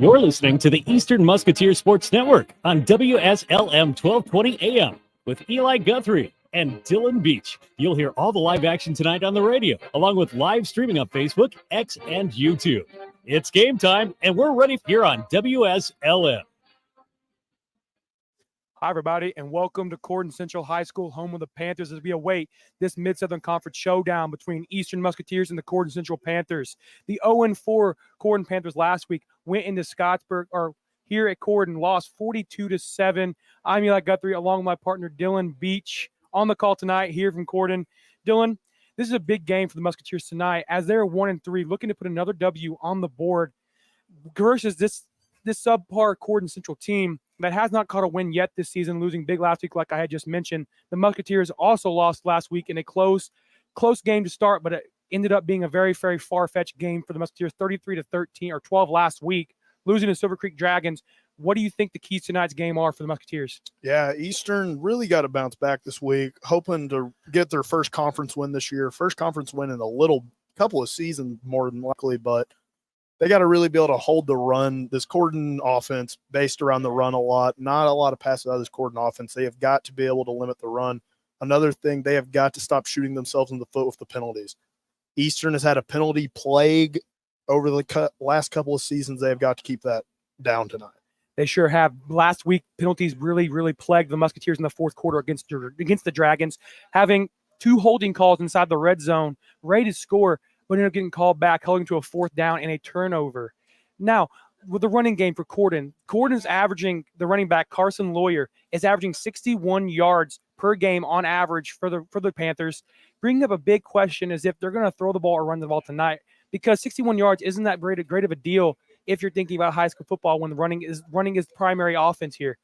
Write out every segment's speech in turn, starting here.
You're listening to the Eastern Musketeer Sports Network on WSLM 1220 AM with Eli Guthrie and Dylan Beach. You'll hear all the live action tonight on the radio, along with live streaming on Facebook, X, and YouTube. It's game time, and we're ready here on WSLM. Hi, everybody, and welcome to Corydon Central High School, home of the Panthers, as we await this Mid-Southern Conference showdown between Eastern Musketeers and the Corydon Central Panthers. The 0-4 Corydon Panthers last week went into Scottsburg, or here at Corydon, lost 42-7. I'm Eli Guthrie, along with my partner Dylan Beach, on the call tonight here from Corydon. Dylan, this is a big game for the Musketeers tonight, as they're 1-3, looking to put another W on the board versus this subpar Corydon Central team that has not caught a win yet this season, losing big last week like I had just mentioned. The Musketeers also lost last week in a close game to start, but it ended up being a very, very far-fetched game for the Musketeers, 33-13 or 12 last week, losing to Silver Creek Dragons. What do you think the keys to tonight's game are for the Musketeers? Yeah, Eastern really got to bounce back this week, hoping to get their first conference win this year. First conference win in a couple of seasons, more than likely, but they got to really be able to hold the run. This Corydon offense based around the run a lot, not a lot of passes out of this Corydon offense. They have got to be able to limit the run. Another thing, they have got to stop shooting themselves in the foot with the penalties. Eastern has had a penalty plague over the last couple of seasons. They have got to keep that down tonight. They sure have. Last week, penalties really, really plagued the Musketeers in the fourth quarter against the Dragons, having 2 holding calls inside the red zone, ready to score, but ended up getting called back, holding to a 4th down and a turnover. Now, with the running game for Corydon's averaging, the running back, Carson Lawyer, is averaging 61 yards per game on average for the Panthers, bringing up a big question is if they're going to throw the ball or run the ball tonight, because 61 yards isn't that great of a deal if you're thinking about high school football when the running is primary offense here.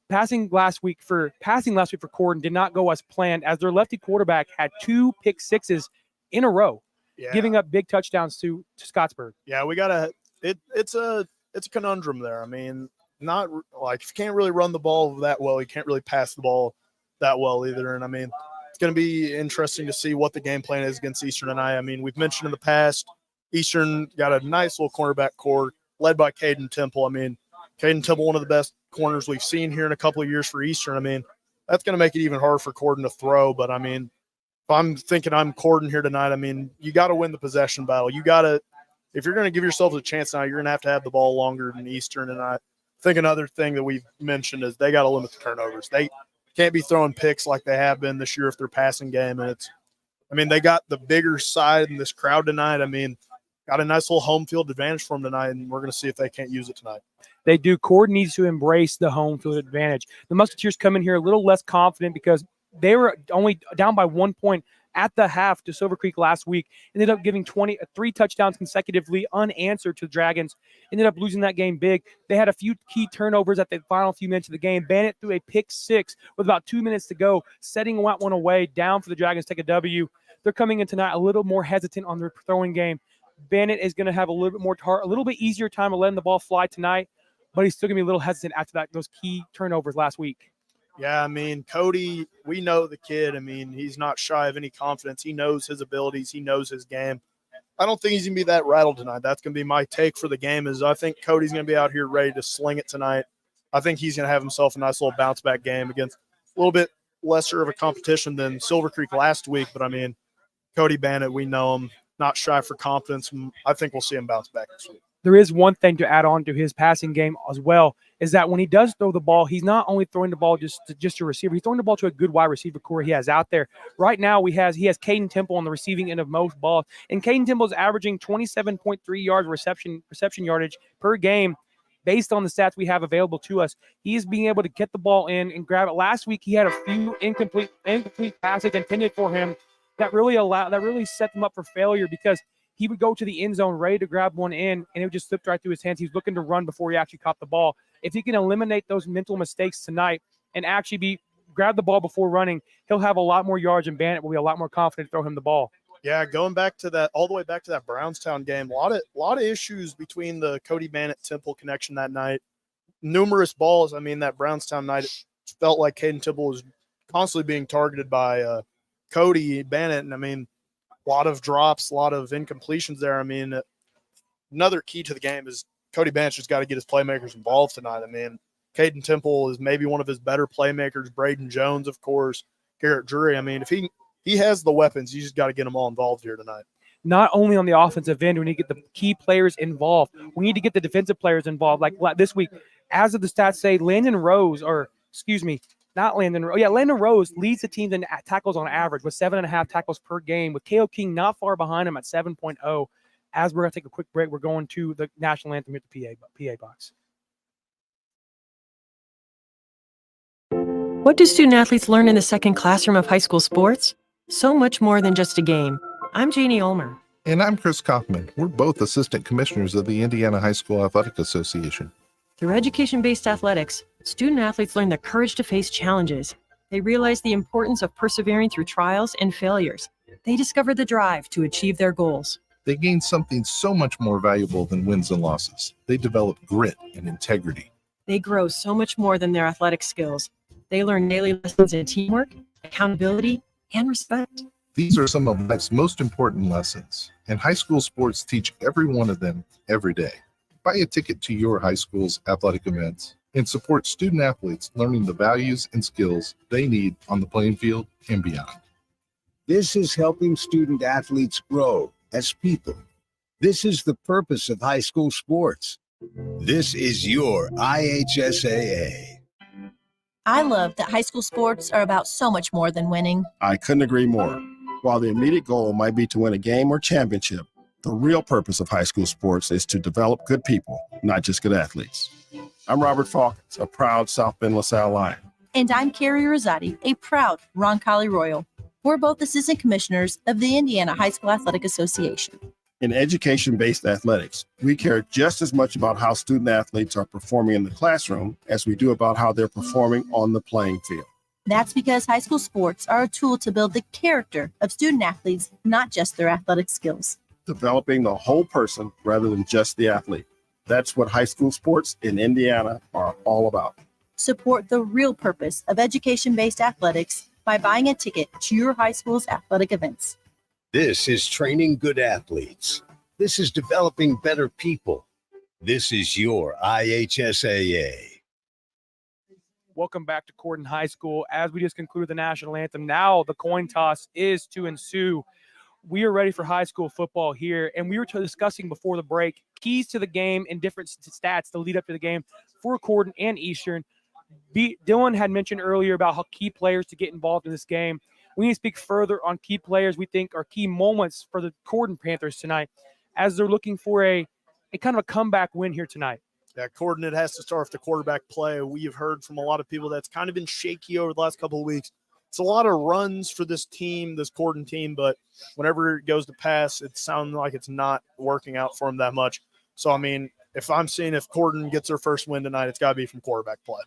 Passing last week for Corydon did not go as planned, as their lefty quarterback had 2 pick sixes in a row. Yeah. Giving up big touchdowns to Scottsburg. Yeah, we gotta. It's a conundrum there. I mean, not like if you can't really run the ball that well, you can't really pass the ball that well either. And I mean, it's going to be interesting to see what the game plan is against Eastern tonight. I mean, we've mentioned in the past, Eastern got a nice little cornerback core led by Caden Temple. I mean, Caden Temple, one of the best corners we've seen here in a couple of years for Eastern. I mean, that's going to make it even harder for Corydon to throw. But I mean, if I'm thinking I'm Corydon here tonight, I mean, you got to win the possession battle. You got to, if you're going to give yourself a chance now, you're going to have the ball longer than Eastern. And I think another thing that we've mentioned is they got to limit the turnovers. They can't be throwing picks like they have been this year if they're passing game. And they got the bigger side in this crowd tonight. I mean, got a nice little home field advantage for them tonight, and we're going to see if they can't use it tonight. They do. Corydon needs to embrace the home field advantage. The Musketeers come in here a little less confident because they were only down by 1 point at the half to Silver Creek last week. Ended up giving 3 touchdowns consecutively unanswered to the Dragons. Ended up losing that game big. They had a few key turnovers at the final few minutes of the game. Bannett threw a pick 6 with about 2 minutes to go, setting that one away down for the Dragons to take a W. They're coming in tonight a little more hesitant on their throwing game. Bannett is going to have a little bit easier time of letting the ball fly tonight, but he's still going to be a little hesitant after those key turnovers last week. Yeah, I mean, Cody, we know the kid. I mean, he's not shy of any confidence. He knows his abilities. He knows his game. I don't think he's going to be that rattled tonight. That's going to be my take for the game is I think Cody's going to be out here ready to sling it tonight. I think he's going to have himself a nice little bounce-back game against a little bit lesser of a competition than Silver Creek last week. But, I mean, Cody Bannett, we know him, not shy for confidence. I think we'll see him bounce back this week. There is one thing to add on to his passing game as well, is that when he does throw the ball, he's not only throwing the ball just to a receiver, he's throwing the ball to a good wide receiver core he has out there. Right now, he has Caden Temple on the receiving end of most balls, and Caden Temple is averaging 27.3 yards reception yardage per game based on the stats we have available to us. He is being able to get the ball in and grab it. Last week, he had a few incomplete passes intended for him that really set them up for failure because he would go to the end zone ready to grab one in, and it would just slip right through his hands. He's looking to run before he actually caught the ball. If he can eliminate those mental mistakes tonight and actually grab the ball before running, he'll have a lot more yards, and Bannett will be a lot more confident to throw him the ball. Yeah, going back to that, all the way back to that Brownstown game, a lot of issues between the Cody Bannett-Temple connection that night. Numerous balls. I mean, that Brownstown night, it felt like Caden Temple was constantly being targeted by Cody Bannett, and I mean, a lot of drops, a lot of incompletions there. I mean, another key to the game is Cody Banch has got to get his playmakers involved tonight. I mean, Caden Temple is maybe one of his better playmakers. Braden Jones, of course, Garrett Drury. I mean, if he has the weapons, you just got to get them all involved here tonight. Not only on the offensive end, we need to get the key players involved. We need to get the defensive players involved. Like this week, as of the stats say, Landon Rose leads the team in tackles on average with 7.5 tackles per game, with K.O. King not far behind him at 7.0. As we're going to take a quick break, we're going to the national anthem here at the PA box. What do student athletes learn in the second classroom of high school sports? So much more than just a game. I'm Janie Ulmer. And I'm Chris Kaufman. We're both assistant commissioners of the Indiana High School Athletic Association. Through education-based athletics, student athletes learn the courage to face challenges. They realize the importance of persevering through trials and failures. They discover the drive to achieve their goals. They gain something so much more valuable than wins and losses. They develop grit and integrity. They grow so much more than their athletic skills. They learn daily lessons in teamwork, accountability, and respect. These are some of life's most important lessons, and high school sports teach every one of them every day. Buy a ticket to your high school's athletic events and support student athletes learning the values and skills they need on the playing field and beyond. This is helping student athletes grow as people. This is the purpose of high school sports. This is your IHSAA. I love that high school sports are about so much more than winning. I couldn't agree more. While the immediate goal might be to win a game or championship, the real purpose of high school sports is to develop good people, not just good athletes. I'm Robert Falkins, a proud South Bend LaSalle Lion. And I'm Carrie Rosati, a proud Roncalli Royal. We're both assistant commissioners of the Indiana High School Athletic Association. In education-based athletics, we care just as much about how student athletes are performing in the classroom as we do about how they're performing on the playing field. That's because high school sports are a tool to build the character of student athletes, not just their athletic skills. Developing the whole person rather than just the athlete. That's what high school sports in Indiana are all about. Support the real purpose of education-based athletics by buying a ticket to your high school's athletic events. This is training good athletes. This is developing better people. This is your IHSAA. Welcome back to Corydon High School. As we just concluded the national anthem, now the coin toss is to ensue. We are ready for high school football here, and we were discussing before the break keys to the game and different stats to lead up to the game for Corydon and Eastern. Dylan had mentioned earlier about how key players to get involved in this game. We need to speak further on key players we think are key moments for the Corydon Panthers tonight as they're looking for a kind of a comeback win here tonight. Yeah, Corydon, it has to start with the quarterback play. We've heard from a lot of people that's kind of been shaky over the last couple of weeks. It's a lot of runs for this team, this Corydon team, but whenever it goes to pass, it sounds like it's not working out for them that much. So, I mean, if Corydon gets their first win tonight, it's got to be from quarterback play.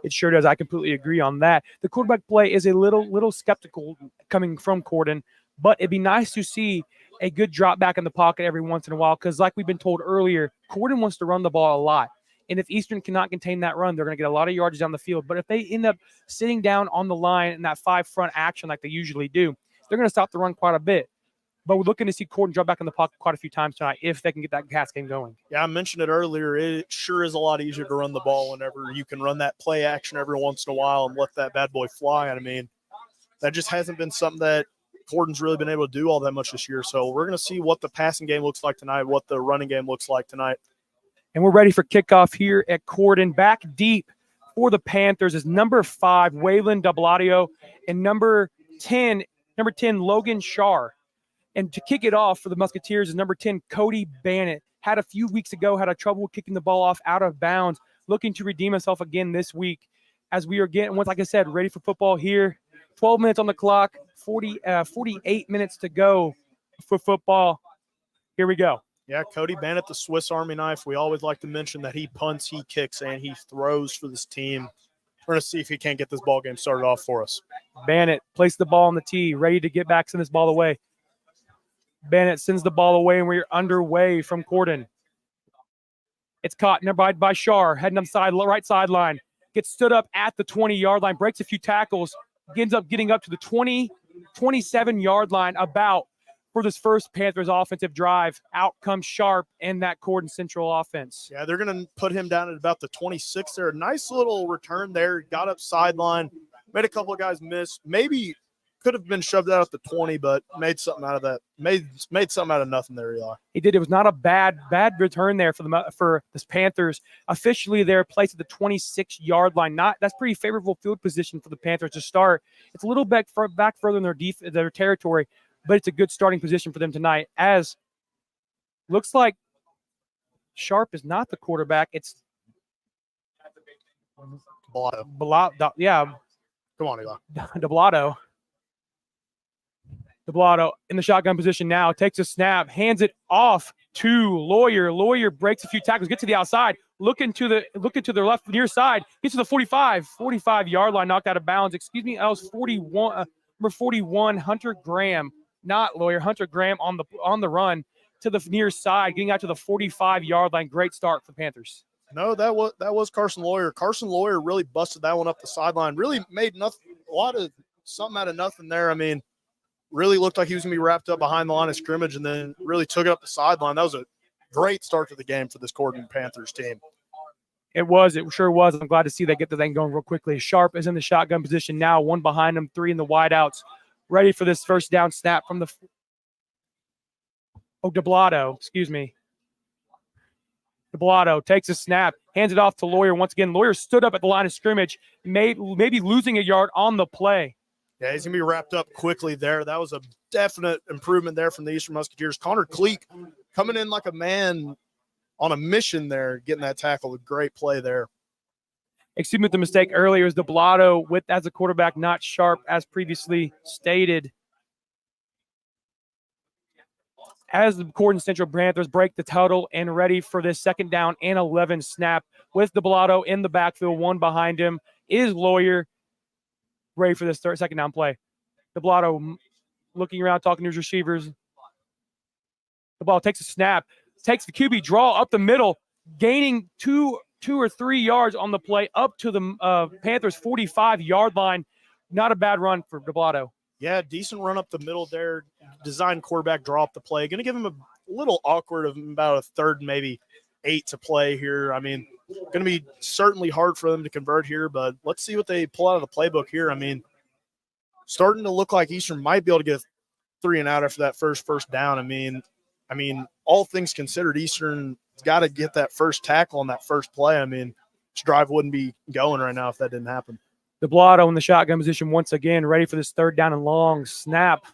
It sure does. I completely agree on that. The quarterback play is a little skeptical coming from Corydon, but it'd be nice to see a good drop back in the pocket every once in a while because like we've been told earlier, Corydon wants to run the ball a lot. And if Eastern cannot contain that run, they're going to get a lot of yards down the field. But if they end up sitting down on the line in that 5 front action like they usually do, they're going to stop the run quite a bit. But we're looking to see Corydon drop back in the pocket quite a few times tonight if they can get that pass game going. Yeah, I mentioned it earlier. It sure is a lot easier to run the ball whenever you can run that play action every once in a while and let that bad boy fly. And I mean, that just hasn't been something that Corydon's really been able to do all that much this year. So we're going to see what the passing game looks like tonight, what the running game looks like tonight. And we're ready for kickoff here at Corydon. Back deep for the Panthers is number 5, Waylon Dobladio, and number 10, Logan Shar. And to kick it off for the Musketeers is number 10, Cody Bannett. Had a few weeks ago, had a trouble kicking the ball off out of bounds, looking to redeem himself again this week as we are getting, like I said, ready for football here. 12 minutes on the clock, 48 minutes to go for football. Here we go. Yeah, Cody Bannett, the Swiss Army knife. We always like to mention that he punts, he kicks, and he throws for this team. We're going to see if he can't get this ball game started off for us. Bannett placed the ball on the tee, ready to get back, send this ball away. Bannett sends the ball away, and we're underway from Corydon. It's caught by Shar, heading up right sideline. Gets stood up at the 20-yard line, breaks a few tackles, ends up getting up to the 27-yard line about for this first Panthers offensive drive. Out comes Sharp and that Corydon Central offense. Yeah, they're going to put him down at about the 26 there. Nice little return there. Got up sideline, made a couple of guys miss. Maybe could have been shoved out at the 20, but made something out of that. Made something out of nothing there, Eli. He did. It was not a bad return there for this Panthers. Officially, they're placed at the 26-yard line. That's pretty favorable field position for the Panthers to start. It's a little back further in their territory, but it's a good starting position for them tonight. As looks like Sharp is not the quarterback. It's Bellotto. Yeah. Come on, Eli. Bellotto. Bellotto in the shotgun position now, takes a snap, hands it off to Lawyer. Lawyer breaks a few tackles, gets to the outside, looking to the left near side, gets to the 45-yard line, knocked out of bounds. Excuse me, that was 41, number 41, Hunter Graham, not Lawyer, Hunter Graham on the run to the near side, getting out to the 45-yard line. Great start for the Panthers. No, that was Carson Lawyer. Carson Lawyer really busted that one up the sideline. Really made something out of nothing there. I mean, really looked like he was going to be wrapped up behind the line of scrimmage and then really took it up the sideline. That was a great start to the game for this Corydon Panthers team. It sure was. I'm glad to see they get the thing going real quickly. Sharp is in the shotgun position now, one behind him, three in the wideouts, ready for this first down snap from DeBlotto, excuse me. DeBlotto takes a snap, hands it off to Lawyer once again. Lawyer stood up at the line of scrimmage, maybe losing a yard on the play. Yeah, he's going to be wrapped up quickly there. That was a definite improvement there from the Eastern Musketeers. Connor Cleek coming in like a man on a mission there, getting that tackle. A great play there. Excuse me, the mistake earlier is DeBlotto as a quarterback, not Sharp, as previously stated. As the Corydon Central Panthers break the total and ready for this second down and 11 snap with DeBlotto in the backfield, one behind him is Lawyer. Ready for this second down play. DeBlotto looking around, talking to his receivers. DeBlotto takes a snap, takes the QB draw up the middle, gaining two or 3 yards on the play up to the Panthers' 45-yard line. Not a bad run for DeBlotto. Yeah, decent run up the middle there. Design quarterback draw up the play. Going to give him a little awkward of about a third, maybe 8 to play here. I mean, going to be certainly hard for them to convert here, but let's see what they pull out of the playbook here. I mean, starting to look like Eastern might be able to get 3 and out after that first down. I mean, all things considered, Eastern's got to get that first tackle on that first play. I mean, this drive wouldn't be going right now if that didn't happen. DeBlotto in the shotgun position once again, ready for this third down and long snap.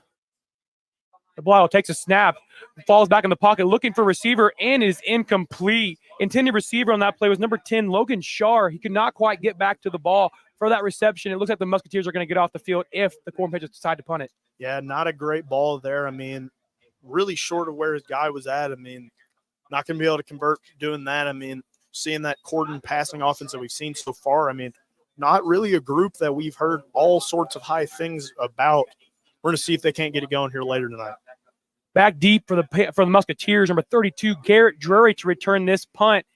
DeBlotto takes a snap, falls back in the pocket, looking for receiver, and is incomplete. Intended receiver on that play was number 10, Logan Shar. He could not quite get back to the ball for that reception. It looks like the Musketeers are going to get off the field if the Corydon Panthers decide to punt it. Yeah, not a great ball there. I mean, really short of where his guy was at. I mean, not going to be able to convert doing that. I mean, seeing that Corydon passing offense that we've seen so far, I mean, not really a group that we've heard all sorts of high things about. We're going to see if they can't get it going here later tonight. Back deep for the Musketeers, number 32, Garrett Drury, to return this punt.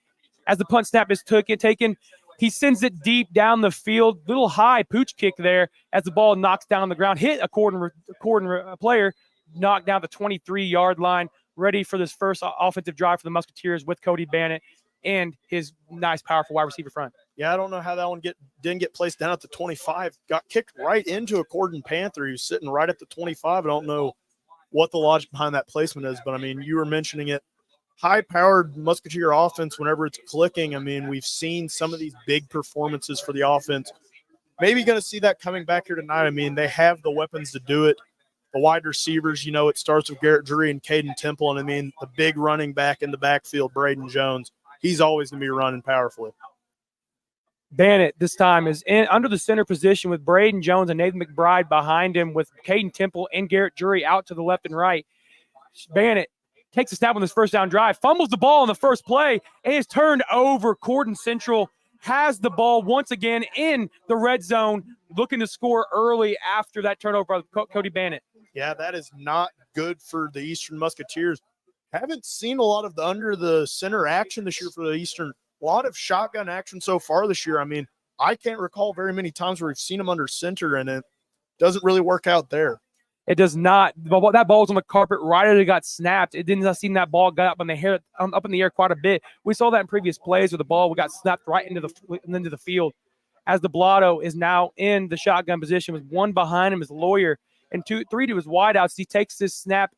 As the punt snap is taken, he sends it deep down the field. Little high pooch kick there as the ball knocks down the ground. Hit a Corydon player, knocked down the 23-yard line. Ready for this first offensive drive for the Musketeers with Cody Bannett and his nice, powerful wide receiver front. Yeah, I don't know how that one didn't get placed down at the 25. Got kicked right into a Corydon Panther. He was sitting right at the 25. I don't know what the logic behind that placement is, but I mean, you were mentioning it. High-powered Musketeer offense, whenever it's clicking, I mean, we've seen some of these big performances for the offense. Maybe going to see that coming back here tonight. I mean, they have the weapons to do it. The wide receivers, you know, it starts with Garrett Drury and Caden Temple, and I mean, the big running back in the backfield, Braden Jones. He's always going to be running powerfully. Bannett this time is under the center position with Braden Jones and Nathan McBride behind him with Caden Temple and Garrett Drury out to the left and right. Bannett takes a snap on this first down drive, fumbles the ball on the first play, and is turned over. Corydon Central has the ball once again in the red zone, looking to score early after that turnover by Cody Bannett. Yeah, that is not good for the Eastern Musketeers. Haven't seen a lot of the under the center action this year for the Eastern. A lot of shotgun action so far this year. I mean, I can't recall very many times where we've seen them under center, and it doesn't really work out there. It does not. That ball was on the carpet right as it got snapped. It didn't seem that ball got up in the air quite a bit. We saw that in previous plays where the ball got snapped right into the field. As the Blotto is now in the shotgun position with one behind him is Lawyer and 3 to his wideouts. He takes this snap,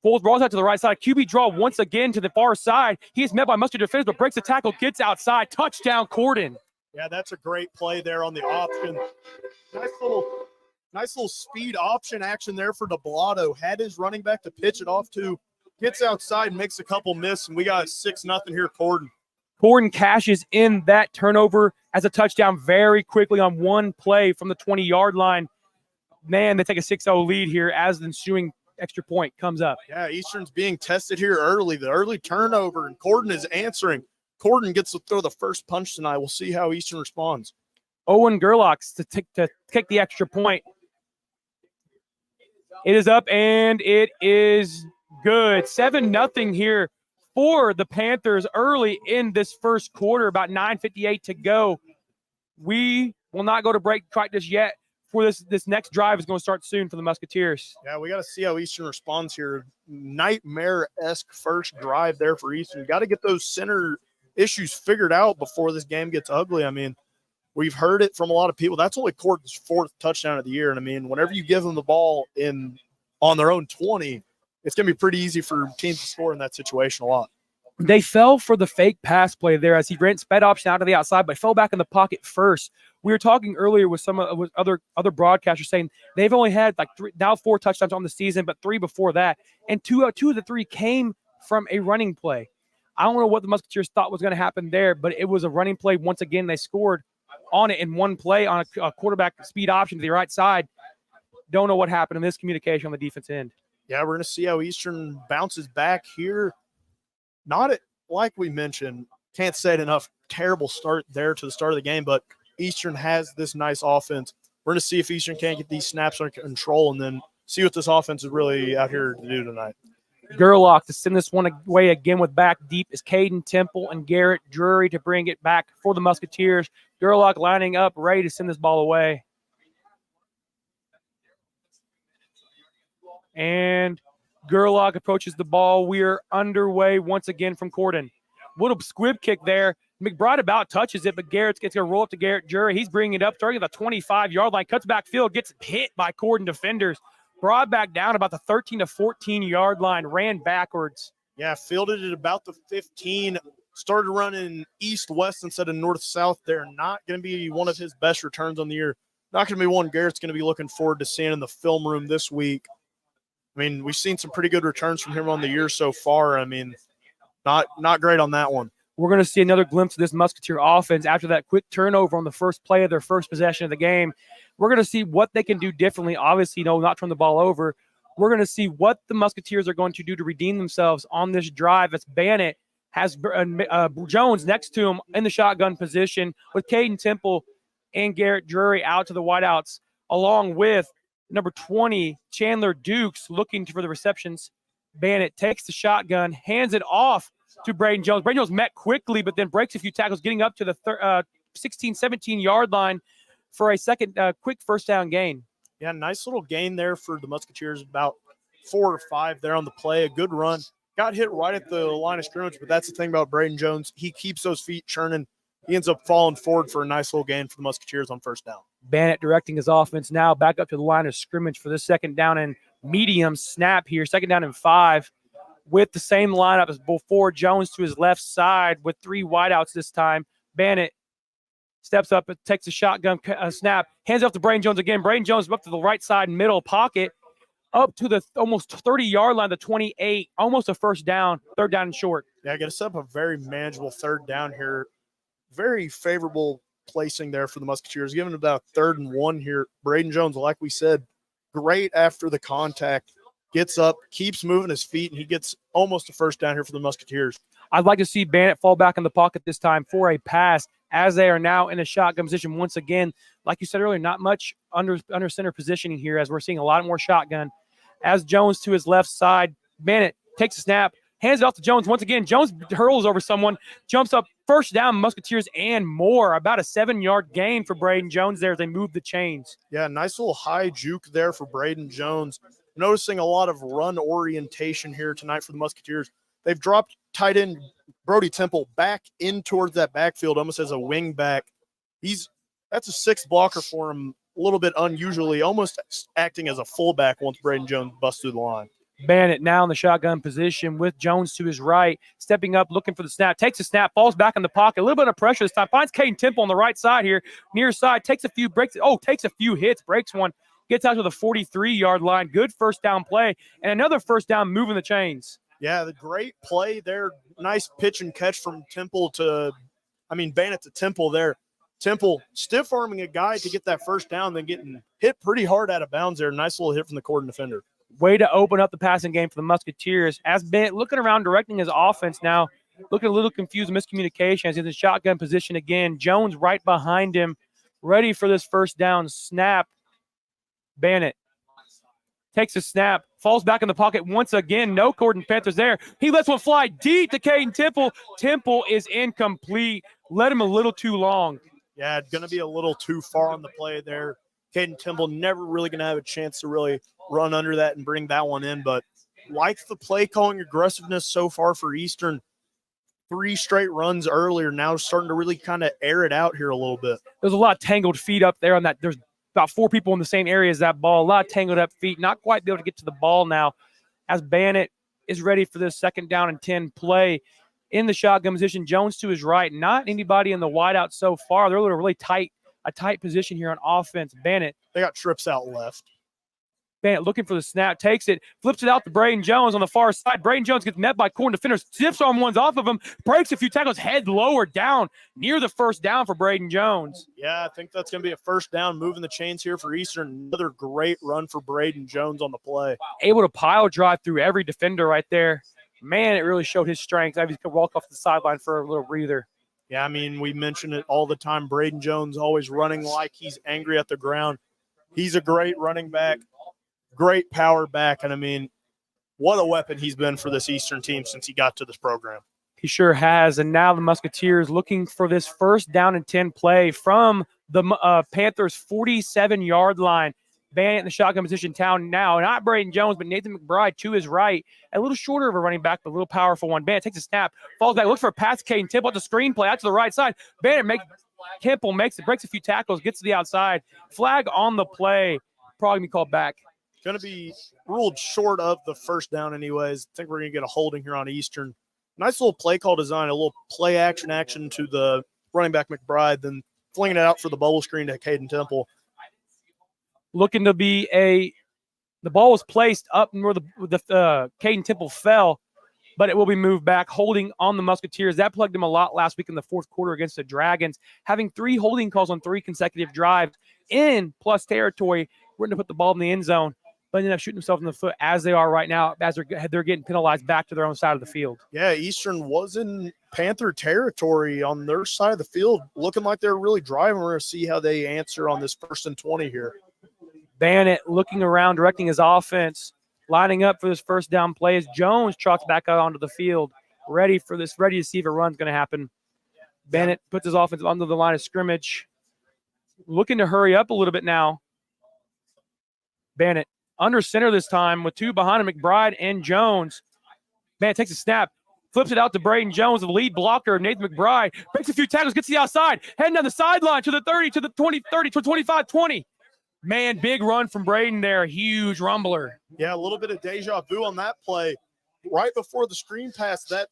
rolls out to the right side. QB draw once again to the far side. He is met by Musket defenders, but breaks the tackle, gets outside. Touchdown, Corydon. Yeah, that's a great play there on the option. Nice little speed option action there for the Blotto. Had his running back to pitch it off to, gets outside, makes a couple miss, and we got 6-0 here, Corydon. Corydon cashes in that turnover as a touchdown very quickly on one play from the 20-yard line. Man, they take a 6-0 lead here as the ensuing extra point comes up. Yeah, Eastern's being tested here early. The early turnover, and Corydon is answering. Corydon gets to throw the first punch tonight. We'll see how Eastern responds. Owen Gerlachs to kick the extra point. It is up, and it is good. 7-0 here for the Panthers early in this first quarter, about 9:58 to go. We will not go to break quite just yet. For this next drive is going to start soon for the Musketeers. Yeah, we got to see how Eastern responds here. Nightmare-esque first drive there for Eastern. Got to get those center issues figured out before this game gets ugly. I mean, we've heard it from a lot of people. That's only Corydon's 4th touchdown of the year. And, I mean, whenever you give them the ball on their own 20, it's going to be pretty easy for teams to score in that situation a lot. They fell for the fake pass play there as he ran sped option out to the outside, but fell back in the pocket first. We were talking earlier with with other broadcasters saying they've only had like 4 touchdowns on the season, but 3 before that. And two of the 3 came from a running play. I don't know what the Musketeers thought was going to happen there, but it was a running play. Once again, they scored on it in one play on a quarterback speed option to the right side. Don't know what happened in this communication on the defense end. Yeah, we're going to see how Eastern bounces back here. Like we mentioned, can't say it enough, terrible start there to the start of the game, but Eastern has this nice offense. We're going to see if Eastern can't get these snaps under control and then see what this offense is really out here to do tonight. Gerlach to send this one away again with back deep is Caden Temple and Garrett Drury to bring it back for the Musketeers. Gerlach lining up, ready to send this ball away. And Gerlach approaches the ball. We are underway once again from Corydon. Little squib kick there. McBride about touches it, but Garrett's going to roll up to Garrett Jury. He's bringing it up, starting at the 25-yard line, cuts back field, gets hit by Corydon defenders. Brought back down about the 13 to 14-yard line, ran backwards. Yeah, fielded it about the 15, started running east-west instead of north-south there. Not going to be one of his best returns on the year. Not going to be one Garrett's going to be looking forward to seeing in the film room this week. I mean, we've seen some pretty good returns from him on the year so far. I mean, not great on that one. We're going to see another glimpse of this Musketeer offense after that quick turnover on the first play of their first possession of the game. We're going to see what they can do differently. Obviously, not turn the ball over. We're going to see what the Musketeers are going to do to redeem themselves on this drive. As Bannett has Jones next to him in the shotgun position with Caden Temple and Garrett Drury out to the wideouts, along with number 20, Chandler Dukes, looking for the receptions. Bannett takes the shotgun, hands it off to Braden Jones. Braden Jones met quickly, but then breaks a few tackles, getting up to the 16, 17-yard line for a second quick first down gain. Yeah, nice little gain there for the Musketeers, about 4 or 5 there on the play. A good run. Got hit right at the line of scrimmage, but that's the thing about Braden Jones. He keeps those feet churning. He ends up falling forward for a nice little gain for the Musketeers on first down. Bannett directing his offense now back up to the line of scrimmage for this second down and medium snap here. Second down and 5 with the same lineup as before. Jones to his left side with 3 wideouts this time. Bannett steps up and takes a shotgun snap. Hands off to Braden Jones again. Braden Jones up to the right side middle pocket. Up to the almost 30-yard line, the 28. Almost a first down. Third down and short. Yeah, get us up a very manageable third down here. Very favorable placing there for the Musketeers. Given about 3rd and 1 here. Braden Jones, like we said, great after the contact. Gets up, keeps moving his feet, and he gets almost a first down here for the Musketeers. I'd like to see Bannett fall back in the pocket this time for a pass as they are now in a shotgun position once again. Like you said earlier, not much under center positioning here as we're seeing a lot more shotgun. As Jones to his left side, Bannett takes a snap, hands it off to Jones. Once again, Jones hurls over someone, jumps up, first down, Musketeers and more. About a 7-yard gain for Braden Jones there as they move the chains. Yeah, nice little high juke there for Braden Jones. Noticing a lot of run orientation here tonight for the Musketeers. They've dropped tight end Brody Temple back in towards that backfield almost as a wing back. That's a 6 blocker for him, a little bit unusually, almost acting as a fullback once Braden Jones busts through the line. Bannett now in the shotgun position with Jones to his right, stepping up, looking for the snap, takes a snap, falls back in the pocket, a little bit of pressure this time, finds Caden Temple on the right side here, near side, takes a few hits, breaks one, gets out to the 43-yard line. Good first down play, and another first down moving the chains. Yeah, the great play there. Nice pitch and catch from Bannett to Temple there. Temple stiff arming a guy to get that first down, then getting hit pretty hard out of bounds there. Nice little hit from the Corydon defender. Way to open up the passing game for the Musketeers. As Bennett looking around, directing his offense now, looking a little confused, miscommunication as he's in shotgun position again. Jones right behind him, ready for this first down snap. Bannett takes a snap, falls back in the pocket once again. No Corydon Panthers there. He lets one fly deep to Caden Temple. Temple is incomplete. Led him a little too long. Yeah, it's going to be a little too far on the play there. Caden Temple never really going to have a chance to really run under that and bring that one in, but likes the play calling aggressiveness so far for Eastern. 3 straight runs earlier, now starting to really kind of air it out here a little bit. There's a lot of tangled feet up there on that. There's about 4 people in the same area as that ball. A lot of tangled up feet, not quite be able to get to the ball now as Bannett is ready for this 2nd down and 10 play. In the shotgun position, Jones to his right. Not anybody in the wideout so far. They're a really tight position here on offense. Bannett. They got trips out left. Bannett looking for the snap, takes it, flips it out to Braden Jones on the far side. Braden Jones gets met by Corydon defenders, stiffs arm ones off of him, breaks a few tackles, head lower down near the first down for Braden Jones. Yeah, I think that's going to be a first down, moving the chains here for Eastern. Another great run for Braden Jones on the play. Able to pile drive through every defender right there. Man, it really showed his strength. I could walk off the sideline for a little breather. Yeah, we mention it all the time. Braden Jones always running like he's angry at the ground. He's a great running back, great power back, and what a weapon he's been for this Eastern team since he got to this program. He sure has, and now the Musketeers looking for this 1st down and 10 play from the Panthers' 47-yard line. Bannett in the shotgun position now. Not Braden Jones, but Nathan McBride to his right. A little shorter of a running back, but a little powerful one. Bannett takes a snap, falls back, looks for a pass to Caden Temple. It's a screen play out to the right side. Temple breaks a few tackles, gets to the outside. Flag on the play. Probably be called back. Going to be ruled short of the first down anyways. I think we're going to get a holding here on Eastern. Nice little play call design, a little play action to the running back McBride, then flinging it out for the bubble screen to Caden Temple. Looking to be the ball was placed up where the Caden Temple fell, but it will be moved back. Holding on the Musketeers. That plugged him a lot last week in the 4th quarter against the Dragons, having 3 holding calls on 3 consecutive drives in plus territory. We're going to put the ball in the end zone, but ended up shooting himself in the foot as they are right now, as they're getting penalized back to their own side of the field. Yeah, Eastern was in Panther territory on their side of the field, looking like they're really driving. We're going to see how they answer on this 1st and 20 here. Bannett looking around, directing his offense, lining up for this first down play as Jones trots back out onto the field, ready to see if a run's going to happen. Bannett puts his offense under the line of scrimmage, looking to hurry up a little bit now. Bannett under center this time with 2 behind him, McBride and Jones. Bannett takes a snap, flips it out to Braden Jones, the lead blocker, Nathan McBride, breaks a few tackles, gets to the outside, heading down the sideline to the 30, to the 20, 30, to 25, 20. Man, big run from Braden there. Huge rumbler. Yeah, a little bit of deja vu on that play. Right before the screen pass, that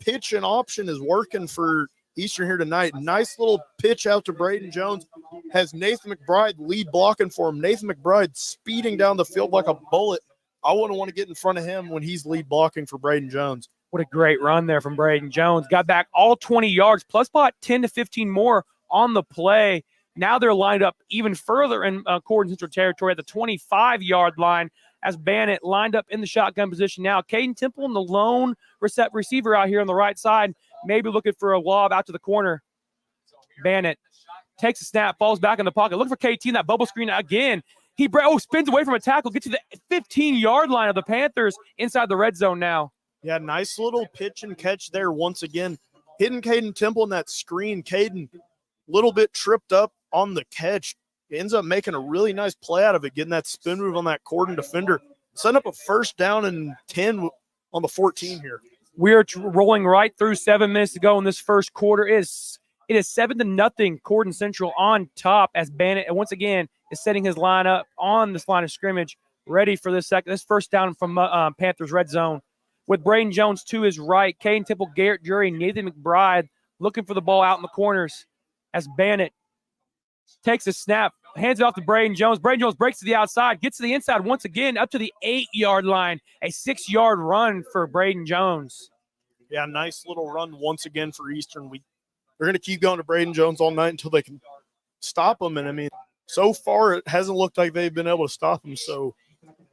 pitch and option is working for Eastern here tonight. Nice little pitch out to Braden Jones. Has Nathan McBride lead blocking for him. Nathan McBride speeding down the field like a bullet. I wouldn't want to get in front of him when he's lead blocking for Braden Jones. What a great run there from Braden Jones. Got back all 20 yards, plus about 10 to 15 more on the play. Now they're lined up even further in Corydon Central territory at the 25-yard line as Bannett lined up in the shotgun position now. Caden Temple and the lone receiver out here on the right side, maybe looking for a lob out to the corner. Bannett takes a snap, falls back in the pocket. Look for KT in that bubble screen again. He spins away from a tackle, gets to the 15-yard line of the Panthers inside the red zone now. Yeah, nice little pitch and catch there once again. Hitting Caden Temple in that screen. Caden, little bit tripped up on the catch. He ends up making a really nice play out of it, getting that spin move on that Corydon defender. Setting up a first down and 10 on the 14 here. We are rolling right through 7 minutes to go in this first quarter. It is 7-0, Corydon Central on top as Bannett, once again, is setting his line up on this line of scrimmage, ready for this first down from Panthers red zone. With Braden Jones to his right, Caden Temple, Garrett Jury, Nathan McBride looking for the ball out in the corners as Bannett takes a snap, hands it off to Braden Jones. Braden Jones breaks to the outside, gets to the inside once again, up to the 8-yard line. A 6-yard run for Braden Jones. Yeah, nice little run once again for Eastern. They're going to keep going to Braden Jones all night until they can stop him. And, I mean, so far it hasn't looked like they've been able to stop him. So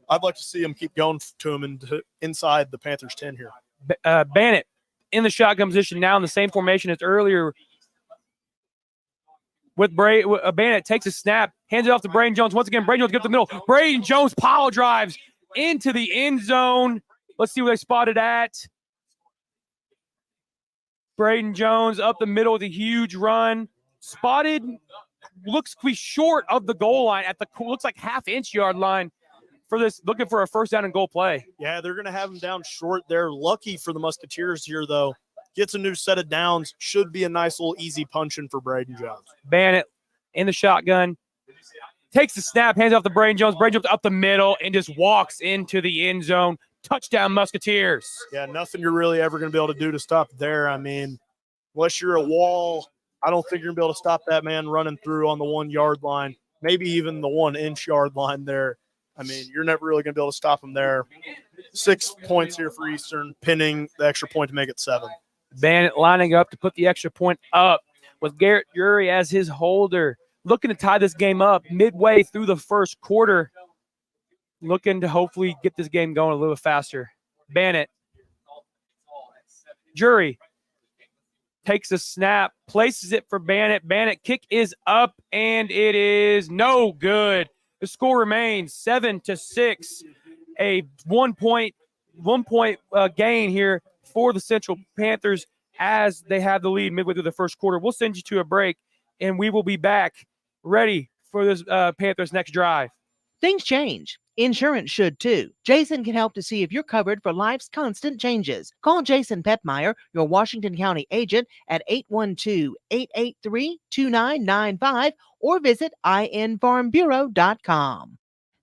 I'd like to see him keep going to him inside the Panthers 10 here. Bannett in the shotgun position now in the same formation as earlier. With Bannett takes a snap, hands it off to Braden Jones. Once again, Braden Jones gets the middle. Braden Jones power drives into the end zone. Let's see where they spotted at. Braden Jones up the middle with a huge run. Spotted, looks to be short of the goal line at the looks like half-inch yard line for this, looking for a first down and goal play. Yeah, they're going to have him down short. They're lucky for the Musketeers here, though. Gets a new set of downs. Should be a nice little easy punch-in for Braden Jones. Bannett in the shotgun. Takes the snap, hands off to Braden Jones. Braden Jones up the middle and just walks into the end zone. Touchdown, Musketeers. Yeah, nothing you're really ever going to be able to do to stop there. I mean, unless you're a wall, I don't think you're going to be able to stop that man running through on the 1-yard line, maybe even the 1-inch yard line there. I mean, you're never really going to be able to stop him there. 6 points here for Eastern, pinning the extra point to make it 7. Bannett lining up to put the extra point up with Garrett Jury as his holder. Looking to tie this game up midway through the first quarter. Looking to hopefully get this game going a little faster. Bannett. Jury takes a snap, places it for Bannett. Bannett kick is up, and it is no good. The score remains 7-6. A 1 point gain here for the Central Panthers as they have the lead midway through the first quarter. We'll send you to a break, and we will be back ready for this Panthers' next drive. Things change. Insurance should too. Jason can help to see if you're covered for life's constant changes. Call Jason Petmeyer, your Washington County agent, at 812-883-2995 or visit infarmbureau.com.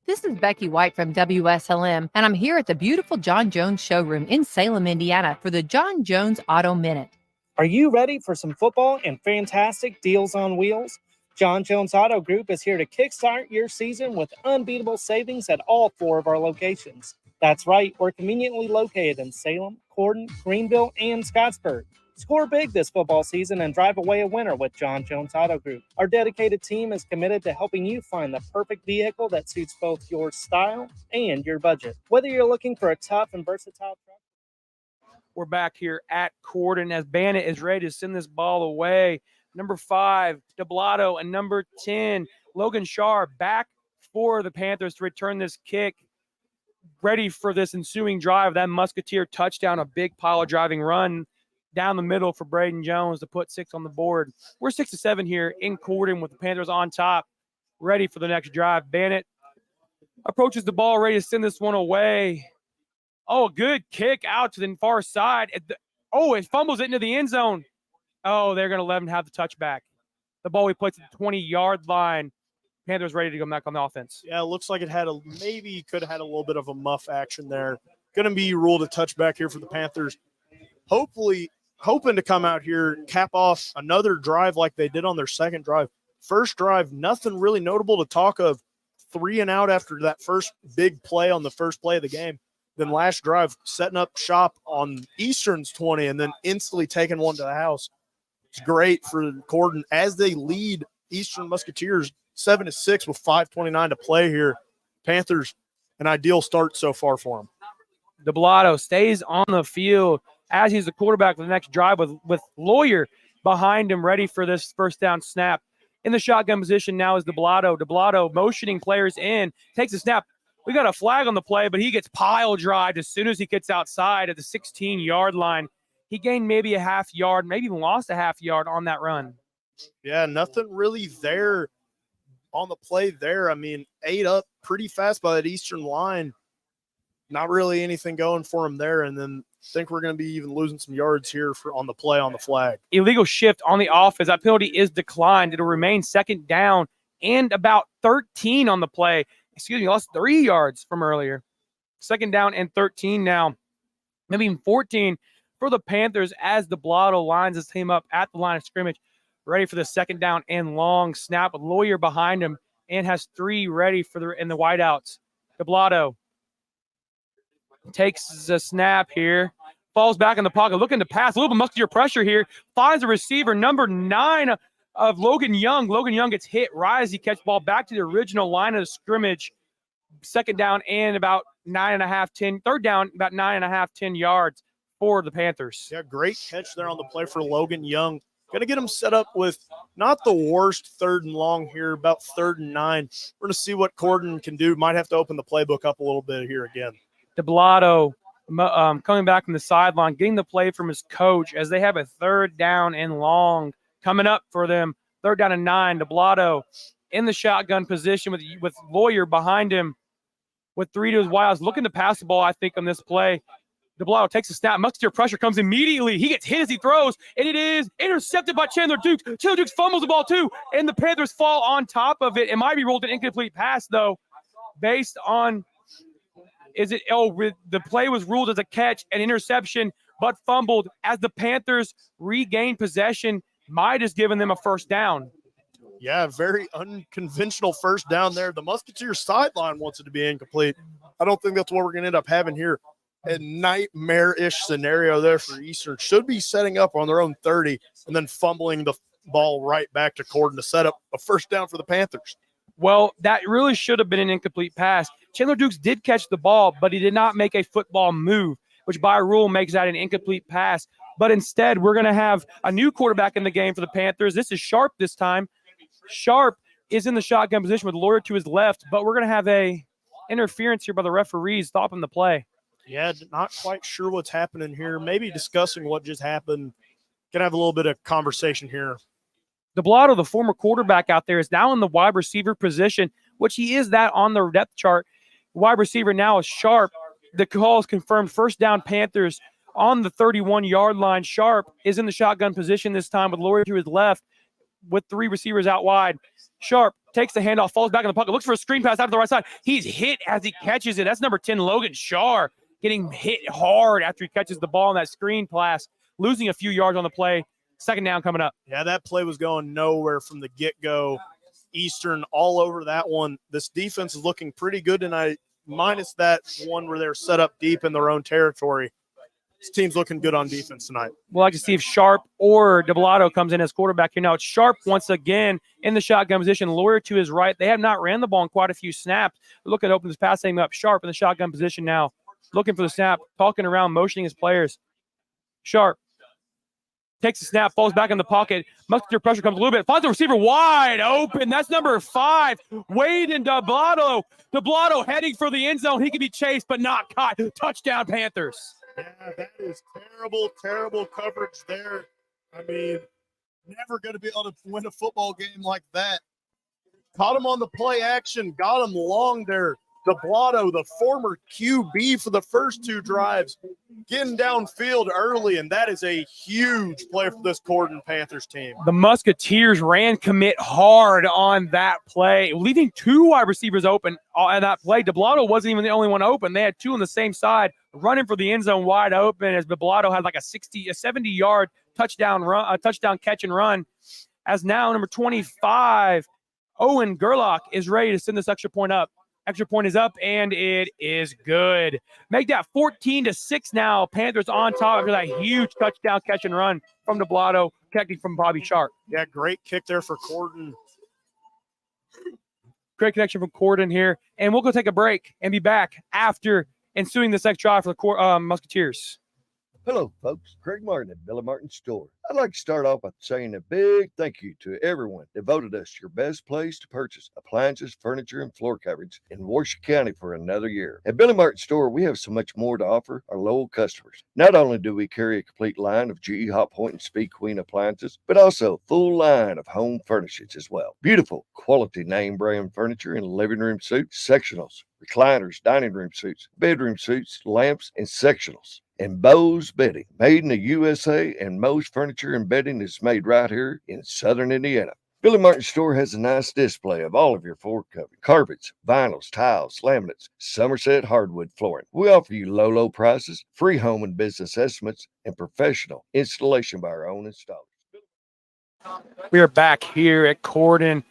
This is Becky White from WSLM, and I'm here at the beautiful John Jones showroom in Salem, Indiana for the John Jones Auto Minute. Are you ready for some football and fantastic deals on wheels? John Jones Auto Group is here to kickstart your season with unbeatable savings at all 4 of our locations. That's right, we're conveniently located in Salem, Corydon, Greenville, and Scottsburg. Score big this football season and drive away a winner with John Jones Auto Group. Our dedicated team is committed to helping you find the perfect vehicle that suits both your style and your budget. Whether you're looking for a tough and versatile truck. We're back here at Corydon as Bannett is ready to send this ball away. Number 5, DeBlato, and number 10, Logan Shar back for the Panthers to return this kick. Ready for this ensuing drive. That Musketeer touchdown, a big pile of driving run down the middle for Braden Jones to put 6 on the board. We're 6-7 here in Corydon with the Panthers on top, ready for the next drive. Bannett approaches the ball, ready to send this one away. Oh, a good kick out to the far side. It fumbles it into the end zone. Oh, they're going to let him have the touchback. The ball we put to the 20-yard line. Panthers ready to go back on the offense. Yeah, it looks like it had maybe could have had a little bit of a muff action there. Going to be ruled a touchback here for the Panthers. Hoping to come out here, cap off another drive like they did on their second drive. First drive, nothing really notable to talk of. 3 and out after that first big play on the first play of the game. Then last drive, setting up shop on Eastern's 20 and then instantly taking one to the house. It's great for Corydon as they lead Eastern Musketeers 7-6 with 5:29 to play here. Panthers, an ideal start so far for them. DeBlato stays on the field as he's the quarterback for the next drive with Lawyer behind him, ready for this first down snap. In the shotgun position now is DeBlato. DeBlato motioning players in, takes a snap, We got a flag on the play, but he gets pile drived as soon as he gets outside at the 16-yard line. He gained maybe a half yard, maybe even lost a half yard on that run. Yeah, nothing really there on the play there. I mean, ate up pretty fast by that Eastern line. Not really anything going for him there. And then I think we're going to be even losing some yards here on the play on the flag. Illegal shift on the offense. That penalty is declined. It'll remain second down and about 13 on the play. Excuse me, lost 3 yards from earlier. Second down and 13 now. Maybe even 14 for the Panthers as DeBlato lines his team up at the line of scrimmage, ready for the second down and long snap. Lawyer behind him and has 3 ready for in the wideouts. DeBlato takes the snap here, falls back in the pocket, looking to pass. A little bit muscular pressure here. Finds a receiver, number 9 of Logan Young. Logan Young gets hit. Rise, he catch ball back to the original line of the scrimmage. Second down and about 9.5, 10. Third down, about 9.5, 10 yards for the Panthers. Yeah, great catch there on the play for Logan Young. Going to get him set up with not the worst 3rd and long here, about 3rd and 9. We're going to see what Corydon can do. Might have to open the playbook up a little bit here again. DeBlato coming back from the sideline, getting the play from his coach as they have a 3rd down and long coming up for them. 3rd down and 9. DeBlato in the shotgun position with Lawyer behind him with 3 to his wiles, looking to pass the ball, I think, on this play. DeBlato takes a snap. Musketeer pressure comes immediately. He gets hit as he throws, and it is intercepted by Chandler Dukes. Chandler Dukes fumbles the ball too, and the Panthers fall on top of it. It might be ruled an incomplete pass, though, based on the play was ruled as a catch, an interception, but fumbled as the Panthers regained possession. Might has given them a first down. Yeah, very unconventional first down there. The Musketeer sideline wants it to be incomplete. I don't think that's what we're going to end up having here. A nightmare-ish scenario there for Eastern. Should be setting up on their own 30 and then fumbling the ball right back to Corydon to set up a first down for the Panthers. Well, that really should have been an incomplete pass. Chandler Dukes did catch the ball, but he did not make a football move, which by rule makes that an incomplete pass. But instead, we're going to have a new quarterback in the game for the Panthers. This is Sharp this time. Sharp is in the shotgun position with Lawyer to his left, but we're going to have a interference here by the referees stopping the play. Yeah, not quite sure what's happening here. Maybe discussing what just happened. Gonna have a little bit of conversation here. DeBlato, the former quarterback out there, is now in the wide receiver position, which he is that on the depth chart. Wide receiver now is Sharp. The call is confirmed. First down Panthers on the 31-yard line. Sharp is in the shotgun position this time with Lawyer to his left with 3 receivers out wide. Sharp takes the handoff, falls back in the pocket, looks for a screen pass out to the right side. He's hit as he catches it. That's number 10, Logan Shaw, getting hit hard after he catches the ball in that screen pass, losing a few yards on the play. Second down coming up. Yeah, that play was going nowhere from the get-go. Eastern all over that one. This defense is looking pretty good tonight, minus that one where they're set up deep in their own territory. This team's looking good on defense tonight. We'll like to see if Sharp or DeBlato comes in as quarterback here. Now it's Sharp once again in the shotgun position. Lawyer to his right. They have not ran the ball in quite a few snaps. They're looking to open this passing up. Sharp in the shotgun position now. Looking for the snap, talking around, motioning his players. Sharp takes the snap, falls back in the pocket. Musketeer pressure comes a little bit. Finds the receiver wide open. That's number 5, Wade and DeBlato. DeBlato heading for the end zone. He can be chased, but not caught. Touchdown, Panthers. Yeah, that is terrible, terrible coverage there. I mean, never going to be able to win a football game like that. Caught him on the play action, got him long there. DeBlato, the former QB for the first 2 drives, getting downfield early, and that is a huge play for this Corydon Panthers team. The Musketeers ran commit hard on that play, leaving 2 wide receivers open on that play. DeBlato wasn't even the only one open. They had 2 on the same side, running for the end zone wide open as DeBlato had like a 70-yard touchdown run, touchdown catch and run. As now number 25, Owen Gerlach, is ready to send this extra point up. Extra point is up, and it is good. Make that 14-6 now. Panthers on top after that huge touchdown catch and run from DeBlato, catching from Bobby Sharp. Yeah, great kick there for Corydon. Great connection from Corydon here. And we'll go take a break and be back after ensuing this next drive for the Musketeers. Hello, folks. Craig Martin at Billy Martin Store. I'd like to start off by saying a big thank you to everyone that voted us your best place to purchase appliances, furniture, and floor coverings in Washoe County for another year. At Billy Martin Store, we have so much more to offer our loyal customers. Not only do we carry a complete line of GE Hot Point and Speed Queen appliances, but also a full line of home furnishings as well. Beautiful, quality name brand furniture in living room suites, sectionals, recliners, dining room suites, bedroom suites, lamps, and sectionals. And Bose Bedding, made in the USA, and Moe's Furniture and Bedding is made right here in Southern Indiana. Billy Martin Store has a nice display of all of your floor covering, carpets, vinyls, tiles, laminates, Somerset hardwood flooring. We offer you low prices, free home and business estimates, and professional installation by our own installers. We are back here at Corydon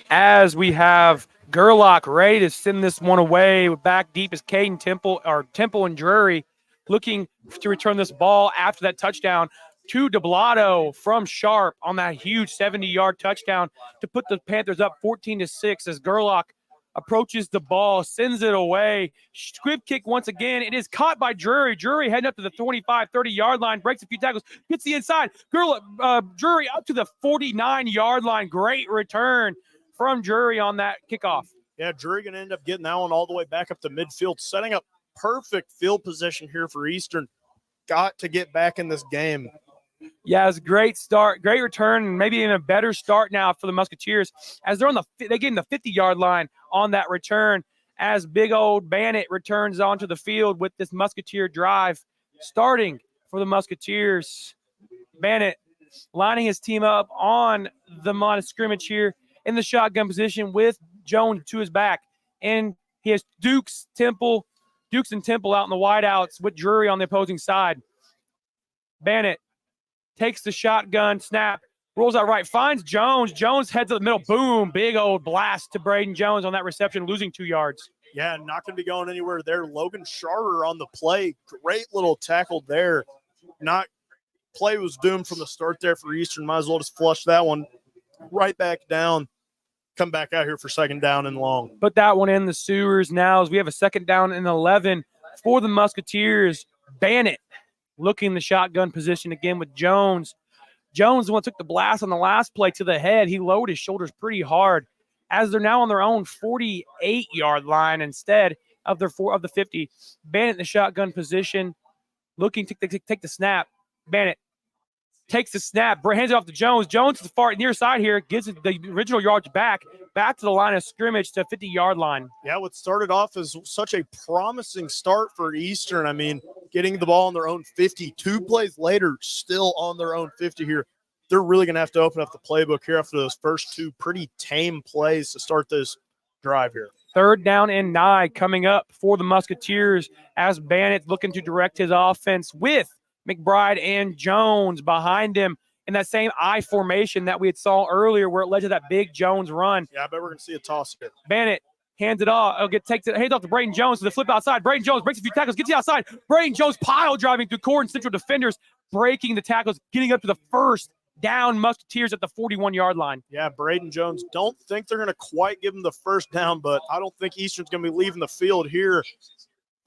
as we have Gerlach ready to send this one away. Back deep is Caden Temple and Drury looking to return this ball after that touchdown to DeBlato from Sharp on that huge 70-yard touchdown to put the Panthers up 14-6 as Gerlach approaches the ball, sends it away. Squib kick once again. It is caught by Drury. Drury heading up to the 25, 30-yard line, breaks a few tackles, gets the inside. Drury up to the 49-yard line. Great return from Drury on that kickoff. Yeah, Drury going to end up getting that one all the way back up to midfield, setting up perfect field position here for Eastern. Got to get back in this game. Yeah, it's a great start, great return, and maybe even a better start now for the Musketeers as they're they get in the 50-yard line on that return as big old Bannett returns onto the field with this Musketeer drive starting for the Musketeers. Bannett lining his team up on the line of scrimmage here in the shotgun position with Jones to his back, and he has Dukes and Temple out in the wideouts with Drury on the opposing side. Bannett takes the shotgun, snap, rolls out right, finds Jones. Jones heads to the middle, boom, big old blast to Braden Jones on that reception, losing 2 yards. Yeah, not going to be going anywhere there. Logan Charter on the play. Great little tackle there. Play was doomed from the start there for Eastern. Might as well just flush that one right back down. Come back out here for second down and long. Put that one in the sewers now as we have a second down and 11 for the Musketeers. Bannett looking the shotgun position again with Jones. Jones, the one took the blast on the last play to the head. He lowered his shoulders pretty hard as they're now on their own 48-yard line instead of the 50. Bannett in the shotgun position, looking to take the snap. Bannett takes the snap, hands it off to Jones. Jones to the far near side here, gives the original yards back to the line of scrimmage to 50-yard line. Yeah, what started off as such a promising start for Eastern. I mean, getting the ball on their own 50. 2 plays later, still on their own 50 here. They're really going to have to open up the playbook here after those first 2 pretty tame plays to start this drive here. Third down and 9 coming up for the Musketeers as Bannett looking to direct his offense with McBride and Jones behind him in that same I formation that we had saw earlier where it led to that big Jones run. Yeah, I bet we're going to see a toss here. Bannett hands it off. Hands off to Braden Jones to the flip outside. Braden Jones breaks a few tackles, gets the outside. Braden Jones pile driving through Corydon Central defenders, breaking the tackles, getting up to the first down. Musketeers at the 41-yard line. Yeah, Braden Jones. Don't think they're going to quite give him the first down, but I don't think Eastern's going to be leaving the field here.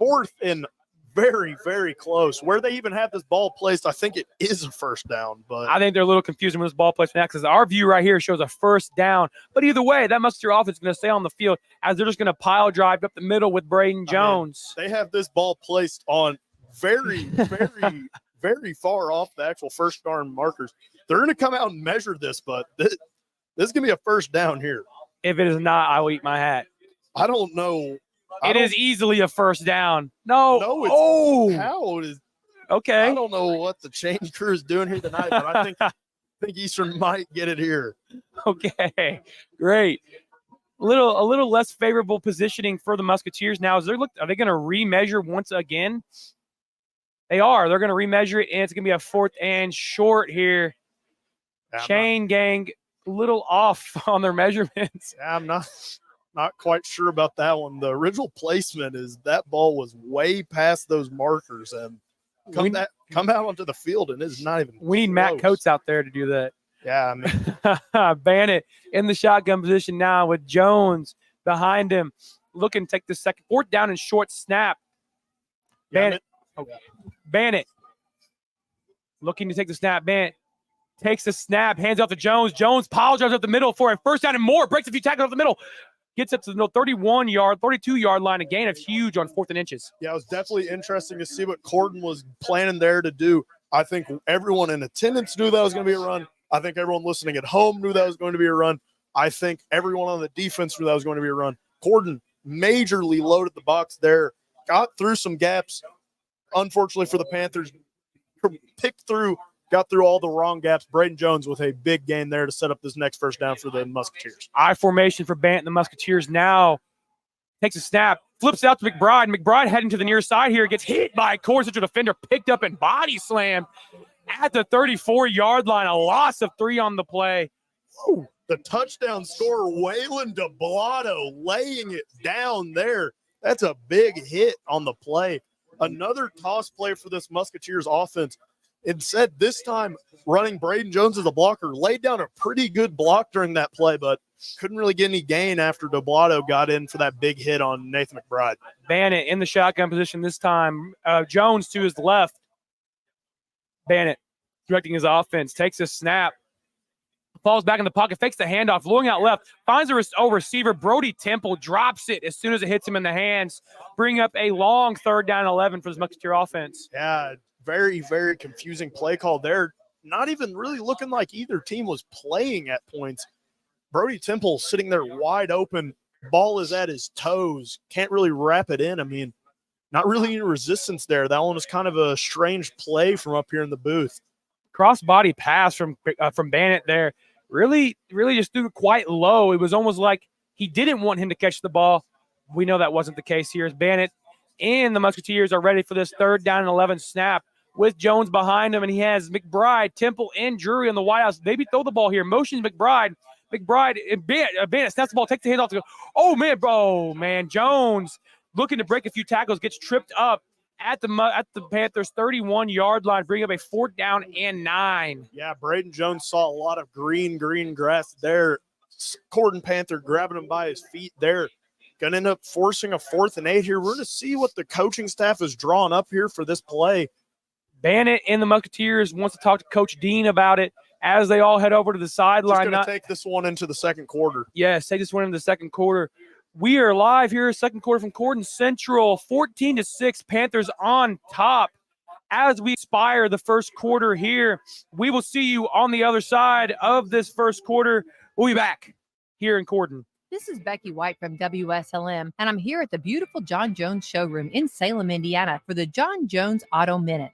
4th and very, very close. Where they even have this ball placed, I think it is a first down. But I think they're a little confused with this ball placement because our view right here shows a first down. But either way, that Musketeer offense is going to stay on the field as they're just going to pile drive up the middle with Braden Jones. They have this ball placed on very, very, very far off the actual first down markers. They're going to come out and measure this, but this is going to be a first down here. If it is not, I will eat my hat. I don't know. It is easily a first down. No. It's how it is. Okay. I don't know what the chain crew is doing here tonight, but I think Eastern might get it here. Okay, great. A little less favorable positioning for the Musketeers now. Are they going to remeasure once again? They are. They're going to remeasure it, and it's going to be a 4th and short here. Yeah, Chain gang, a little off on their measurements. Yeah, I'm not quite sure about that one. The original placement is that ball was way past those markers and come out onto the field and it's not even We need close. Matt Coates out there to do that. Yeah, I mean. Bannett in the shotgun position now with Jones behind him, looking to take the 4th down and short snap. Bannett looking to take the snap. Bennett takes the snap, hands off to Jones. Jones pile drives up the middle for a first down and more. Breaks a few tackles up the middle. Gets up to the 32-yard line. A gain of huge on 4th and inches. Yeah, it was definitely interesting to see what Corydon was planning there to do. I think everyone in attendance knew that was going to be a run. I think everyone listening at home knew that was going to be a run. I think everyone on the defense knew that was going to be a run. Corydon majorly loaded the box there, got through some gaps. Unfortunately for the Panthers, got through all the wrong gaps. Braden Jones with a big gain there to set up this next first down for the Musketeers. I formation for Bant and the Musketeers now. Takes a snap, flips out to McBride. McBride heading to the near side here, gets hit by a Corydon Central defender, picked up and body slammed at the 34-yard line. A loss of 3 on the play. Woo. The touchdown scorer, Waylon DeBlato, laying it down there. That's a big hit on the play. Another toss play for this Musketeers offense. Instead, this time, running Braden Jones as a blocker, laid down a pretty good block during that play, but couldn't really get any gain after DeBlato got in for that big hit on Nathan McBride. Bannett in the shotgun position this time. Jones to his left. Bannett directing his offense, takes a snap, falls back in the pocket, fakes the handoff, blowing out left, finds a receiver. Brody Temple drops it as soon as it hits him in the hands, bring up a long 3rd down and 11 for the Musketeer offense. Yeah, very, very confusing play call there. Not even really looking like either team was playing at points. Brody Temple sitting there wide open, ball is at his toes, can't really wrap it in. I mean, not really any resistance there. That one was kind of a strange play from up here in the booth. Cross-body pass from Bannett there. Really just threw it quite low. It was almost like he didn't want him to catch the ball. We know that wasn't the case here. As Bannett and the Musketeers are ready for this 3rd down and 11 snap with Jones behind him, and he has McBride, Temple, and Drury on the wideouts. Maybe throw the ball here. Motions McBride. McBride and Bannett snaps the ball, takes the handoff to go. Oh man, Jones looking to break a few tackles, gets tripped up at the Panthers' 31-yard line, bring up a 4th down and 9. Yeah, Braden Jones saw a lot of green grass there. Corydon Panther grabbing him by his feet there. Going to end up forcing a 4th and 8 here. We're going to see what the coaching staff is drawing up here for this play. Bannett and the Musketeers wants to talk to Coach Dean about it as they all head over to the sideline. Just going to take this one into the second quarter. Yes, take this one into the second quarter. We are live here, second quarter from Corydon Central, 14-6, Panthers on top. As we expire the first quarter here, we will see you on the other side of this first quarter. We'll be back here in Corydon. This is Becky White from WSLM, and I'm here at the beautiful John Jones showroom in Salem, Indiana for the John Jones Auto Minute.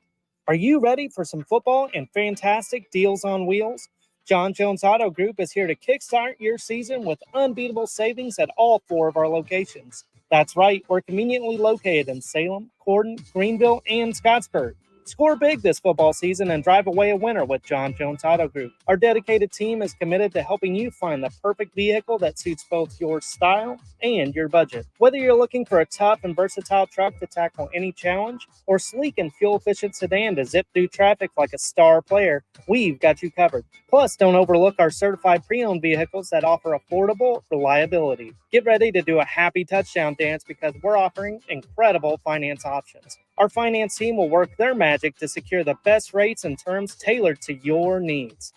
Are you ready for some football and fantastic deals on wheels? John Jones Auto Group is here to kickstart your season with unbeatable savings at all 4 of our locations. That's right, we're conveniently located in Salem, Corydon, Greenville, and Scottsburg. Score big this football season and drive away a winner with John Jones Auto Group. Our dedicated team is committed to helping you find the perfect vehicle that suits both your style and your budget. Whether you're looking for a tough and versatile truck to tackle any challenge or sleek and fuel-efficient sedan to zip through traffic like a star player, we've got you covered. Plus, don't overlook our certified pre-owned vehicles that offer affordable reliability. Get ready to do a happy touchdown dance because we're offering incredible finance options. Our finance team will work their magic to secure the best rates and terms tailored to your needs.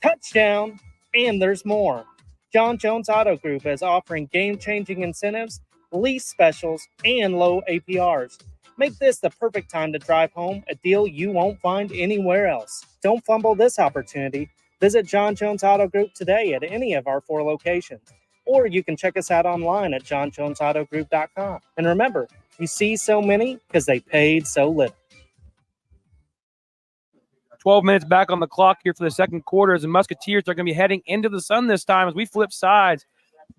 Touchdown! And there's more. John Jones Auto Group is offering game-changing incentives, lease specials, and low APRs. Make this the perfect time to drive home a deal you won't find anywhere else. Don't fumble this opportunity. Visit John Jones Auto Group today at any of our 4 locations. Or you can check us out online at johnjonesautogroup.com. And remember, you see so many because they paid so little. 12 minutes back on the clock here for the second quarter as the Musketeers are going to be heading into the sun this time as we flip sides.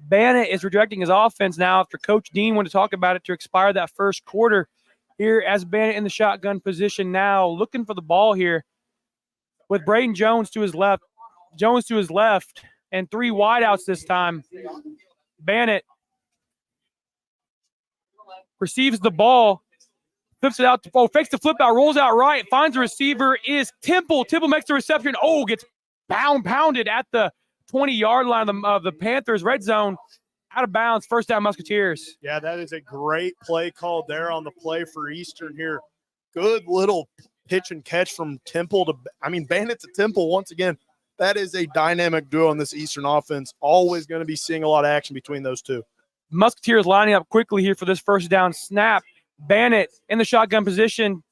Bannett is redirecting his offense now after Coach Dean wanted to talk about it to expire that first quarter. Here as Bannett in the shotgun position now, looking for the ball here with Braden Jones to his left. Jones to his left and 3 wideouts this time. Bannett receives the ball, flips it out, fakes the flip out, rolls out right, finds the receiver, is Temple. Temple makes the reception. Gets pounded at the 20-yard line of the Panthers red zone. Out of bounds, first down Musketeers. Yeah, that is a great play call there on the play for Eastern here. Good little pitch and catch from Temple to, Bandit to Temple once again. That is a dynamic duo in this Eastern offense. Always going to be seeing a lot of action between those two. Musketeers lining up quickly here for this first down snap. Bandit in the shotgun position.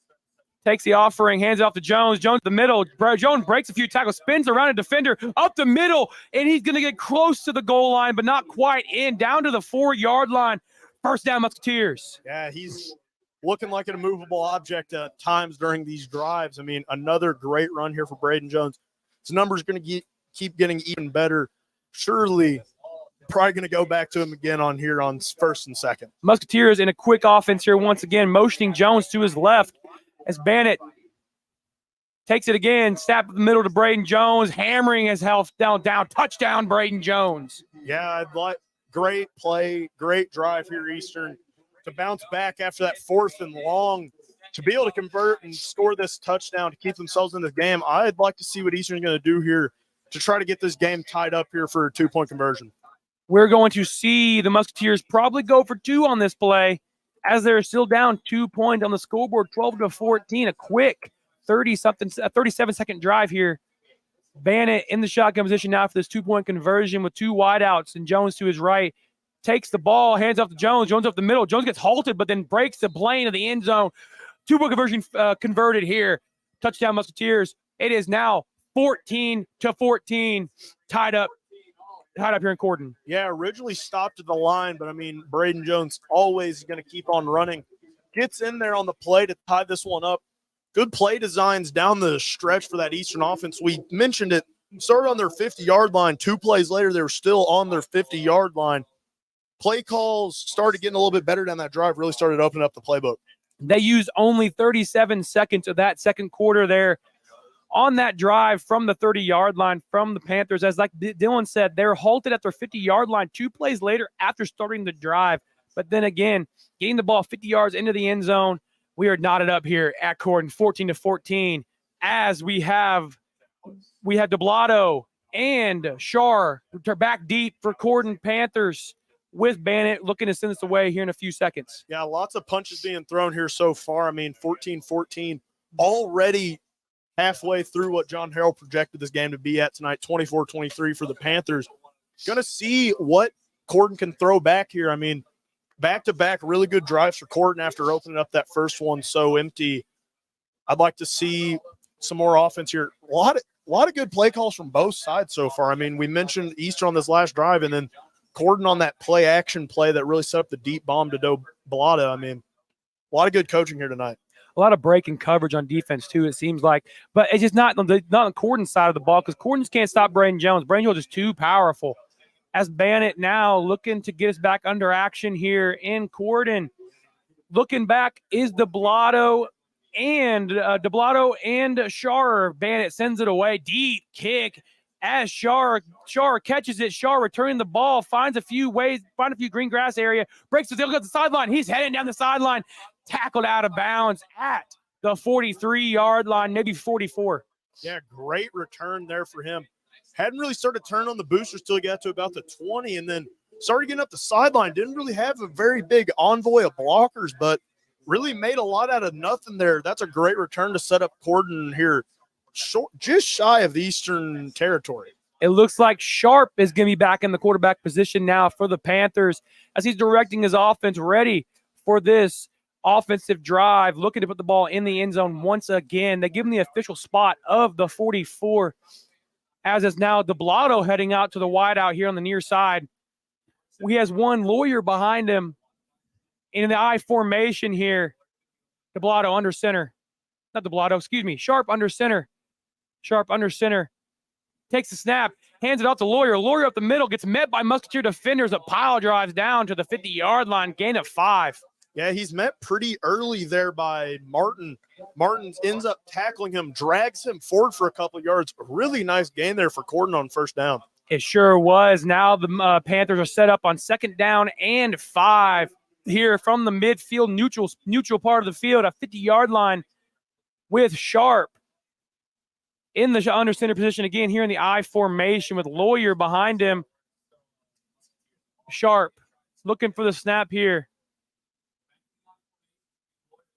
Takes the offering, hands it off to Jones. Jones the middle. Jones breaks a few tackles, spins around a defender up the middle, and he's going to get close to the goal line, but not quite in, down to the 4-yard line. First down, Musketeers. Yeah, he's looking like an immovable object at times during these drives. Another great run here for Braden Jones. His number's going to keep getting even better. Surely, probably going to go back to him again on here on first and second. Musketeers in a quick offense here once again, motioning Jones to his left. As Bandit takes it again, snap in the middle to Braden Jones, hammering his health down, touchdown, Braden Jones. Yeah, great play, great drive here, Eastern, to bounce back after that 4th and long, to be able to convert and score this touchdown to keep themselves in the game. I'd like to see what Eastern's going to do here to try to get this game tied up here for a 2-point conversion. We're going to see the Musketeers probably go for 2 on this play, as they're still down 2 points on the scoreboard, 12-14, a quick 37-second drive here. Bandit in the shotgun position now for this 2-point conversion with 2 wideouts, and Jones to his right takes the ball, hands off to Jones. Jones up the middle. Jones gets halted, but then breaks the plane of the end zone. 2-point conversion converted here. Touchdown, Musketeers. It is now 14-14, tied up here in Corydon. Yeah, originally stopped at the line, but Braden Jones always going to keep on running. Gets in there on the play to tie this one up. Good play designs down the stretch for that Eastern offense. We mentioned it. Started on their 50-yard line. 2 plays later, they were still on their 50-yard line. Play calls started getting a little bit better down that drive, really started opening up the playbook. They used only 37 seconds of that second quarter there on that drive from the 30-yard line from the Panthers. As like Dylan said, they're halted at their 50-yard line 2 plays later after starting the drive. But then again, getting the ball 50 yards into the end zone, we are knotted up here at Corydon, 14-14, as we have DeBlato and Shar back deep for Corydon Panthers, with Bandit looking to send this away here in a few seconds. Yeah, lots of punches being thrown here so far. 14-14, already halfway through what John Harrell projected this game to be at tonight, 24-23 for the Panthers. Going to see what Corydon can throw back here. Back-to-back really good drives for Corydon after opening up that first one so empty. I'd like to see some more offense here. A lot of good play calls from both sides so far. We mentioned Eastern on this last drive, and then Corydon on that play-action play that really set up the deep bomb to Doblada. A lot of good coaching here tonight. A lot of breaking coverage on defense, too, it seems like. But it's just not on Corydon's side of the ball, because Corydon can't stop Braden Jones. Braden Jones is too powerful. As Bandit now looking to get us back under action here in Corydon. Looking back is DeBlato and Shar. Bandit sends it away. Deep kick as Shar catches it. Shar returning the ball, finds a few green grass area, breaks the sideline. He's heading down the sideline, tackled out of bounds at the 43-yard line, maybe 44. Yeah, great return there for him. Hadn't really started turning on the boosters till he got to about the 20, and then started getting up the sideline. Didn't really have a very big envoy of blockers, but really made a lot out of nothing there. That's a great return to set up Corydon here, just shy of the Eastern territory. It looks like Sharp is going to be back in the quarterback position now for the Panthers, as he's directing his offense ready for this offensive drive, looking to put the ball in the end zone once again. They give him the official spot of the 44, as is now DeBlato heading out to the wideout here on the near side. He has one lawyer behind him in the I formation here. DeBlato under center. Not DeBlato, excuse me. Sharp under center. Takes the snap, hands it out to Lawyer. Lawyer up the middle, gets met by Musketeer defenders. A pile drives down to the 50-yard line, gain of 5. Yeah, he's met pretty early there by Martin. Martin ends up tackling him, drags him forward for a couple of yards. A really nice gain there for Corydon on first down. It sure was. Now the Panthers are set up on second down and 5 here from the midfield, neutral part of the field, a 50-yard line, with Sharp in the under center position again here in the I formation with Lawyer behind him. Sharp looking for the snap here.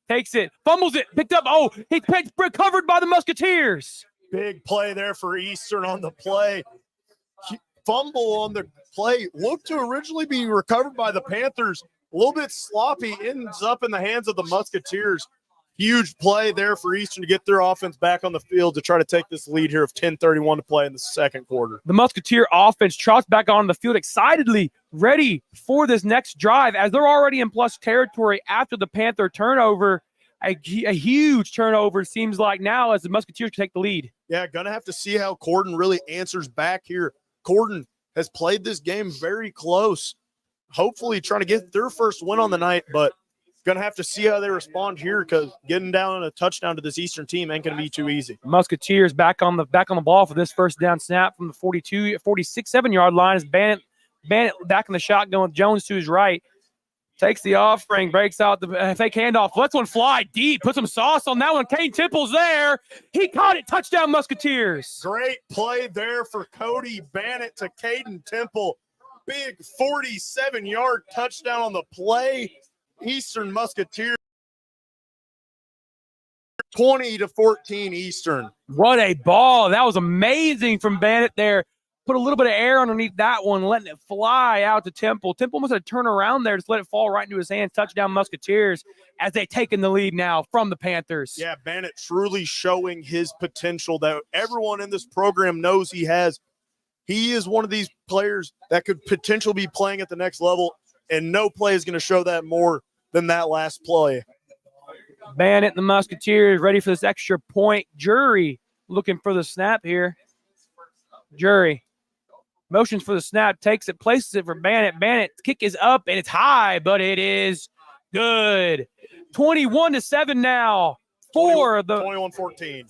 takes it, fumbles it, picked up. Oh, he's recovered by the Musketeers. Big play there for Eastern on the play. Fumble on the play. Looked to originally be recovered by the Panthers. A little bit sloppy, ends up in the hands of the Musketeers. Huge play there for Eastern to get their offense back on the field to try to take this lead here of 10:31 to play in the second quarter. The Musketeer offense trots back on the field excitedly, ready for this next drive as they're already in plus territory after the Panther turnover. A huge turnover seems like now as the Musketeers take the lead. Yeah, going to have to see how Corydon really answers back here. Corydon has played this game very close, hopefully trying to get their first win on the night, but going to have to see how they respond here because getting down on a touchdown to this Eastern team ain't going to be too easy. Musketeers back on the ball for this first down snap from the 46-7-yard line as Bannett back in the shotgun with Jones to his right. Takes the offering, breaks out the fake handoff, lets one fly deep, put some sauce on that one. Kane Temple's there. He caught it. Touchdown, Musketeers. Great play there for Cody Bannett to Caden Temple. Big 47-yard touchdown on the play. Eastern Musketeers 20-14 Eastern. What a ball. That was amazing from Bannett there. Put a little bit of air underneath that one, letting it fly out to Temple. Temple must have turned around there, just let it fall right into his hand. Touchdown Musketeers as they taken the lead now from the Panthers. Yeah, Bannett truly showing his potential that everyone in this program knows he has. He is one of these players that could potentially be playing at the next level, and no play is going to show that more than that last play. Bannett and the Musketeers ready for this extra point. Jury looking for the snap here. Jury motions for the snap, takes it, places it for Bannett. Bannett's kick is up, and it's high, but it is good. 21-7 now for the 21-14.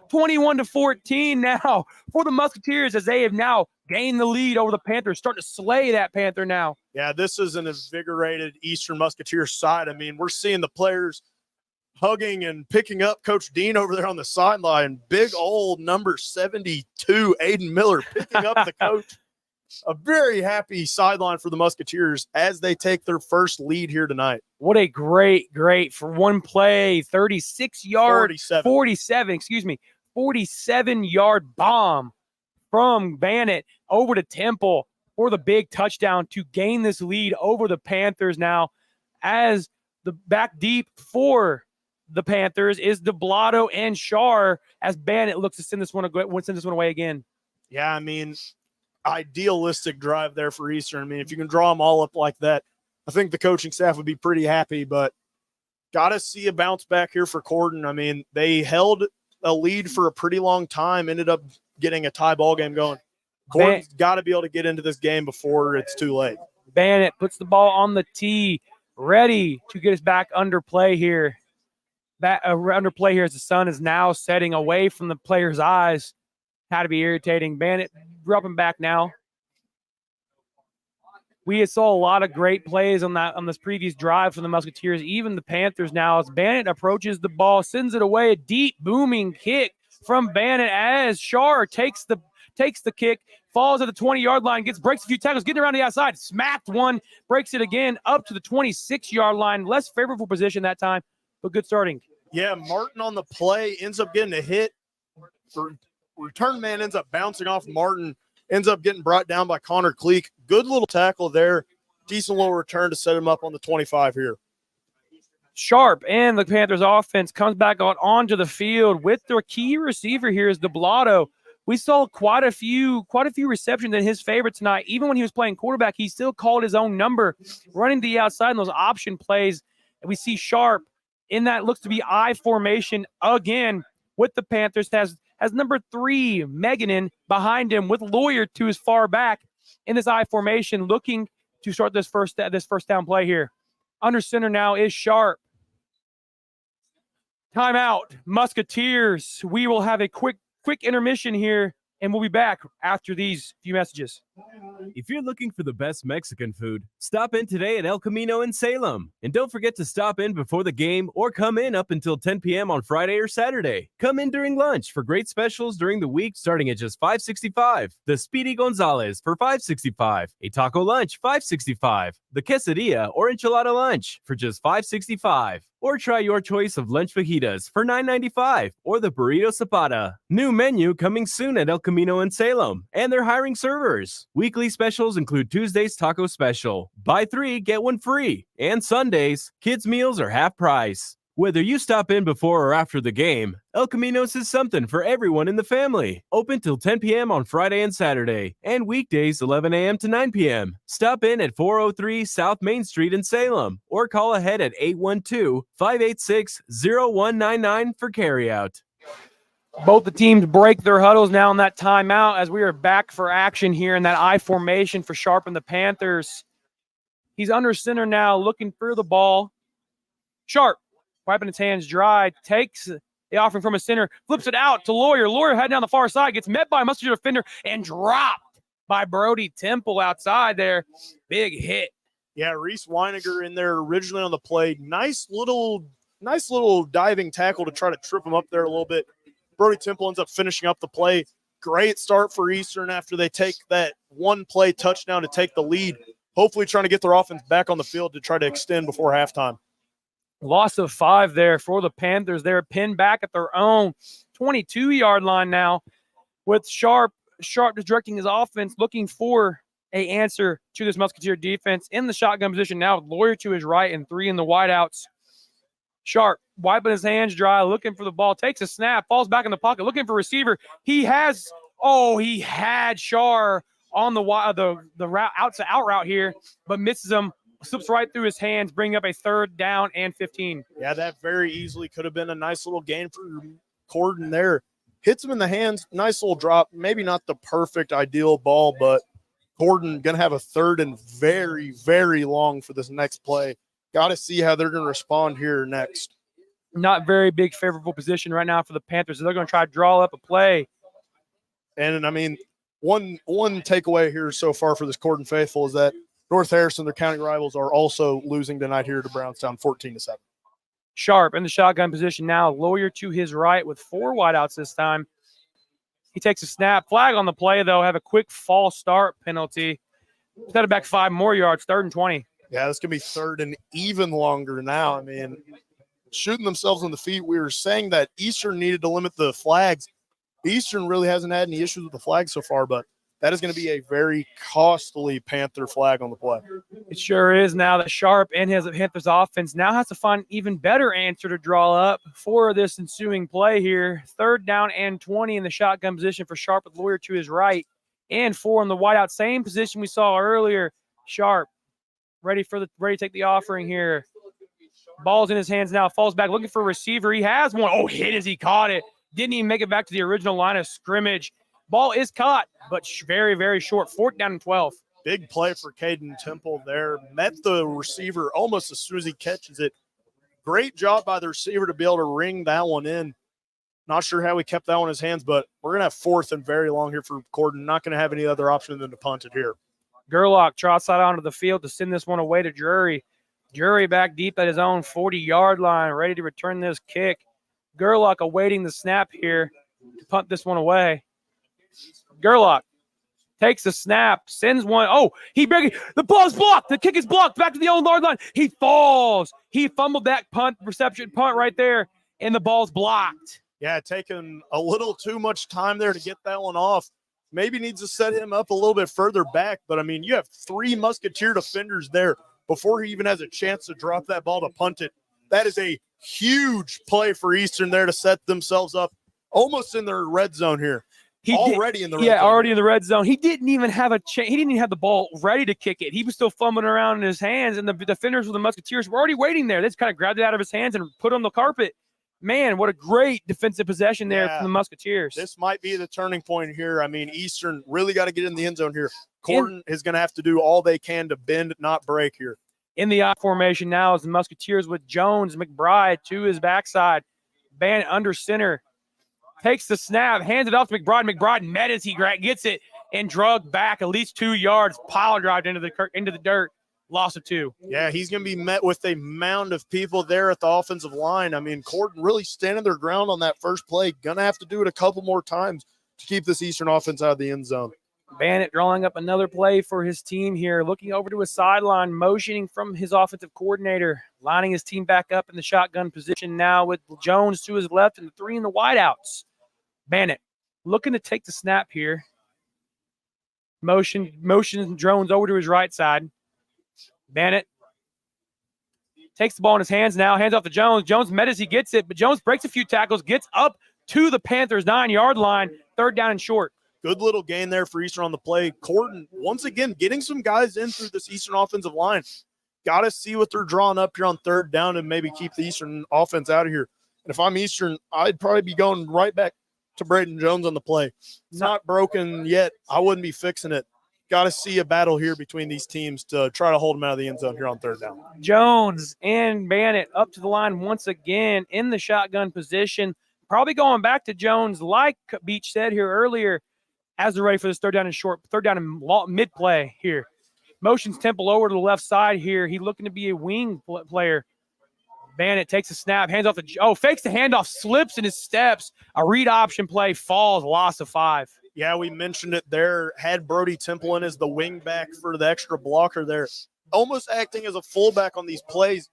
21-14 now for the Musketeers as they have now gained the lead over the Panthers, starting to slay that Panther now. Yeah, this is an invigorated Eastern Musketeers side. I mean, we're seeing the players hugging and picking up Coach Dean over there on the sideline. Big old number 72, Aiden Miller, picking up the coach. A very happy sideline for the Musketeers as they take their first lead here tonight. What a great for one play, 47-yard bomb from Bannett over to Temple for the big touchdown to gain this lead over the Panthers now. As the back deep for the Panthers is DeBlotto and Shar as Bannett looks to send this one away again. Yeah, I mean, idealistic drive there for Eastern. I mean, if you can draw them all up like that, I think the coaching staff would be pretty happy, but got to see a bounce back here for Corydon. I mean, they held a lead for a pretty long time, ended up getting a tie ball game going. Corydon's got to be able to get into this game before it's too late. Bannett puts the ball on the tee, ready to get us back under play here. Under play here as the sun is now setting away from the player's eyes. Had to be irritating. Bannett dropping back now. We saw a lot of great plays on this previous drive from the Musketeers, even the Panthers now. As Bannett approaches the ball, sends it away, a deep booming kick from Bannett as Shar takes the kick, falls at the 20-yard line, breaks a few tackles, getting around the outside, smacked one, breaks it again up to the 26-yard line. Less favorable position that time, but good starting. Yeah, Martin on the play ends up getting a hit. The return man ends up bouncing off Martin, ends up getting brought down by Connor Cleek. Good little tackle there. Decent little return to set him up on the 25 here. Sharp and the Panthers offense comes back onto the field with their key receiver here is DeBlotto. We saw quite a few receptions in his favor tonight. Even when he was playing quarterback, he still called his own number, running to the outside in those option plays. And we see Sharp in that looks to be I formation again with the Panthers. Has number 3, Meganin, behind him with Lawyer to his far back in this I formation, looking to start this first down play here. Under center now is Sharp. Timeout, Musketeers. We will have a quick intermission here, and we'll be back after these few messages. If you're looking for the best Mexican food, stop in today at El Camino in Salem. And don't forget to stop in before the game or come in up until 10 p.m. on Friday or Saturday. Come in during lunch for great specials during the week starting at just $5.65. The Speedy Gonzalez for $5.65. A taco lunch, $5.65. The quesadilla or enchilada lunch for just $5.65. Or try your choice of lunch fajitas for $9.95 or the burrito zapata. New menu coming soon at El Camino in Salem, and they're hiring servers. Weekly specials include Tuesday's taco special, buy 3, get 1 free, and Sundays, kids' meals are half price. Whether you stop in before or after the game, El Camino's is something for everyone in the family. Open till 10 p.m. on Friday and Saturday, and weekdays 11 a.m. to 9 p.m. Stop in at 403 South Main Street in Salem, or call ahead at 812-586-0199 for carryout. Both the teams break their huddles now in that timeout as we are back for action here in that I formation for Sharp and the Panthers. He's under center now, looking for the ball. Sharp, wiping his hands dry, takes the offering from a center, flips it out to Lawyer. Lawyer heading down the far side, gets met by a Musketeer defender and dropped by Brody Temple outside there. Big hit. Yeah, Reese Weiniger in there originally on the play. Nice little diving tackle to try to trip him up there a little bit. Brody Temple ends up finishing up the play. Great start for Eastern after they take that one play touchdown to take the lead. Hopefully trying to get their offense back on the field to try to extend before halftime. Loss of 5 there for the Panthers. They're pinned back at their own 22-yard line now with Sharp directing his offense, looking for an answer to this Musketeer defense in the shotgun position now with Lawyer to his right and 3 in the wideouts. Sharp wiping his hands dry, looking for the ball, takes a snap, falls back in the pocket, looking for receiver. He had Shar on the route out route here, but misses him, slips right through his hands, bringing up a 3rd down and 15. Yeah, that very easily could have been a nice little gain for Corydon there. Hits him in the hands, nice little drop, maybe not the perfect ideal ball, but Corydon going to have a 3rd and very, very long for this next play. Got to see how they're going to respond here next. Not very big favorable position right now for the Panthers. So they're going to try to draw up a play. And, I mean, one takeaway here so far for this Corydon faithful is that North Harrison, their county rivals, are also losing tonight here to Brownstown 14-7. Sharp in the shotgun position now. Lawyer to his right with 4 wideouts this time. He takes a snap. Flag on the play, though. Have a quick false start penalty. Set it back 5 more yards, 3rd and 20. Yeah, this going to be 3rd and even longer now. I mean, shooting themselves in the feet. We were saying that Eastern needed to limit the flags. Eastern really hasn't had any issues with the flags so far, but that is going to be a very costly Panther flag on the play. It sure is now that Sharp and his Panthers offense now has to find an even better answer to draw up for this ensuing play here. 3rd down and 20 in the shotgun position for Sharp with Lawyer to his right and 4 in the wideout. Same position we saw earlier. Sharp ready to take the offering here. Ball's in his hands now. Falls back looking for a receiver. He has one. Oh, hit as he caught it. Didn't even make it back to the original line of scrimmage. Ball is caught, but very, very short. 4th down and 12. Big play for Caden Temple there. Met the receiver almost as soon as he catches it. Great job by the receiver to be able to ring that one in. Not sure how he kept that one in his hands, but we're going to have 4th and very long here for Corydon. Not going to have any other option than to punt it here. Gerlach trots out onto the field to send this one away to Drury. Drury back deep at his own 40-yard line, ready to return this kick. Gerlach awaiting the snap here to punt this one away. Gerlach takes the snap, sends one. Oh, the ball's blocked. The kick is blocked. Back to the own yard line. He falls. He fumbled that punt right there, and the ball's blocked. Yeah, taking a little too much time there to get that one off. Maybe needs to set him up a little bit further back, but, I mean, you have 3 Musketeer defenders there before he even has a chance to drop that ball to punt it. That is a huge play for Eastern there to set themselves up almost in their red zone here. Already in the red zone. He didn't even have a chance. He didn't even have the ball ready to kick it. He was still fumbling around in his hands, and the defenders with the Musketeers were already waiting there. They just kind of grabbed it out of his hands and put it on the carpet. Man, what a great defensive possession there from the Musketeers. This might be the turning point here. I mean, Eastern really got to get in the end zone here. Corydon is going to have to do all they can to bend, not break here. In the I formation now is the Musketeers with Jones, McBride to his backside. Band under center. Takes the snap, hands it off to McBride. McBride met as he gets it. and drug back at least 2 yards, pile drive into the dirt. Loss of 2. Yeah, he's going to be met with a mound of people there at the offensive line. I mean, Corydon really standing their ground on that first play. Going to have to do it a couple more times to keep this Eastern offense out of the end zone. Bannett drawing up another play for his team here, looking over to his sideline, motioning from his offensive coordinator, lining his team back up in the shotgun position now with Jones to his left and the 3 in the wideouts. Bannett looking to take the snap here. Motion drones over to his right side. Bannett takes the ball in his hands now, hands off to Jones. Jones met as he gets it, but Jones breaks a few tackles, gets up to the Panthers' 9-yard line, 3rd down and short. Good little gain there for Eastern on the play. Corydon, once again, getting some guys in through this Eastern offensive line. Got to see what they're drawing up here on 3rd down and maybe keep the Eastern offense out of here. And if I'm Eastern, I'd probably be going right back to Braden Jones on the play. It's not broken yet. I wouldn't be fixing it. Got to see a battle here between these teams to try to hold them out of the end zone here on 3rd down. Jones and Bannett up to the line once again in the shotgun position. Probably going back to Jones, like Beach said here earlier, as they're ready for this 3rd down and short, 3rd down and mid play here. Motions Temple over to the left side here. He's looking to be a wing player. Bannett takes a snap, hands off fakes the handoff, slips in his steps. A read option play, falls, loss of 5. Yeah, we mentioned it there. Had Brody Temple in as the wing back for the extra blocker there. Almost acting as a fullback on these plays.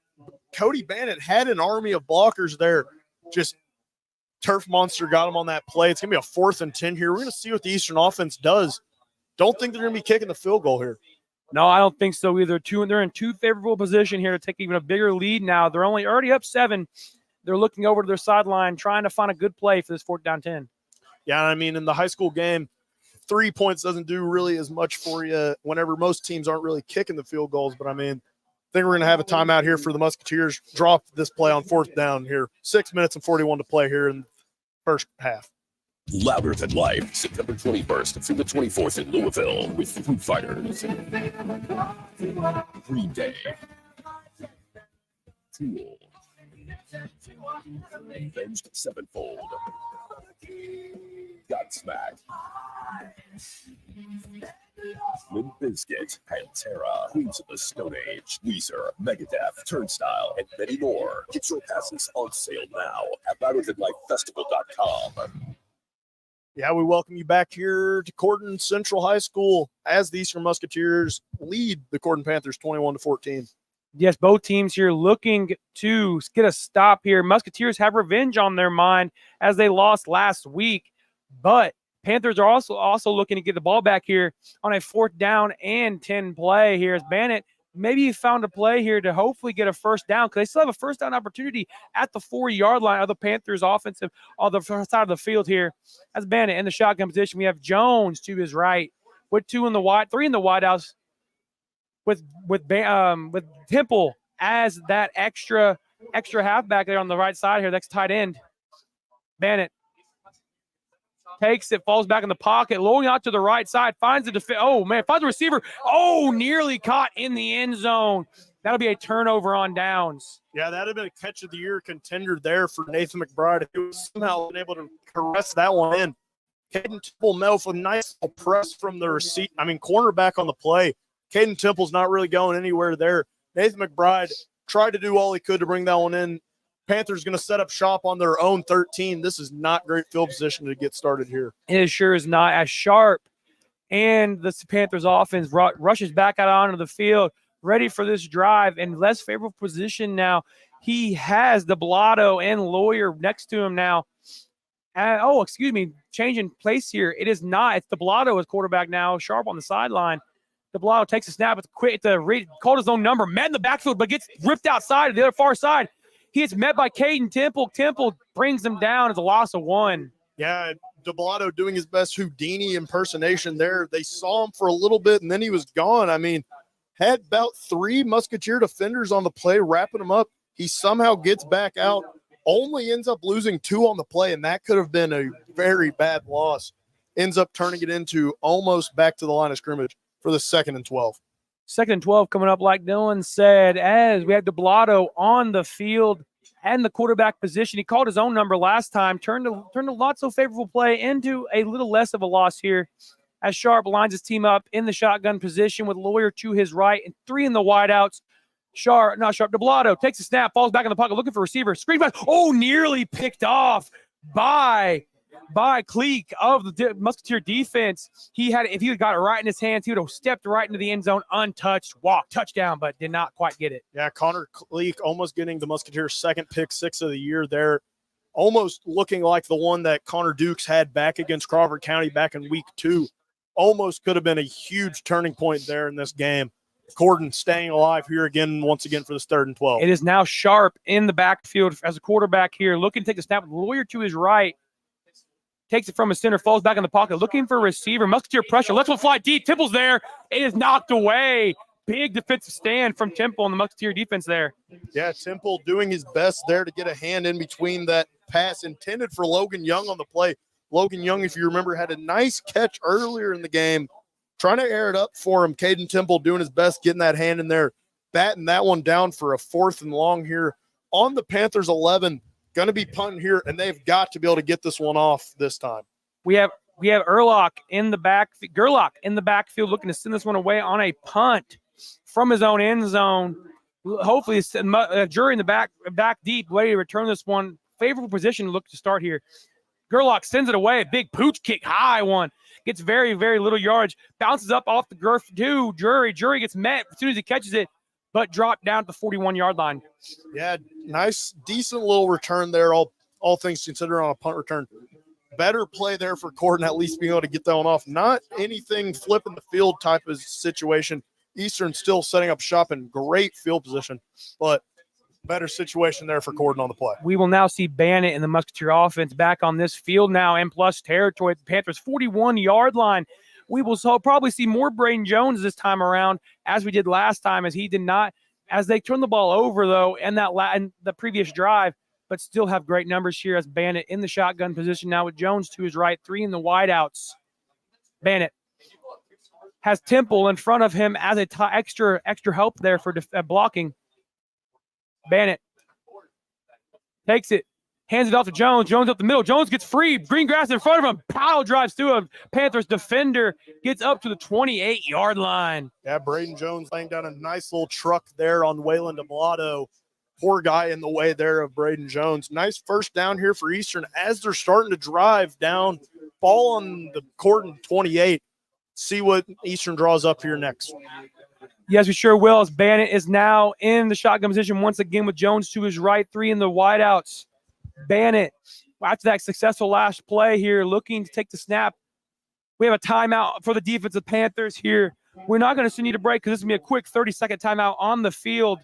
Cody Bannett had an army of blockers there. Just Turf Monster got him on that play. It's going to be a 4th and 10 here. We're going to see what the Eastern offense does. Don't think they're going to be kicking the field goal here. No, I don't think so either. They're in 2 favorable position here to take even a bigger lead now. They're already up 7. They're looking over to their sideline, trying to find a good play for this 4th down 10. Yeah, I mean, in the high school game, 3 points doesn't do really as much for you whenever most teams aren't really kicking the field goals. But, I mean, I think we're going to have a timeout here for the Musketeers. Drop this play on 4th down here. 6 minutes and 41 to play here in the first half. Louder Than Life, September 21st through the 24th in Louisville with Foo Fighters, Green Day, Tool, Avenged Sevenfold, Godsmack, Limp Bizkit, Pantera, Queens of the Stone Age, Weezer, Megadeth, Turnstile, and many more. Get your passes on sale now at louderthanlifefestival.com. Yeah, we welcome you back here to Corydon Central High School as the Eastern Musketeers lead the Corydon Panthers 21-14. Yes, both teams here looking to get a stop here. Musketeers have revenge on their mind as they lost last week, but Panthers are also looking to get the ball back here on a 4th down and 10 play here as Bannett maybe found a play here to hopefully get a 1st down because they still have a 1st down opportunity at the 4-yard line of the Panthers offensive on the front side of the field here. As Bannett in the shotgun position, we have Jones to his right with 3 in the wideouts with Temple as that extra halfback there on the right side here. That's tight end. Bannett takes it, falls back in the pocket, lowering out to the right side, finds the finds the receiver. Oh, nearly caught in the end zone. That'll be a turnover on downs. Yeah, that'd have been a catch of the year contender there for Nathan McBride. He was somehow able to caress that one in. Caden Temple met with a nice little press from the cornerback on the play. Caden Temple's not really going anywhere there. Nathan McBride tried to do all he could to bring that one in. Panthers going to set up shop on their own 13. This is not great field position to get started here. It sure is not. As Sharp and the Panthers offense rushes back out onto the field, ready for this drive, in less favorable position now. He has the Blotto and Lawyer next to him now. Changing place here. It is not. It's the Blotto as quarterback now. Sharp on the sideline. The Blotto takes a snap called his own number, met in the backfield, but gets ripped outside to the other far side. He gets met by Caden Temple. Temple brings him down as a loss of 1. Yeah, DeBlato doing his best Houdini impersonation there. They saw him for a little bit, and then he was gone. I mean, had about 3 Musketeer defenders on the play, wrapping him up. He somehow gets back out, only ends up losing 2 on the play, and that could have been a very bad loss. Ends up turning it into almost back to the line of scrimmage for the 2nd and 12. 2nd and 12 coming up, like Dylan said, as we had DeBlato on the field and the quarterback position. He called his own number last time, turned a not so favorable play into a little less of a loss here as Sharp lines his team up in the shotgun position with Lawyer to his right and 3 in the wideouts. Deblotto takes a snap, falls back in the pocket, looking for receiver. Screen pass. Oh, nearly picked off by Cleek of the Musketeer defense. If he had got it right in his hands, he would have stepped right into the end zone untouched, walk, touchdown, but did not quite get it. Yeah, Connor Cleek almost getting the Musketeers' second pick six of the year there. Almost looking like the one that Connor Dukes had back against Crawford County back in week 2. Almost could have been a huge turning point there in this game. Corydon staying alive here again, once again, for this 3rd and 12. It is now Sharp in the backfield as a quarterback here, looking to take the snap with Lawyer to his right. Takes it from his center, falls back in the pocket, looking for a receiver. Musketeer pressure, lets one fly deep. Temple's there. It is knocked away. Big defensive stand from Temple and the Musketeer defense there. Yeah, Temple doing his best there to get a hand in between that pass intended for Logan Young on the play. Logan Young, if you remember, had a nice catch earlier in the game, trying to air it up for him. Caden Temple doing his best, getting that hand in there, batting that one down for a 4th and long here on the Panthers 11. Going to be punting here, and they've got to be able to get this one off this time. We have Gerlach in the backfield looking to send this one away on a punt from his own end zone. Hopefully, a jury in the back deep, ready to return this one. Favorable position to look to start here. Gerlach sends it away. A big pooch kick, high one. Gets very, very little yardage. Bounces up off the girth to Jury. Jury gets met as soon as he catches it, but dropped down at the 41-yard line. Yeah, nice, decent little return there, all things considered on a punt return. Better play there for Corydon, at least being able to get that one off. Not anything flipping the field type of situation. Eastern still setting up shop in great field position, but better situation there for Corydon on the play. We will now see Bannett and the Musketeer offense back on this field now and plus territory at the Panthers' 41-yard line. We will probably see more Braden Jones this time around as we did last time, as he did not, as they turned the ball over, though, in the previous drive, but still have great numbers here as Bannett in the shotgun position now with Jones to his right, 3 in the wideouts. Bannett has Temple in front of him as extra help there for blocking. Bannett takes it, hands it off to Jones. Jones up the middle. Jones gets free. Green grass in front of him. Pile drives through a Panthers defender. Gets up to the 28-yard line. Yeah, Braden Jones laying down a nice little truck there on Waylon Deblotto. Poor guy in the way there of Braden Jones. Nice first down here for Eastern as they're starting to drive down. Ball on the Corydon 28. See what Eastern draws up here next. Yes, we sure will, as Bannett is now in the shotgun position once again with Jones to his right, 3 in the wideouts. Bannett, after that successful last play here, looking to take the snap. We have a timeout for the defensive Panthers here. We're not going to need a break because this is going to be a quick 30-second timeout on the field.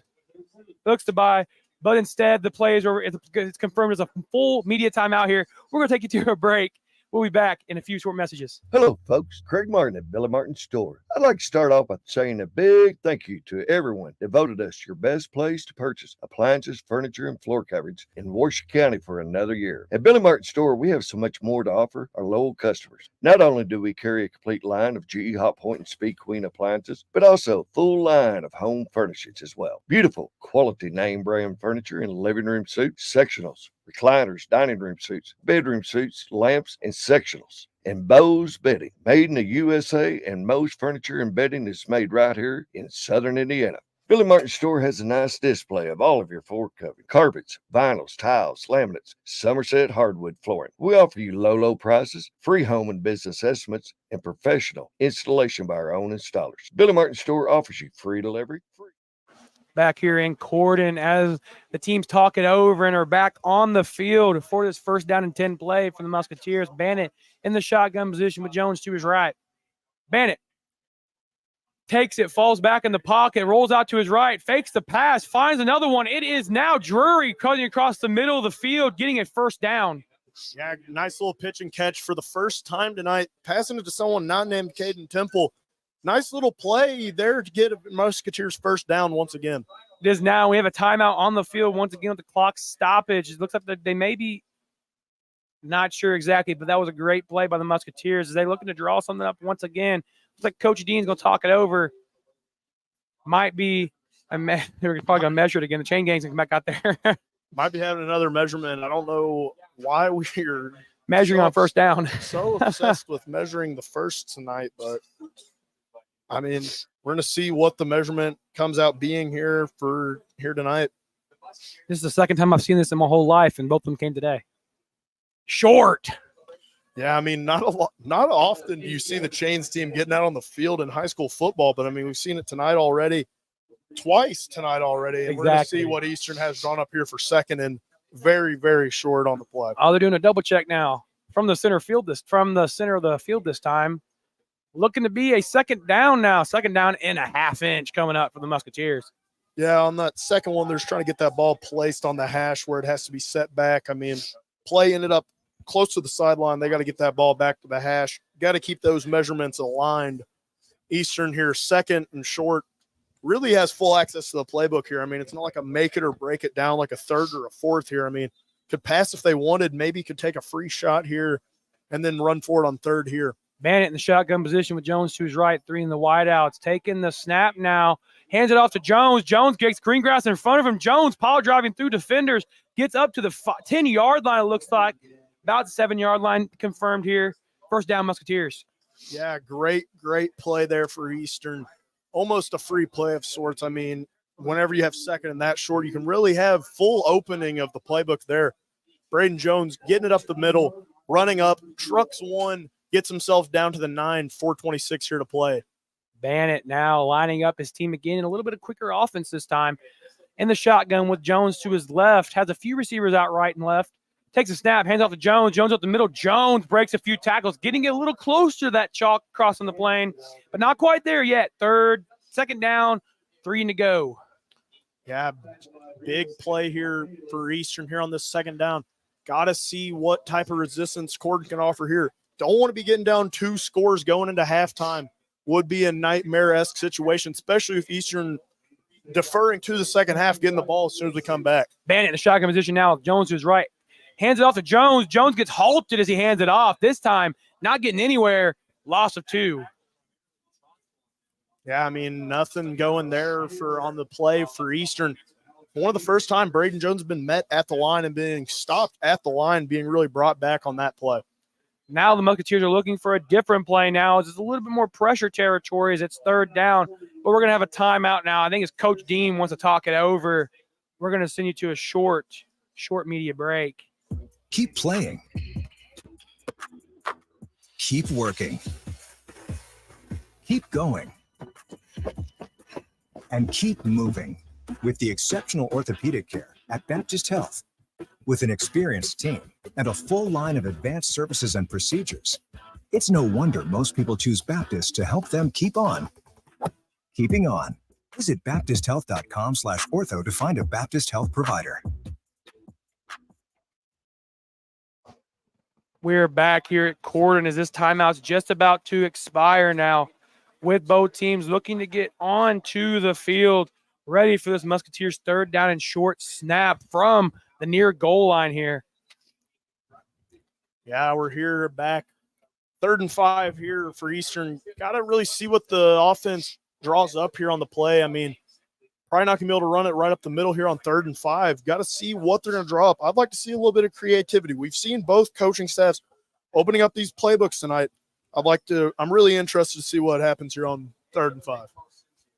Looks to buy, but instead the plays are it's confirmed as a full media timeout here. We're going to take you to a break. We'll be back in a few short messages. Hello, folks. Craig Martin at Billy Martin Store. I'd like to start off by saying a big thank you to everyone that voted us your best place to purchase appliances, furniture, and floor coverage in Washoe County for another year. At Billy Martin Store, we have so much more to offer our loyal customers. Not only do we carry a complete line of GE Hot Point and Speed Queen appliances, but also a full line of home furnishings as well. Beautiful, quality name brand furniture and living room suites, sectionals, recliners, dining room suites, bedroom suites, lamps, and sectionals. And Bose Bedding, made in the USA, and most furniture and bedding is made right here in Southern Indiana. Billy Martin Store has a nice display of all of your floor covering, carpets, vinyls, tiles, laminates, Somerset hardwood flooring. We offer you low prices, free home and business estimates, and professional installation by our own installers. Billy Martin Store offers you free delivery. Back here in Corydon as the teams talk it over and are back on the field for this first down and 10 play for the Musketeers. Bannett in the shotgun position with Jones to his right. Bannett takes it, falls back in the pocket, rolls out to his right, fakes the pass, finds another one. It is now Drury cutting across the middle of the field, getting a first down. Yeah, nice little pitch and catch for the first time tonight, passing it to someone not named Caden Temple. Nice little play there to get Musketeers first down once again. It is now. We have a timeout on the field once again with the clock stoppage. It looks like they may be not sure exactly, but that was a great play by the Musketeers. As they looking to draw something up once again. Looks like Coach Dean's going to talk it over. Might be they're probably going to measure it again. The chain gang's going to come back out there. Might be having another measurement. I don't know why we're measuring on first down. So obsessed with measuring the first tonight, but I mean, we're going to see what the measurement comes out being here tonight. This is the second time I've seen this in my whole life, and both of them came today. Short. Yeah, I mean, not often do you see the Chains team getting out on the field in high school football, but I mean, we've seen it twice tonight already, and we're going to see what Eastern has drawn up here for second and very, very short on the play. Oh, they're doing a double check now from the center of the field this time. Looking to be a second down now. Second down and a half inch coming up for the Musketeers. Yeah, on that second one, they're just trying to get that ball placed on the hash where it has to be set back. I mean, play ended up close to the sideline. They got to get that ball back to the hash. Got to keep those measurements aligned. Eastern here, second and short, really has full access to the playbook here. I mean, it's not like a make it or break it down like a third or a fourth here. I mean, could pass if they wanted, maybe could take a free shot here and then run for it on third here. Bannett in the shotgun position with Jones to his right, 3 in the wideouts. Taking the snap now. Hands it off to Jones. Jones gets green grass in front of him. Jones power driving through defenders. Gets up to the 10-yard line, it looks like. About the 7-yard line confirmed here. First down, Musketeers. Yeah, great play there for Eastern. Almost a free play of sorts. I mean, whenever you have second and that short, you can really have full opening of the playbook there. Braden Jones getting it up the middle, running up, trucks one, gets himself down to the 9, 4:26 here to play. Bannett now lining up his team again in a little bit of quicker offense this time. In the shotgun with Jones to his left, has a few receivers out right and left. Takes a snap, hands off to Jones. Jones up the middle. Jones breaks a few tackles, getting it a little closer to that chalk crossing the plane, but not quite there yet. Second down, 3 to go. Yeah, big play here for Eastern here on this second down. Got to see what type of resistance Corydon can offer here. Don't want to be getting down 2 scores going into halftime. Would be a nightmare-esque situation, especially if Eastern deferring to the second half, getting the ball as soon as we come back. Bannett in the shotgun position now. Jones to his right. Hands it off to Jones. Jones gets halted as he hands it off. This time, not getting anywhere. Loss of 2. Yeah, I mean, nothing going there on the play for Eastern. One of the first time Braden Jones has been met at the line and being stopped at the line, being really brought back on that play. Now the Musketeers are looking for a different play now. It's a little bit more pressure territory as it's third down. But we're going to have a timeout now. I think it's Coach Dean wants to talk it over. We're going to send you to a short media break. Keep playing. Keep working. Keep going. And keep moving with the exceptional orthopedic care at Baptist Health. With an experienced team and a full line of advanced services and procedures, it's no wonder most people choose Baptist to help them keep on. Keeping on. Visit baptisthealth.com/ortho to find a Baptist Health provider. We're back here at Corydon as this timeout's just about to expire now, with both teams looking to get on to the field, ready for this Musketeers third down and short snap from the near goal line here. Yeah, we're here back. 3rd and 5 here for Eastern. Got to really see what the offense draws up here on the play. I mean, probably not going to be able to run it right up the middle here on 3rd and 5. Got to see what they're going to draw up. I'd like to see a little bit of creativity. We've seen both coaching staffs opening up these playbooks tonight. I'm really interested to see what happens here on 3rd and 5.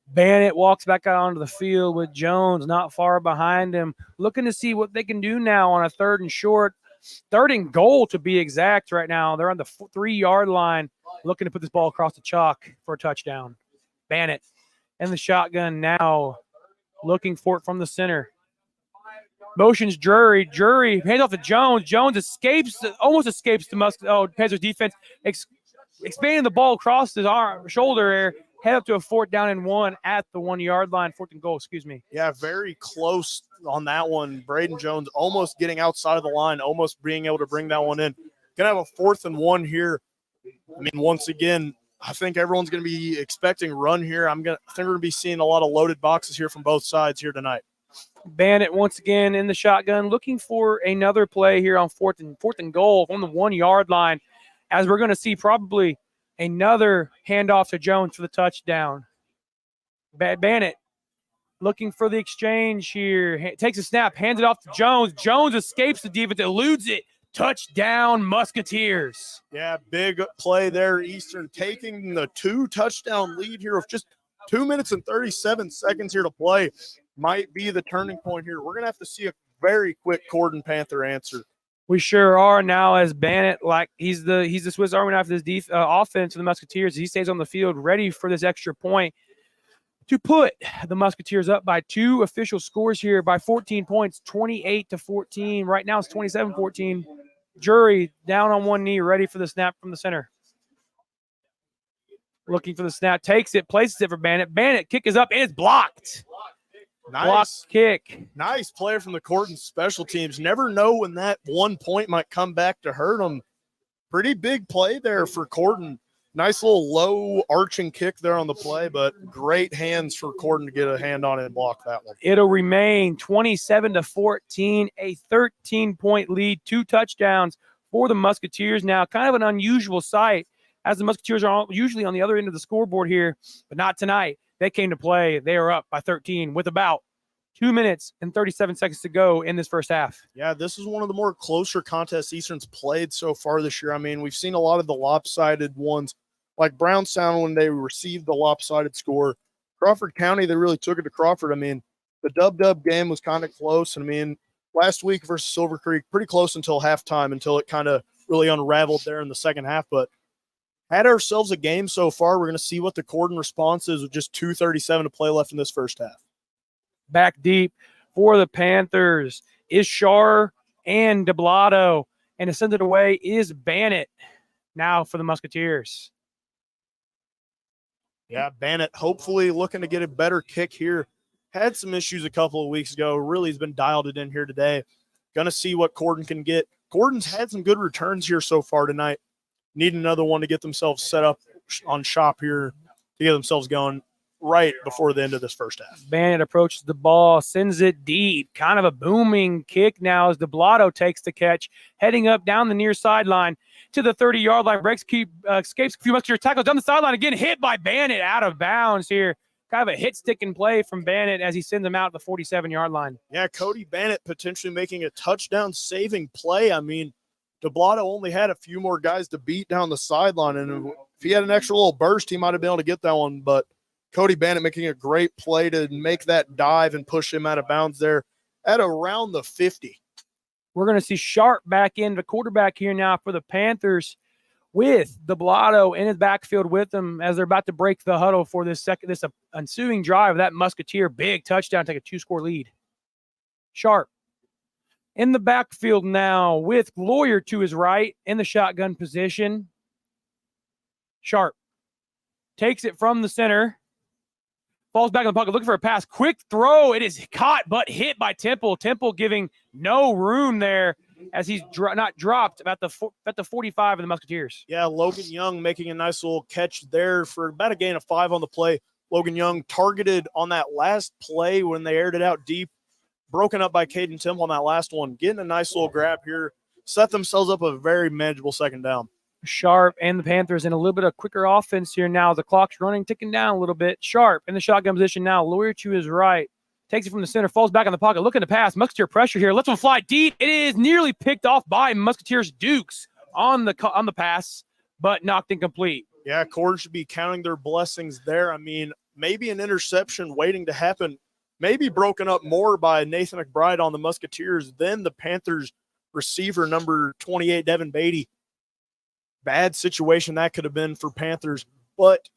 Bannett walks back out onto the field with Jones not far behind him, looking to see what they can do now on a 3rd and short. 3rd and goal to be exact right now. They're on the 3-yard line, looking to put this ball across the chalk for a touchdown. Bannett in the shotgun now, looking for it from the center. Motions Drury. Drury hands off to Jones. Jones almost escapes the Panthers defense, expanding the ball across his shoulder there. Head up to a 4th down and 1 at the 1-yard line. 4th and goal, excuse me. Yeah, very close on that one. Braden Jones almost getting outside of the line, almost being able to bring that one in. Going to have a 4th and 1 here. I mean, once again, I think everyone's going to be expecting run here. I think we're going to be seeing a lot of loaded boxes here from both sides here tonight. Bannett once again in the shotgun, looking for another play here on 4th and goal from the 1-yard line, as we're going to see probably another handoff to Jones for the touchdown. Bannett looking for the exchange here. Takes a snap, hands it off to Jones. Jones escapes the defense, eludes it Touchdown, Musketeers. Yeah, big play there, Eastern taking the 2-touchdown lead here with just 2 minutes and 37 seconds here to play. Might be the turning point here. We're going to have to see a very quick Corydon Panther answer. We sure are now, as Bannett, like he's the Swiss Army knife of this offense of the Musketeers. He stays on the field ready for this extra point to put the Musketeers up by 2 official scores here by 14 points, 28-14. Right now it's 27-14. Jury down on one knee, ready for the snap from the center. Looking for the snap, takes it, places it for Bannett. Bannett kick is up and it's blocked. Nice blocked kick. Nice play from the Corydon special teams. Never know when that 1 point might come back to hurt them. Pretty big play there for Corydon. Nice little low arching kick there on the play, but great hands for Corydon to get a hand on it and block that one. It'll remain 27-14, a 13-point lead, 2 touchdowns for the Musketeers now. Kind of an unusual sight, as the Musketeers are usually on the other end of the scoreboard here, but not tonight. They came to play. They are up by 13 with about 2 minutes and 37 seconds to go in this first half. Yeah, this is one of the more closer contests Eastern's played so far this year. I mean, we've seen a lot of the lopsided ones, like Brownstown when they received the lopsided score. Crawford County, they really took it to Crawford. I mean, the dub-dub game was kind of close. I mean, last week versus Silver Creek, pretty close until halftime, until it kind of really unraveled there in the second half. But had ourselves a game so far. We're going to see what the Corydon response is with just 2:37 to play left in this first half. Back deep for the Panthers is Shar and DeBlato, and to send it away is Bannett now for the Musketeers. Yeah, Bannett hopefully looking to get a better kick here. Had some issues a couple of weeks ago. Really has been dialed it in here today. Going to see what Corydon can get. Corydon's had some good returns here so far tonight. Need another one to get themselves set up on shop here to get themselves going right before the end of this first half. Bannett approaches the ball, sends it deep. Kind of a booming kick now as DeBlato takes the catch, heading up down the near sideline to the 30-yard line. Escapes a few Musketeer tackles down the sideline. Again, hit by Bannett out of bounds here. Kind of a hit, stick, and play from Bannett as he sends him out the 47-yard line. Yeah, Cody Bannett potentially making a touchdown-saving play. I mean, DeBlato only had a few more guys to beat down the sideline, and if he had an extra little burst, he might have been able to get that one. But Cody Bannett making a great play to make that dive and push him out of bounds there at around the 50. We're going to see Sharp back in the quarterback here now for the Panthers with DeBlato in his backfield with them as they're about to break the huddle for this ensuing drive of that Musketeer big touchdown, take a 2-score lead. Sharp in the backfield now with Lawyer to his right in the shotgun position. Sharp takes it from the center. Falls back in the pocket, looking for a pass. Quick throw. It is caught, but hit by Temple. Temple giving no room there as he's not dropped at the 45 of the Musketeers. Yeah, Logan Young making a nice little catch there for about a gain of 5 on the play. Logan Young targeted on that last play when they aired it out deep. Broken up by Caden Temple on that last one. Getting a nice little grab here. Set themselves up a very manageable second down. Sharp and the Panthers in a little bit of quicker offense here now. The clock's running, ticking down a little bit. Sharp in the shotgun position now. Lawyer to his right. Takes it from the center, falls back in the pocket, looking to pass. Musketeer pressure here. Lets one fly deep. It is nearly picked off by Musketeers Dukes on the pass, but knocked incomplete. Yeah, Corydon should be counting their blessings there. I mean, maybe an interception waiting to happen. Maybe broken up more by Nathan McBride on the Musketeers than the Panthers receiver number 28, Devin Beatty. Bad situation that could have been for Panthers, but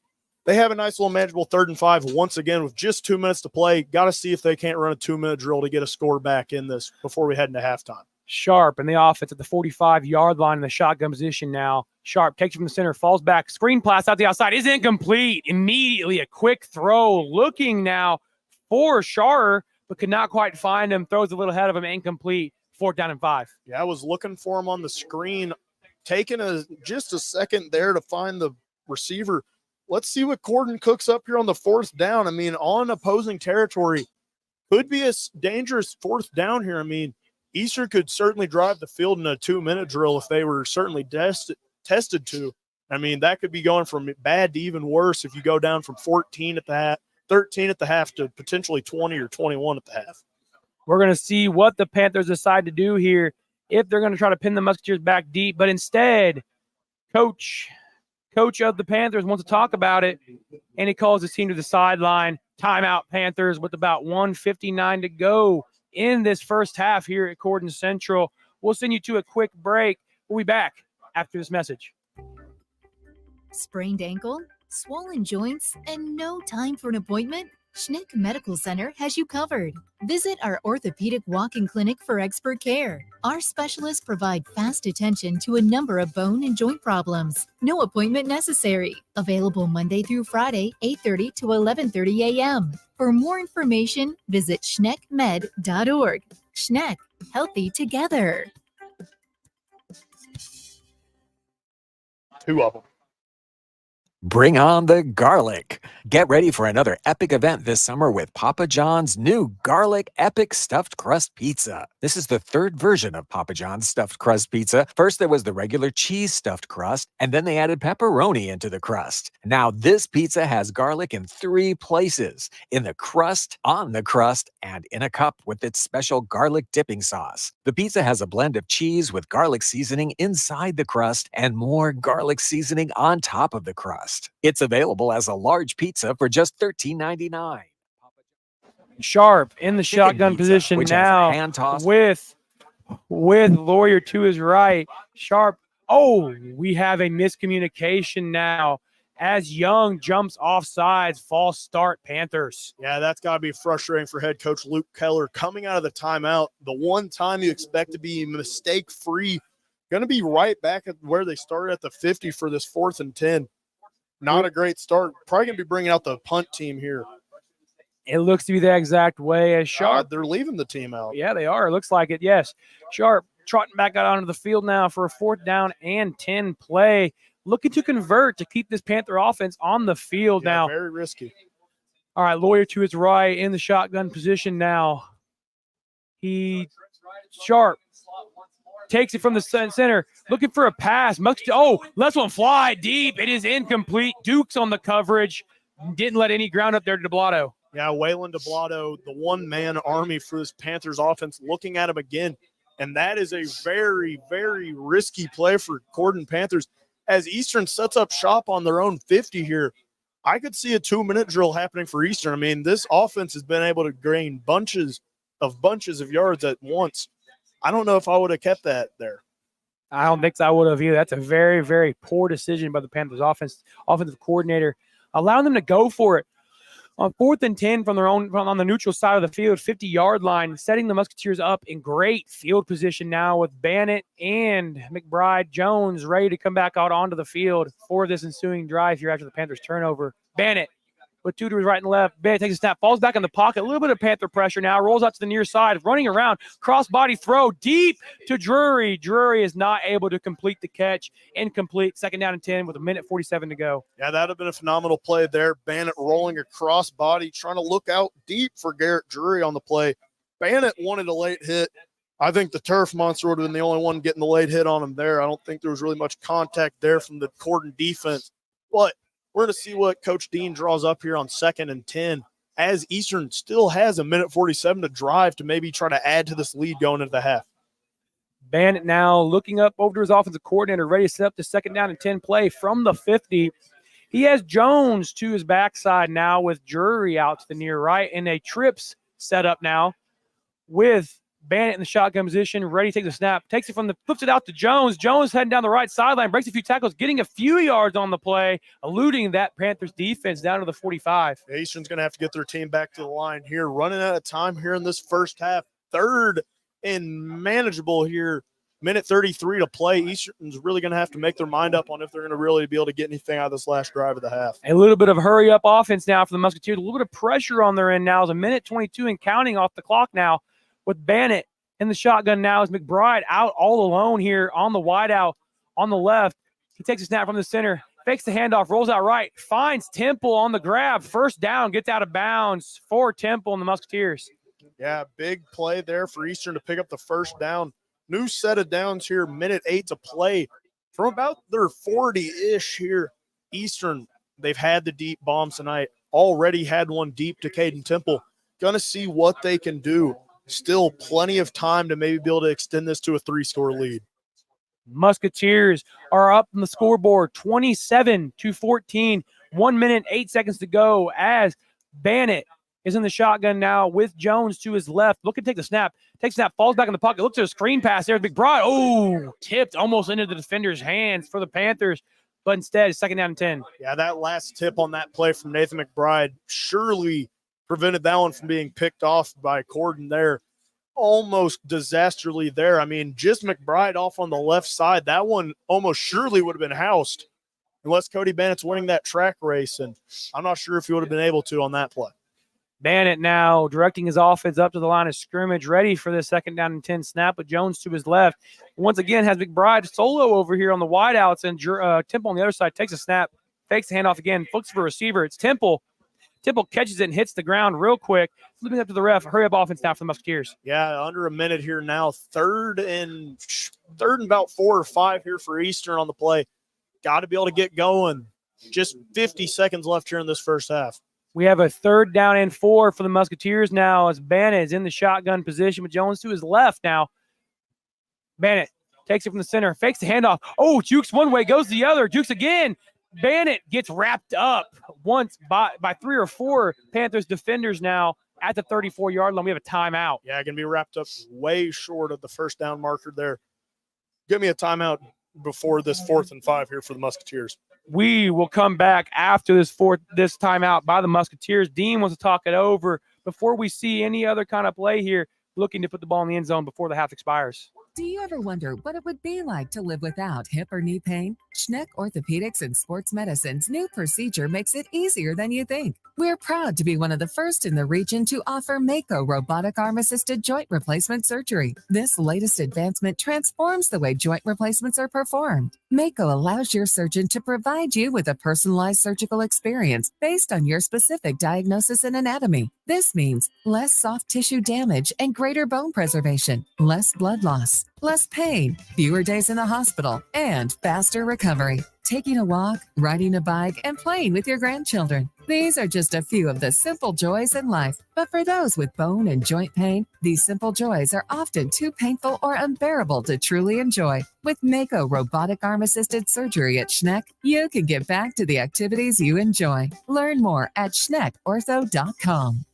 they have a nice little manageable 3rd and 5 once again with just 2 minutes to play. Got to see if they can't run a 2-minute drill to get a score back in this before we head into halftime. Sharp in the offense at the 45-yard line in the shotgun position now. Sharp takes it from the center, falls back, screen pass out the outside, is incomplete. Immediately a quick throw, looking now for Shar, but could not quite find him. Throws a little ahead of him, incomplete. 4th down and 5. Yeah, I was looking for him on the screen. Taking just a second there to find the receiver. Let's see what Corydon cooks up here on the 4th down. I mean, on opposing territory, could be a dangerous 4th down here. I mean, Eastern could certainly drive the field in a 2-minute drill if they were certainly tested to. I mean, that could be going from bad to even worse if you go down from 14 at the half, 13 at the half to potentially 20 or 21 at the half. We're going to see what the Panthers decide to do here if they're going to try to pin the Musketeers back deep. But instead, coach of the Panthers wants to talk about it, and he calls his team to the sideline. Timeout, Panthers, with about 1:59 to go in this first half here at Corydon Central. We'll send you to a quick break. We'll be back after this message. Sprained ankle, swollen joints, and no time for an appointment? Schnick Medical Center has you covered. Visit our orthopedic walk-in clinic for expert care. Our specialists provide fast attention to a number of bone and joint problems. No appointment necessary. Available Monday through Friday, 8:30 to 11:30 a.m. For more information, visit schneckmed.org. Schneck, healthy together. 2 of them. Bring on the garlic. Get ready for another epic event this summer with Papa John's new Garlic Epic Stuffed Crust Pizza. This is the third version of Papa John's Stuffed Crust Pizza. First, there was the regular cheese stuffed crust, and then they added pepperoni into the crust. Now, this pizza has garlic in 3 places: in the crust, on the crust, and in a cup with its special garlic dipping sauce. The pizza has a blend of cheese with garlic seasoning inside the crust and more garlic seasoning on top of the crust. It's available as a large pizza for just $13.99. Sharp in the shotgun pizza, position which has now hand toss. with Lawyer to his right. Sharp. Oh, we have a miscommunication now as Young jumps off sides. False start, Panthers. Yeah, that's got to be frustrating for head coach Luke Keller coming out of the timeout. The one time you expect to be mistake-free, going to be right back at where they started at the 50 for this 4th and 10. Not a great start. Probably going to be bringing out the punt team here. It looks to be the exact way as Sharp. They're leaving the team out. Yeah, they are. It looks like it, yes. Sharp trotting back out onto the field now for a 4th down and 10 play. Looking to convert to keep this Panther offense on the field now. Very risky. All right, Lawyer to his right in the shotgun position now. Sharp takes it from the center, looking for a pass. Left one fly deep. It is incomplete. Dukes on the coverage. Didn't let any ground up there to DeBlato. Yeah, Waylon DeBlato, the one-man army for this Panthers offense, looking at him again. And that is a very, very risky play for Corydon Panthers. As Eastern sets up shop on their own 50 here, I could see a 2-minute drill happening for Eastern. I mean, this offense has been able to gain bunches of yards at once. I don't know if I would have kept that there. I don't think so. I would have either. That's a very, very poor decision by the Panthers offensive coordinator, allowing them to go for it on 4th and 10 from on the neutral side of the field, 50-yard line, setting the Musketeers up in great field position now with Bannett and McBride Jones ready to come back out onto the field for this ensuing drive here after the Panthers turnover. Bannett with 2 to his right and left. Bannett takes a snap, falls back in the pocket. A little bit of Panther pressure now. Rolls out to the near side, running around. Cross-body throw deep to Drury. Drury is not able to complete the catch. Incomplete. 2nd down and 10 with 1:47 to go. Yeah, that would have been a phenomenal play there. Bannett rolling across body, trying to look out deep for Garrett Drury on the play. Bannett wanted a late hit. I think the turf monster would have been the only one getting the late hit on him there. I don't think there was really much contact there from the Corydon defense. But we're going to see what Coach Dean draws up here on 2nd and 10 as Eastern still has 1:47 to drive to maybe try to add to this lead going into the half. Bannett now looking up over to his offensive coordinator, ready to set up the 2nd down and 10 play from the 50. He has Jones to his backside now with Drury out to the near right, and a trips set up now with Bannett in the shotgun position, ready to take the snap, flips it out to Jones. Jones heading down the right sideline, breaks a few tackles, getting a few yards on the play, eluding that Panthers defense down to the 45. Eastern's going to have to get their team back to the line here, running out of time here in this first half. 3rd and manageable here, 1:33 to play. Eastern's really going to have to make their mind up on if they're going to really be able to get anything out of this last drive of the half. A little bit of hurry-up offense now for the Musketeers, a little bit of pressure on their end now. It's 1:22 and counting off the clock now. With Bannett in the shotgun now is McBride out all alone here on the wideout on the left. He takes a snap from the center, fakes the handoff, rolls out right, finds Temple on the grab. 1st down, gets out of bounds for Temple and the Musketeers. Yeah, big play there for Eastern to pick up the 1st down. New set of downs here, 1:08 to play. From about their 40-ish here, Eastern, they've had the deep bombs tonight. Already had one deep to Caden Temple. Going to see what they can do. still plenty of time to maybe be able to extend this to a 3-score lead. Musketeers are up on the scoreboard 27-14. 1 minute, 8 seconds to go as Bannett is in the shotgun now with Jones to his left. Looking to take the snap. Takes snap, falls back in the pocket. Looks at a screen pass. There's McBride. Oh, tipped almost into the defender's hands for the Panthers. But instead, 2nd down and 10. Yeah, that last tip on that play from Nathan McBride surely prevented that one from being picked off by Corydon there. Almost disastrously there. I mean, just McBride off on the left side. That one almost surely would have been housed unless Cody Bannett's winning that track race. And I'm not sure if he would have been able to on that play. Bannett now directing his offense up to the line of scrimmage, ready for the 2nd down and 10 snap, with Jones to his left. Once again, has McBride solo over here on the wideouts, and Temple on the other side takes a snap, fakes the handoff again, looks for a receiver. It's Temple. Temple catches it and hits the ground real quick. Flipping up to the ref. Hurry up offense now for the Musketeers. Yeah, under a minute here now. Third and about 4 or 5 here for Eastern on the play. Got to be able to get going. Just 50 seconds left here in this first half. We have a 3rd down and 4 for the Musketeers now as Bannett is in the shotgun position with Jones to his left now. Bannett takes it from the center, fakes the handoff. Oh, Jukes one way, goes the other. Jukes again. Bannett gets wrapped up once by 3 or 4 Panthers defenders now at the 34-yard line. We have a timeout. Yeah, going to be wrapped up way short of the 1st down marker there. Give me a timeout before this 4th and 5 here for the Musketeers. We will come back after this timeout by the Musketeers. Dean wants to talk it over before we see any other kind of play here, looking to put the ball in the end zone before the half expires. Do you ever wonder what it would be like to live without hip or knee pain? Schneck Orthopedics and Sports Medicine's new procedure makes it easier than you think. We're proud to be one of the first in the region to offer Mako robotic arm-assisted joint replacement surgery. This latest advancement transforms the way joint replacements are performed. Mako allows your surgeon to provide you with a personalized surgical experience based on your specific diagnosis and anatomy. This means less soft tissue damage and greater bone preservation, less blood loss, less pain, fewer days in the hospital, and faster recovery. Taking a walk, riding a bike, and playing with your grandchildren. These are just a few of the simple joys in life. But for those with bone and joint pain, these simple joys are often too painful or unbearable to truly enjoy. With Mako robotic arm-assisted surgery at Schneck, you can get back to the activities you enjoy. Learn more at SchneckOrtho.com.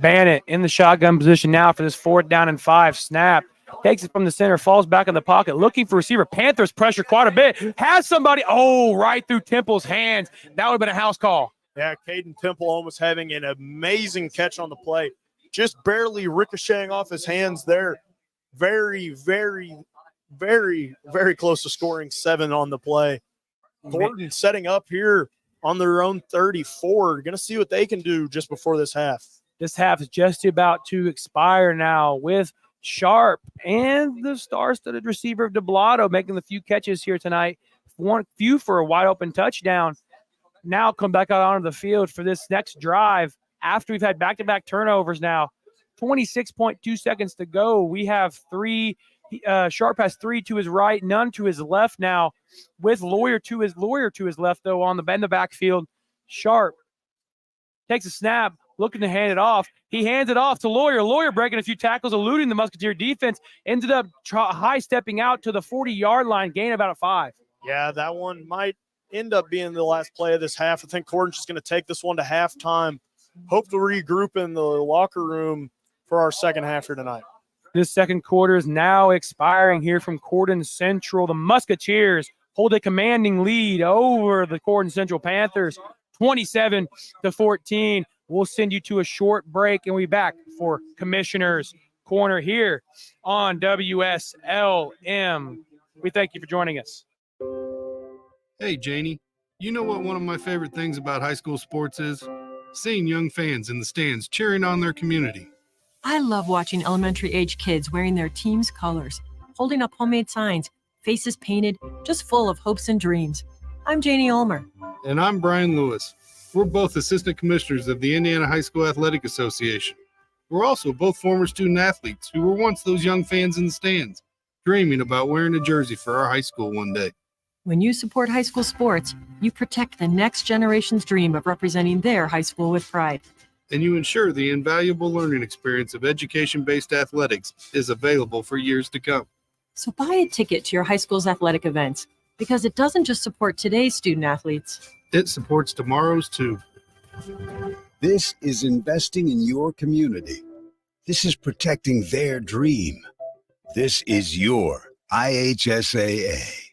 Bannett in the shotgun position now for this 4th down and 5 snap. Takes it from the center, falls back in the pocket, looking for receiver. Panthers pressure quite a bit. Has somebody, right through Temple's hands. That would have been a house call. Yeah, Caden Temple almost having an amazing catch on the play. Just barely ricocheting off his hands there. Very, very, very, very close to scoring 7 on the play. Corydon setting up here on their own 34. Going to see what they can do just before this half. This half is just about to expire now with Sharp and the star-studded receiver of DeBlato making the few catches here tonight. Few for a wide-open touchdown. Now come back out onto the field for this next drive after we've had back-to-back turnovers now. 26.2 seconds to go. We have 3. Sharp has 3 to his right, none to his left now, with Lawyer to his left, though, in the backfield. Sharp takes a snap, looking to hand it off. He hands it off to Lawyer. Lawyer breaking a few tackles, eluding the Musketeer defense. Ended up high stepping out to the 40-yard line, gain about a 5. Yeah, that one might end up being the last play of this half. I think Corydon's just going to take this one to halftime. Hope to regroup in the locker room for our second half here tonight. This second quarter is now expiring here from Corydon Central. The Musketeers hold a commanding lead over the Corydon Central Panthers, 27-14. We'll send you to a short break, and we'll be back for Commissioner's Corner here on WSLM. We thank you for joining us. Hey, Janie, you know what one of my favorite things about high school sports is? Seeing young fans in the stands cheering on their community. I love watching elementary-age kids wearing their team's colors, holding up homemade signs, faces painted, just full of hopes and dreams. I'm Janie Ulmer. And I'm Brian Lewis. We're both assistant commissioners of the Indiana High School Athletic Association. We're also both former student athletes who were once those young fans in the stands, dreaming about wearing a jersey for our high school one day. When you support high school sports, you protect the next generation's dream of representing their high school with pride. and you ensure the invaluable learning experience of education-based athletics is available for years to come. So buy a ticket to your high school's athletic events, because it doesn't just support today's student athletes. It supports tomorrow's too. This is investing in your community. This is protecting their dream. This is your IHSAA.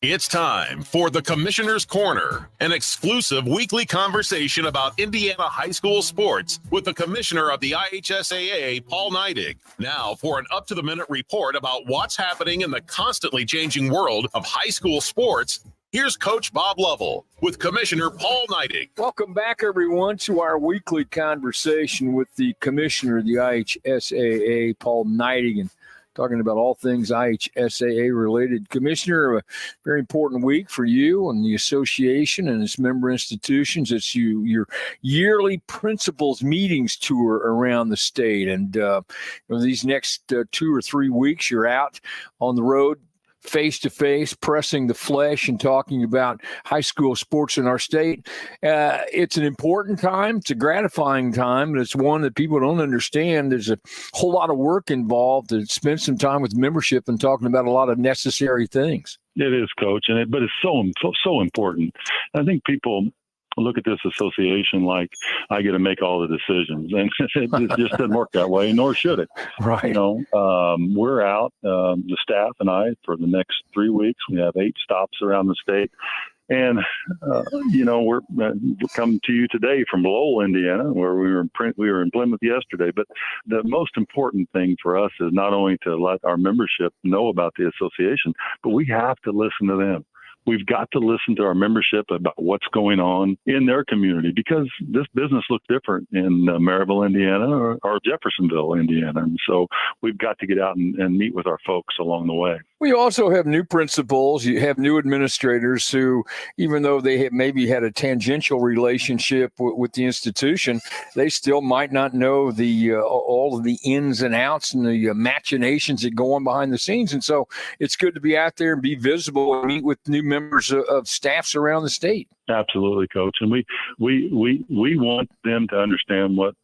It's time for the Commissioner's Corner, an exclusive weekly conversation about Indiana high school sports with the Commissioner of the IHSAA, Paul Neidig. Now for an up-to-the-minute report about what's happening in the constantly changing world of high school sports. Here's Coach Bob Lovell with Commissioner Paul Neidig. Welcome back, everyone, to our weekly conversation with the Commissioner of the IHSAA, Paul Neidig, and talking about all things IHSAA related. Commissioner, a very important week for you and the association and its member institutions. It's your yearly principals meetings tour around the state. And these next 2 or 3 weeks, you're out on the road, face-to-face, pressing the flesh and talking about high school sports in our state. It's an important time. It's a gratifying time, but it's one that people don't understand. There's a whole lot of work involved to spend some time with membership and talking about a lot of necessary things. It is, Coach, but it's so important. I think people look at this association like I get to make all the decisions, and it just doesn't work that way, nor should it. Right. We're out, the staff and I, for the next 3 weeks. We have 8 stops around the state. And, we're coming to you today from Lowell, Indiana, where we were in Plymouth yesterday. But the most important thing for us is not only to let our membership know about the association, but we have to listen to them. We've got to listen to our membership about what's going on in their community, because this business looks different in Maryville, Indiana, or Jeffersonville, Indiana. And so we've got to get out and meet with our folks along the way. We also have new principals. You have new administrators who, even though they have maybe had a tangential relationship with the institution, they still might not know all of the ins and outs and the machinations that go on behind the scenes. And so it's good to be out there and be visible and meet with new members of staffs around the state. Absolutely, Coach. And we want them to understand what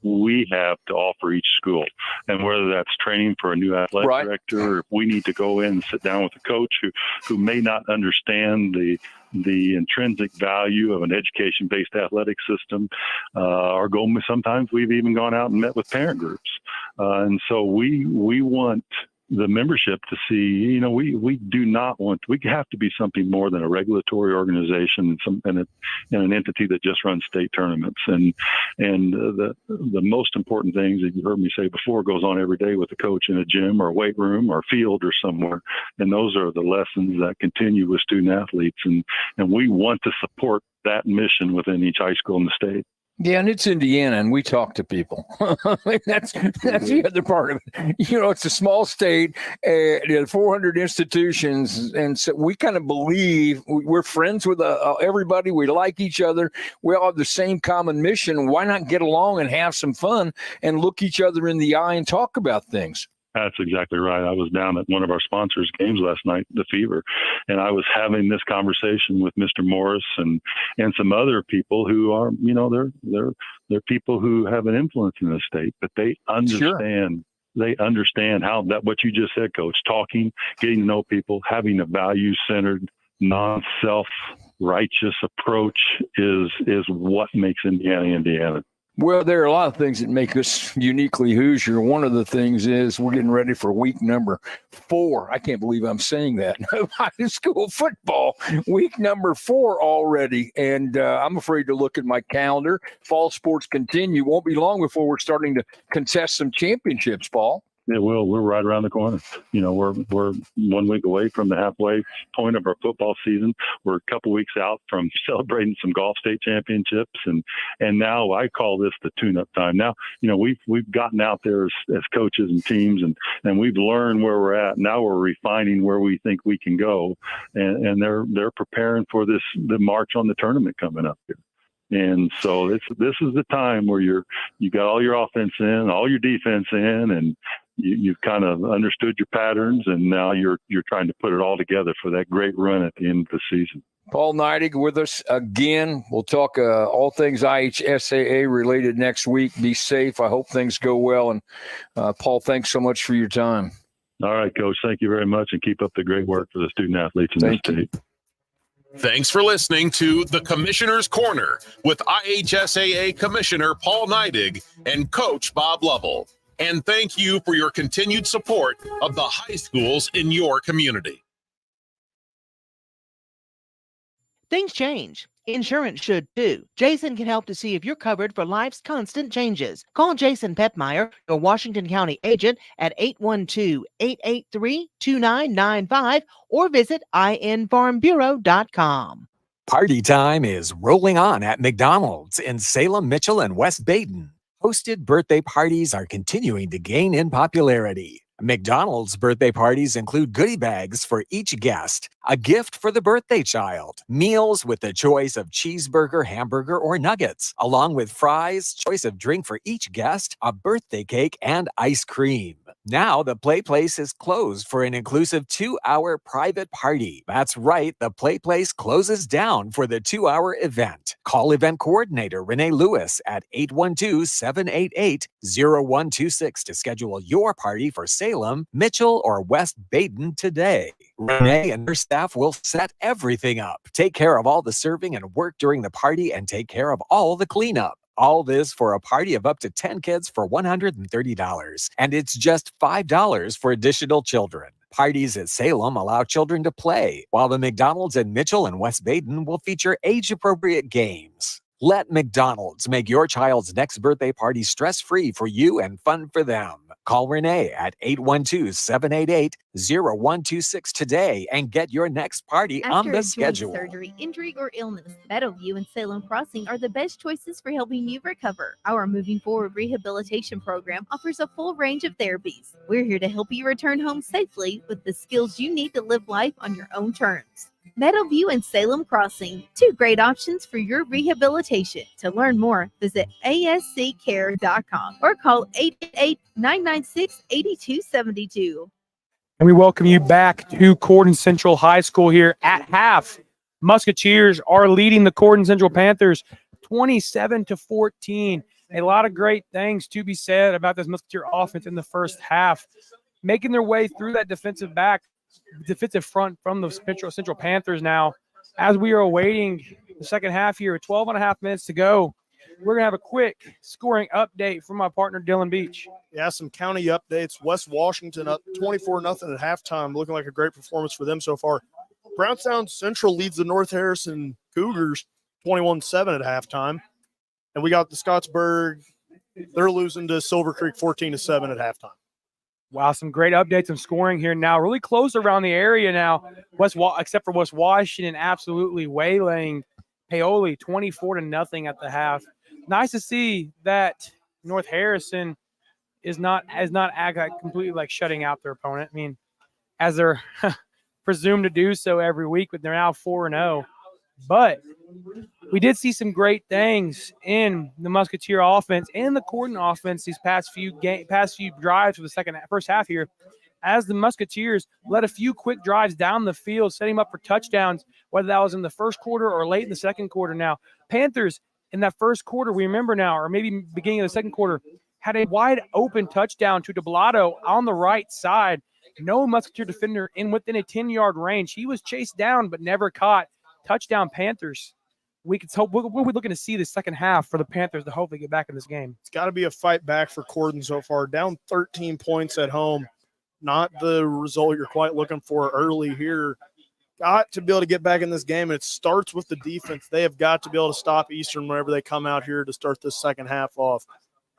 we have to offer each school, and whether that's training for a new athletic director, or if we need to go in and sit down with a coach who may not understand the intrinsic value of an education-based athletic system, or sometimes we've even gone out and met with parent groups. And so we want the membership to see, we have to be something more than a regulatory organization and an entity that just runs state tournaments. And the most important things that you heard me say before goes on every day with a coach in a gym or a weight room or field or somewhere. And those are the lessons that continue with student athletes. And we want to support that mission within each high school in the state. Yeah, and it's Indiana, and we talk to people. That's the other part of it. It's a small state, 400 institutions, and so we kind of believe we're friends with everybody. We like each other. We all have the same common mission. Why not get along and have some fun and look each other in the eye and talk about things? That's exactly right. I was down at one of our sponsors' games last night, the Fever, and I was having this conversation with Mr. Morris and some other people who are, they're people who have an influence in the state, but they understand. Sure. They understand what you just said, Coach. Talking, getting to know people, having a value-centered, non-self-righteous approach is what makes Indiana. Well, there are a lot of things that make us uniquely Hoosier. One of the things is we're getting ready for week number 4. I can't believe I'm saying that. High school football, week number 4 already. And I'm afraid to look at my calendar. Fall sports continue. Won't be long before we're starting to contest some championships, Paul. It will. We're right around the corner. We're 1 week away from the halfway point of our football season. We're a couple weeks out from celebrating some golf state championships, and now I call this the tune-up time. Now, we've gotten out there as coaches and teams, and we've learned where we're at. Now we're refining where we think we can go, and they're preparing for the march on the tournament coming up here. And so this is the time where you got all your offense in, all your defense in, you've kind of understood your patterns, and now you're trying to put it all together for that great run at the end of the season. Paul Neidig with us again. We'll talk all things IHSAA related next week. Be safe. I hope things go well. And Paul, thanks so much for your time. All right, Coach. Thank you very much, and keep up the great work for the student athletes in this state. Thanks for listening to the Commissioner's Corner with IHSAA Commissioner Paul Neidig and Coach Bob Lovell. And thank you for your continued support of the high schools in your community. Things change. Insurance should too. Jason can help to see if you're covered for life's constant changes. Call Jason Petmeyer, your Washington County agent, at 812-883-2995 or visit infarmbureau.com. Party time is rolling on at McDonald's in Salem, Mitchell, and West Baden. Hosted birthday parties are continuing to gain in popularity. McDonald's birthday parties include goodie bags for each guest, a gift for the birthday child, meals with the choice of cheeseburger, hamburger, or nuggets, along with fries, choice of drink for each guest, a birthday cake, and ice cream. Now, the Play Place is closed for an inclusive 2-hour private party. That's right, the Play Place closes down for the 2-hour event. Call event coordinator Renee Lewis at 812-788-0126 to schedule your party for Salem, Mitchell, or West Baden today. Renee and her staff will set everything up, take care of all the serving and work during the party, and take care of all the cleanup. All this for a party of up to 10 kids for $130. And it's just $5 for additional children. Parties at Salem allow children to play, while the McDonald's in Mitchell and West Baden will feature age-appropriate games. Let McDonald's make your child's next birthday party stress-free for you and fun for them. Call Renee at 812-788-0126 today and get your next party on the schedule. After a joint surgery, injury, or illness, Meadowview and Salem Crossing are the best choices for helping you recover. Our Moving Forward Rehabilitation Program offers a full range of therapies. We're here to help you return home safely with the skills you need to live life on your own terms. Meadowview and Salem Crossing, 2 great options for your rehabilitation. To learn more, visit asccare.com or call 888-996-8272. And we welcome you back to Corydon Central High School here at half. Musketeers are leading the Corydon Central Panthers 27-14. A lot of great things to be said about this Musketeer offense in the first half, making their way through that defensive front from the Central Panthers now. As we are awaiting the second half here, 12 and a half minutes to go, we're going to have a quick scoring update from my partner, Dylan Beach. Yeah, some county updates. West Washington up 24-0 at halftime, looking like a great performance for them so far. Brownstown Central leads the North Harrison Cougars 21-7 at halftime. And we got the Scottsburg, they're losing to Silver Creek 14-7 at halftime. Wow, some great updates and scoring here now. Really close around the area now. Except for West Washington, absolutely waylaying Paoli 24-0 at the half. Nice to see that North Harrison is not completely like shutting out their opponent. I mean, as they're presumed to do so every week, but they're now 4-0. But we did see some great things in the Musketeer offense and the Corydon offense these past few drives for the first half here, as the Musketeers led a few quick drives down the field, setting them up for touchdowns, whether that was in the first quarter or late in the second quarter. Now, Panthers in that first quarter, we remember now, or maybe beginning of the second quarter, had a wide open touchdown to DeBlato on the right side. No Musketeer defender within a 10-yard range. He was chased down but never caught. Touchdown Panthers. We're looking to see the second half for the Panthers to hopefully get back in this game. It's got to be a fight back for Corydon so far. Down 13 points at home. Not the result you're quite looking for early here. Got to be able to get back in this game, and it starts with the defense. They have got to be able to stop Eastern whenever they come out here to start this second half off.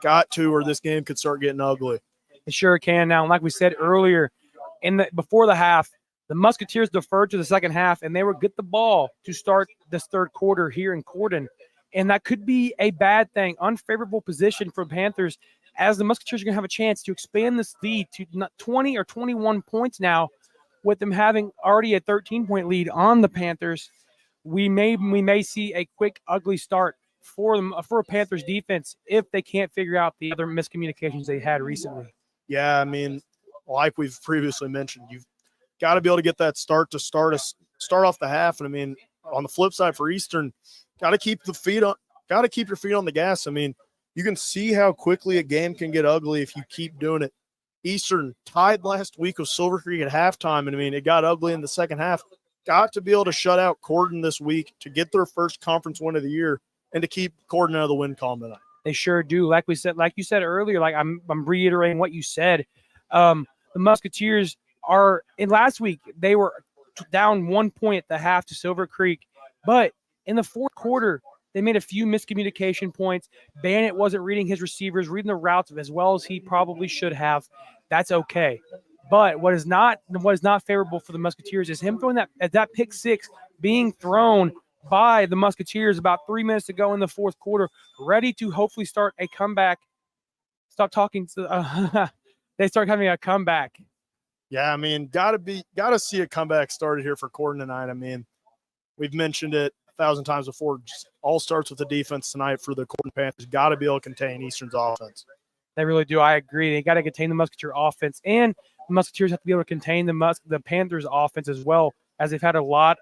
Got to, or this game could start getting ugly. It sure can now. And like we said earlier, before the half, the Musketeers deferred to the second half, and they would get the ball to start this third quarter here in Corydon. And that could be a bad thing, unfavorable position for Panthers, as the Musketeers are going to have a chance to expand this lead to 20 or 21 points now, with them having already a 13-point lead on the Panthers. We may see a quick, ugly start for Panthers defense if they can't figure out the other miscommunications they had recently. Yeah, I mean, like we've previously mentioned, you've got to be able to get that start off the half. And I mean, on the flip side for Eastern, got to keep your feet on the gas. I mean, you can see how quickly a game can get ugly if you keep doing it. Eastern tied last week with Silver Creek at halftime, and I mean, it got ugly in the second half. Got to be able to shut out Corydon this week to get their first conference win of the year and to keep Corydon out of the win column tonight. They sure do. Like you said earlier, like I'm reiterating what you said. The Musketeers are in last week. They were down 1 point at the half to Silver Creek, but in the fourth quarter, they made a few miscommunication points. Bannett wasn't reading his receivers, reading the routes as well as he probably should have. That's okay. But what is not favorable for the Musketeers is him throwing that pick six being thrown by the Musketeers about 3 minutes to go in the fourth quarter, ready to hopefully start a comeback. Stop talking. They start having a comeback. Yeah, I mean, gotta see a comeback started here for Corydon tonight. I mean, we've mentioned it 1,000 times before. Just all starts with the defense tonight for the Corydon Panthers. Got to be able to contain Eastern's offense. They really do. I agree. They got to contain the Musketeer offense, and the Musketeers have to be able to contain the Panthers offense as well, as they've had a lot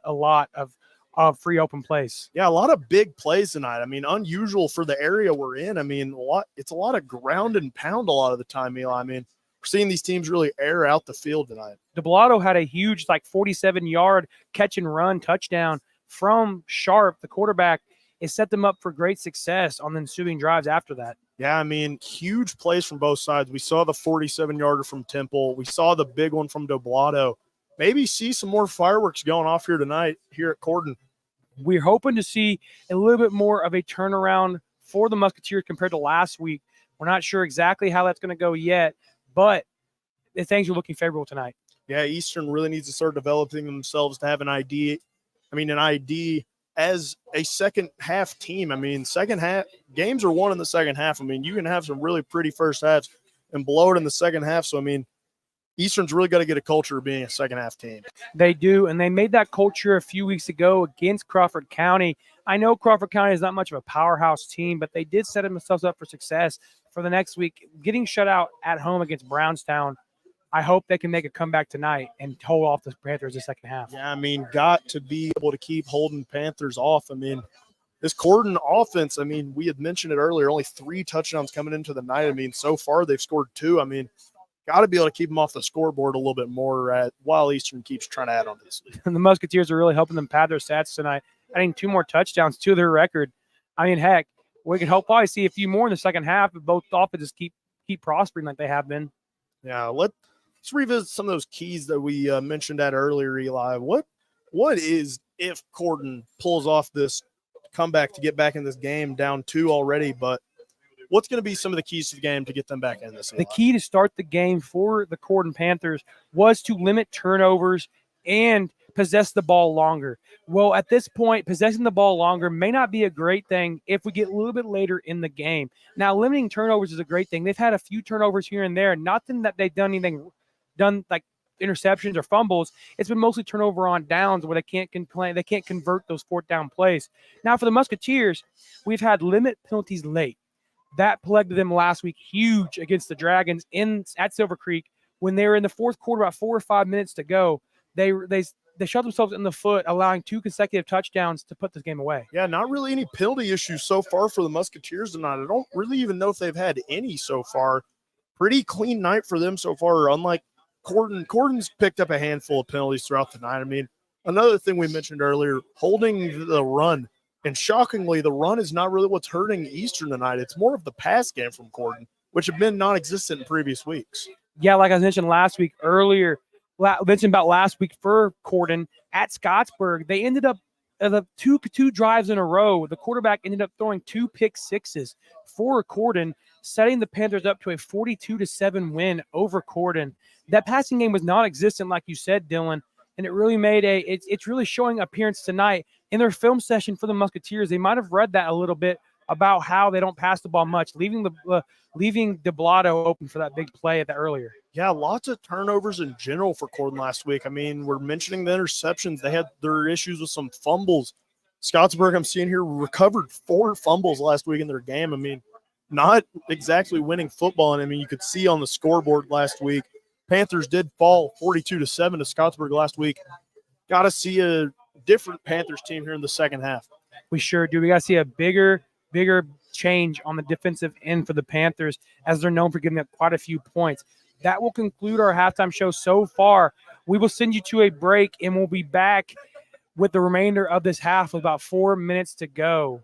of free open plays. Yeah, a lot of big plays tonight. I mean, unusual for the area we're in. I mean, it's a lot of ground and pound a lot of the time, Eli. I mean, we're seeing these teams really air out the field tonight. DeBlato had a huge 47-yard catch and run touchdown from Sharp, the quarterback. It set them up for great success on the ensuing drives after that. Yeah, I mean, huge plays from both sides. We saw the 47-yarder from Temple. We saw the big one from DeBlato. Maybe see some more fireworks going off here tonight here at Corydon. We're hoping to see a little bit more of a turnaround for the Musketeers compared to last week. We're not sure exactly how that's going to go yet, but things are looking favorable tonight. Yeah, Eastern really needs to start developing themselves to have an ID as a second half team. I mean, second half games are won in the second half. I mean, you can have some really pretty first halves and blow it in the second half. So, I mean, Eastern's really got to get a culture of being a second half team. They do, and they made that culture a few weeks ago against Crawford County. I know Crawford County is not much of a powerhouse team, but they did set themselves up for success for the next week. Getting shut out at home against Brownstown, I hope they can make a comeback tonight and hold off the Panthers the second half. Yeah, I mean, got to be able to keep holding Panthers off. I mean, this Corydon offense, I mean, we had mentioned it earlier, only 3 touchdowns coming into the night. I mean, so far they've scored 2. I mean, got to be able to keep them off the scoreboard a little bit more while Eastern keeps trying to add on to this league. And the Musketeers are really helping them pad their stats tonight, adding 2 more touchdowns to their record. I mean, heck, we could probably see a few more in the second half if both offenses keep prospering like they have been. Yeah, let's revisit some of those keys that we mentioned at earlier, Eli. What is if Corydon pulls off this comeback to get back in this game down 2 already, but what's going to be some of the keys to the game to get them back in this? The key to start the game for the Corydon Panthers was to limit turnovers and possess the ball longer. Well, at this point, possessing the ball longer may not be a great thing if we get a little bit later in the game. Now, limiting turnovers is a great thing. They've had a few turnovers here and there. Nothing that they've done like interceptions or fumbles. It's been mostly turnover on downs where they can't convert those 4th down plays. Now, for the Musketeers, we've had limit penalties late. That plagued them last week huge against the Dragons at Silver Creek when they were in the fourth quarter, about 4 or 5 minutes to go. They shot themselves in the foot, allowing 2 consecutive touchdowns to put this game away. Yeah, not really any penalty issues so far for the Musketeers tonight. I don't really even know if they've had any so far. Pretty clean night for them so far, unlike Corydon. Corydon's picked up a handful of penalties throughout the night. I mean, another thing we mentioned earlier, holding the run. And shockingly, the run is not really what's hurting Eastern tonight. It's more of the pass game from Corydon, which have been non-existent in previous weeks. Yeah, like I mentioned last week about last week for Corydon at Scottsburg, they ended up the two drives in a row. The quarterback ended up throwing 2 pick sixes for Corydon, setting the Panthers up to a 42-7 win over Corydon. That passing game was non-existent, like you said, Dylan, and it really made it's really showing appearance tonight. In their film session for the Musketeers, they might have read that a little bit about how they don't pass the ball much, leaving DeBlato open for that big play at the earlier. Yeah, lots of turnovers in general for Corydon last week. I mean, we're mentioning the interceptions. They had their issues with some fumbles. Scottsburg, I'm seeing here, recovered 4 fumbles last week in their game. I mean, not exactly winning football. And I mean, you could see on the scoreboard last week, Panthers did fall 42-7 to Scottsburg last week. Got to see a different Panthers team here in the second half. We sure do. We got to see a bigger change on the defensive end for the Panthers, as they're known for giving up quite a few points. That will conclude our halftime show so far. We will send you to a break, and we'll be back with the remainder of this half with about 4 minutes to go.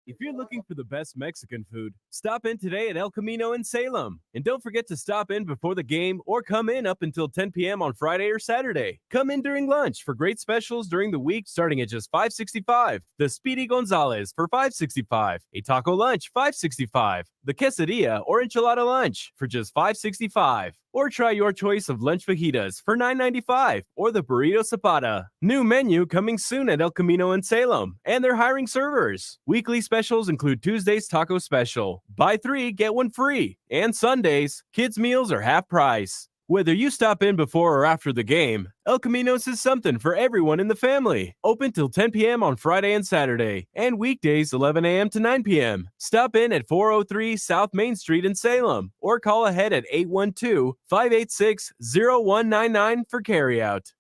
If you're looking for the best Mexican food, stop in today at El Camino in Salem. And don't forget to stop in before the game or come in up until 10 p.m. on Friday or Saturday. Come in during lunch for great specials during the week starting at just $5.65. The Speedy Gonzalez for $5.65. A taco lunch, $5.65. The quesadilla or enchilada lunch for just $5.65. Or try your choice of lunch fajitas for $9.95 or the burrito zapata. New menu coming soon at El Camino in Salem, and they're hiring servers. Weekly specials include Tuesday's taco special, buy 3, get 1 free, and Sundays, kids' meals are half price. Whether you stop in before or after the game, El Camino's is something for everyone in the family. Open till 10 p.m. on Friday and Saturday, and weekdays 11 a.m. to 9 p.m. Stop in at 403 South Main Street in Salem, or call ahead at 812-586-0199 for carryout.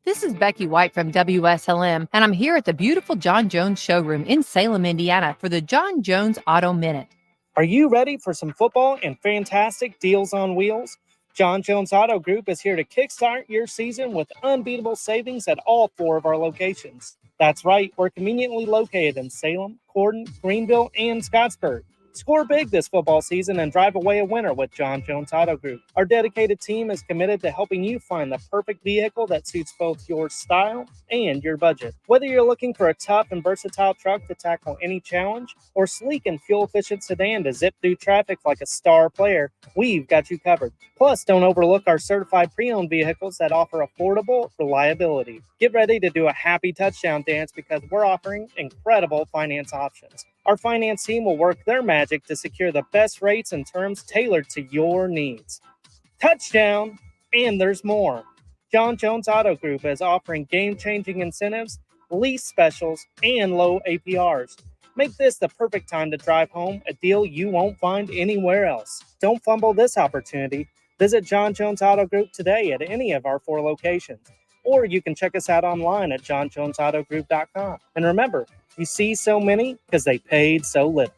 This is Becky White from WSLM, and I'm here at the beautiful John Jones showroom in Salem, Indiana for the John Jones Auto Minute. Are you ready for some football and fantastic deals on wheels? John Jones Auto Group is here to kickstart your season with unbeatable savings at all 4 of our locations. That's right, we're conveniently located in Salem, Corydon, Greenville, and Scottsburg. Score big this football season and drive away a winner with John Jones Auto Group. Our dedicated team is committed to helping you find the perfect vehicle that suits both your style and your budget. Whether you're looking for a tough and versatile truck to tackle any challenge, or sleek and fuel-efficient sedan to zip through traffic like a star player, we've got you covered. Plus, don't overlook our certified pre-owned vehicles that offer affordable reliability. Get ready to do a happy touchdown dance because we're offering incredible finance options. Our finance team will work their magic to secure the best rates and terms tailored to your needs. Touchdown! And there's more. John Jones Auto Group is offering game-changing incentives, lease specials, and low APRs. Make this the perfect time to drive home, a deal you won't find anywhere else. Don't fumble this opportunity. Visit John Jones Auto Group today at any of our 4 locations. Or you can check us out online at johnjonesautogroup.com. And remember, you see so many because they paid so little.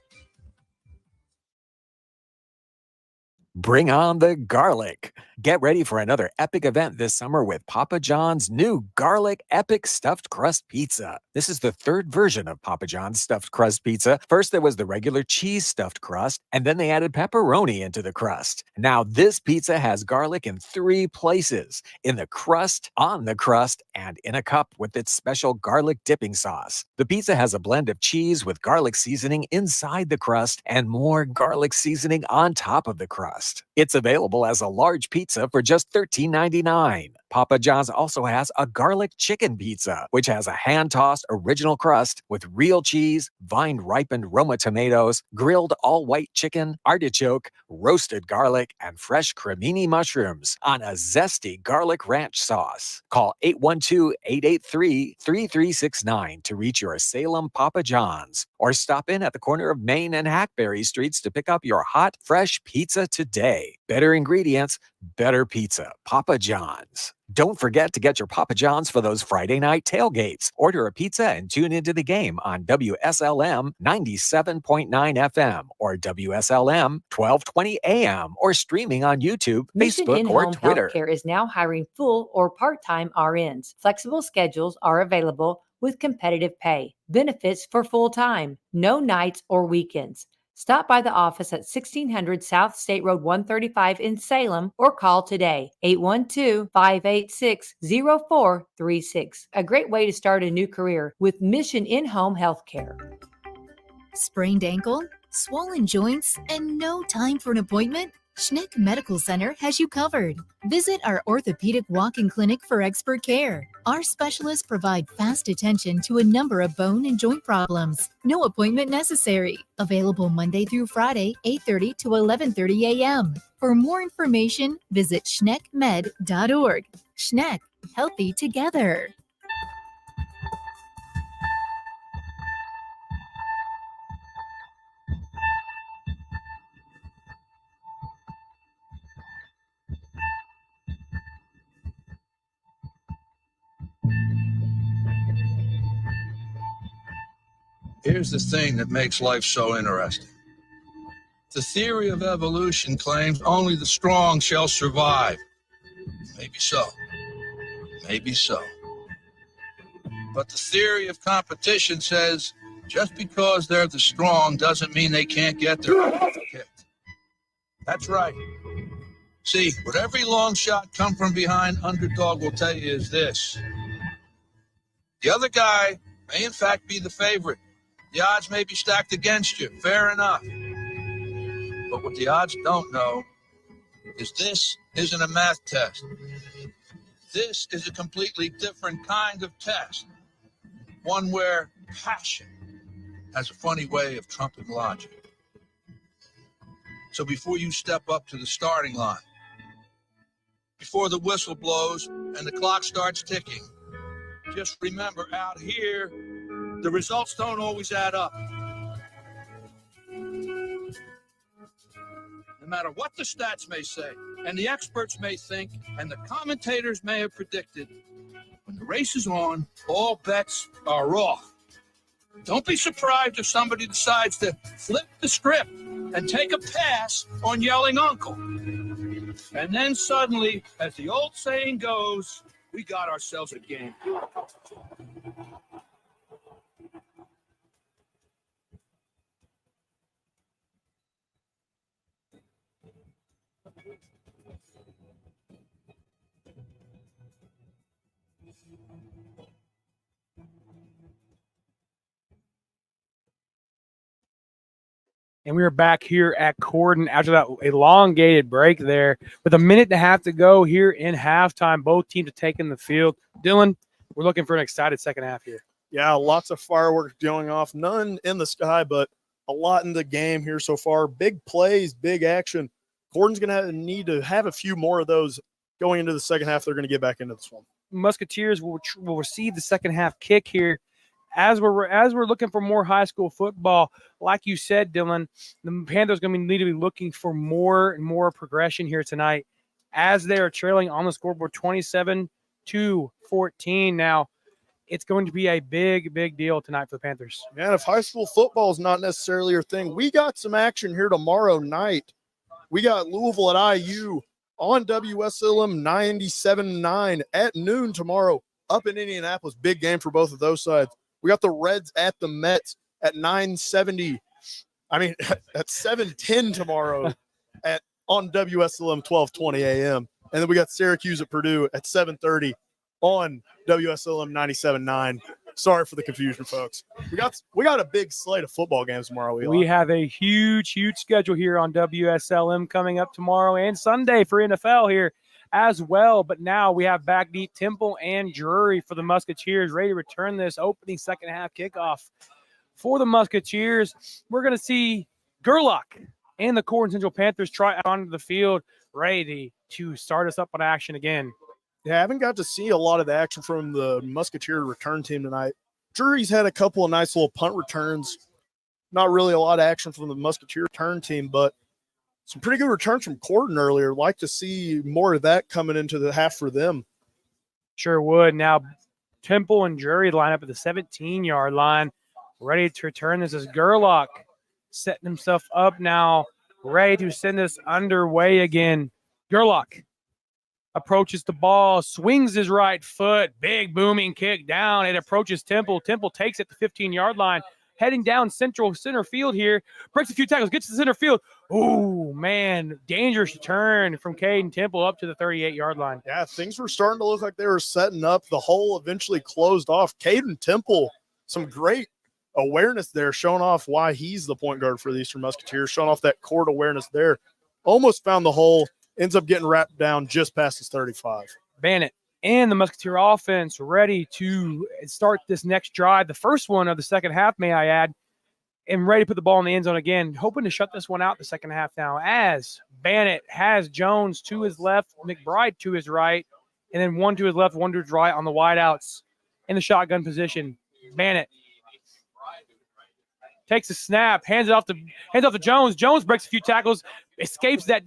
Bring on the garlic. Get ready for another epic event this summer with Papa John's new Garlic Epic Stuffed Crust Pizza. This is the 3rd version of Papa John's Stuffed Crust Pizza. First, there was the regular cheese stuffed crust, and then they added pepperoni into the crust. Now, this pizza has garlic in 3 places: in the crust, on the crust, and in a cup with its special garlic dipping sauce. The pizza has a blend of cheese with garlic seasoning inside the crust and more garlic seasoning on top of the crust. It's available as a large pizza for just $13.99. Papa John's also has a garlic chicken pizza, which has a hand-tossed original crust with real cheese, vine-ripened Roma tomatoes, grilled all-white chicken, artichoke, roasted garlic, and fresh cremini mushrooms on a zesty garlic ranch sauce. Call 812-883-3369 to reach your Salem Papa John's, or stop in at the corner of Main and Hackberry Streets to pick up your hot, fresh pizza today. Better ingredients, better pizza. Papa John's. Don't forget to get your Papa John's for those Friday night tailgates. Order a pizza and tune into the game on WSLM 97.9 FM or WSLM 1220 AM or streaming on YouTube, Mission Facebook, or In-Home Twitter. Healthcare is now hiring full or part-time RNs. Flexible schedules are available with competitive pay. Benefits for full-time. No nights or weekends. Stop by the office at 1600 South State Road 135 in Salem or call today, 812-586-0436. A great way to start a new career with Mission In-Home Healthcare. Sprained ankle, swollen joints, and no time for an appointment? Schneck Medical Center has you covered. Visit our orthopedic walk-in clinic for expert care. Our specialists provide fast attention to a number of bone and joint problems. No appointment necessary. Available Monday through Friday, 8:30 to 11:30 a.m. For more information, visit schneckmed.org. Schneck, healthy together. Here's the thing that makes life so interesting. The theory of evolution claims only the strong shall survive. Maybe so. Maybe so. But the theory of competition says just because they're the strong doesn't mean they can't get their ass kicked. That's right. See, what every long shot come from behind underdog will tell you is this. The other guy may in fact be the favorite. The odds may be stacked against you. Fair enough. But what the odds don't know is this isn't a math test. This is a completely different kind of test. One where passion has a funny way of trumping logic. So before you step up to the starting line, before the whistle blows and the clock starts ticking, just remember out here, the results don't always add up. No matter what the stats may say, and the experts may think, and the commentators may have predicted, when the race is on, all bets are off. Don't be surprised if somebody decides to flip the script and take a pass on yelling uncle. And then suddenly, as the old saying goes, we got ourselves a game. And we are back here at Corydon after that elongated break there with a minute and a half to go here in halftime. Both teams have taken the field. Dylan, we're looking for an excited second half here. Yeah, lots of fireworks going off. None in the sky, but a lot in the game here so far. Big plays, big action. Corydon's going to need to have a few more of those going into the second half. They're going to get back into this one. Musketeers will receive the second half kick here. As we're looking for more high school football, like you said, Dylan, the Panthers going to need to be looking for more and more progression here tonight as they are trailing on the scoreboard 27-14. Now, it's going to be a big, big deal tonight for the Panthers. Man, if high school football is not necessarily your thing, we got some action here tomorrow night. We got Louisville at IU on WSLM 97.9 at noon tomorrow up in Indianapolis. Big game for both of those sides. We got the Reds at the Mets at 9:70. I mean, at 7:10 tomorrow on WSLM 12:20 a.m. And then we got Syracuse at Purdue at 7:30 on WSLM 97.9. Sorry for the confusion, folks. We got a big slate of football games tomorrow. We have a huge schedule here on WSLM coming up tomorrow and Sunday for NFL here as well. But now we have back deep Temple and Drury for the Musketeers ready to return this opening second half kickoff. For the Musketeers, we're going to see Gerlach and the Corydon Central Panthers try out onto the field ready to start us up on action again. Yeah, I haven't got to see a lot of the action from the Musketeer return team tonight. Drury's had a couple of nice little punt returns. Not really a lot of action from the Musketeer return team, but some pretty good returns from Corydon earlier. Like to see more of that coming into the half for them. Sure would. Now, Temple and Drury line up at the 17-yard line, ready to return this as Gerlach setting himself up now, ready to send this underway again. Gerlach approaches the ball, swings his right foot, big booming kick down. It approaches Temple. Temple takes it to the 15-yard line, heading down center field here, breaks a few tackles, gets to the center field. Oh, man, dangerous turn from Caden Temple up to the 38-yard line. Yeah, things were starting to look like they were setting up. The hole eventually closed off. Caden Temple, some great awareness there, showing off why he's the point guard for the Eastern Musketeers, showing off that court awareness there. Almost found the hole, ends up getting wrapped down just past his 35. Bannett and the Musketeer offense ready to start this next drive, the first one of the second half, may I add, and ready to put the ball in the end zone again, hoping to shut this one out the second half now as Bannett has Jones to his left, McBride to his right, and then one to his left, one to his right on the wideouts in the shotgun position. Bannett takes a snap, hands it off to Jones. Jones breaks a few tackles, escapes that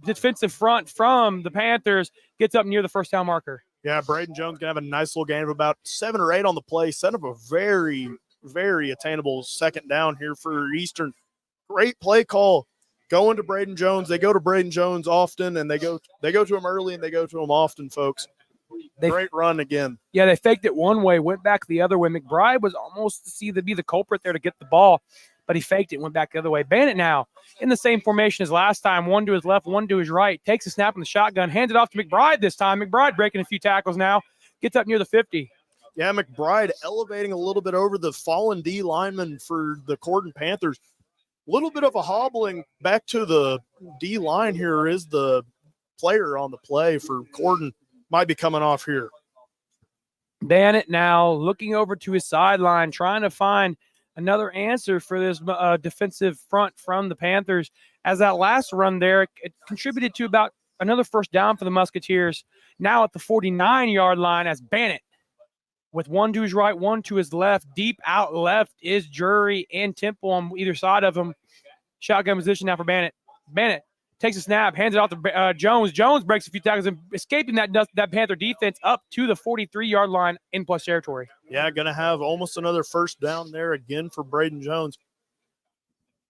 defensive front from the Panthers, gets up near the first down marker. Yeah, Braden Jones going to have a nice little gain of about 7 or 8 on the play, set up a very, very attainable second down here for Eastern. Great play call. Going to Braden Jones. They go to Braden Jones often, and they go to him early, and they go to him often, folks. Great run again. Yeah, they faked it one way, went back the other way. McBride was almost to be the culprit there to get the ball, but he faked it and went back the other way. Bannett now in the same formation as last time, one to his left, one to his right. Takes a snap in the shotgun, hands it off to McBride this time. McBride breaking a few tackles now, gets up near the 50. Yeah, McBride elevating a little bit over the fallen D lineman for the Corydon Panthers. A little bit of a hobbling back to the D line here is the player on the play for Corydon. Might be coming off here. Bannett now looking over to his sideline, trying to find another answer for this defensive front from the Panthers. As that last run there, it contributed to about another first down for the Musketeers. Now at the 49-yard line as Bannett, with one to his right, one to his left. Deep out left is Jury and Temple on either side of him. Shotgun position now for Bannett. Bannett takes a snap, hands it off to Jones. Jones breaks a few tackles and escaping that Panther defense up to the 43-yard line in plus territory. Yeah, going to have almost another first down there again for Braden Jones.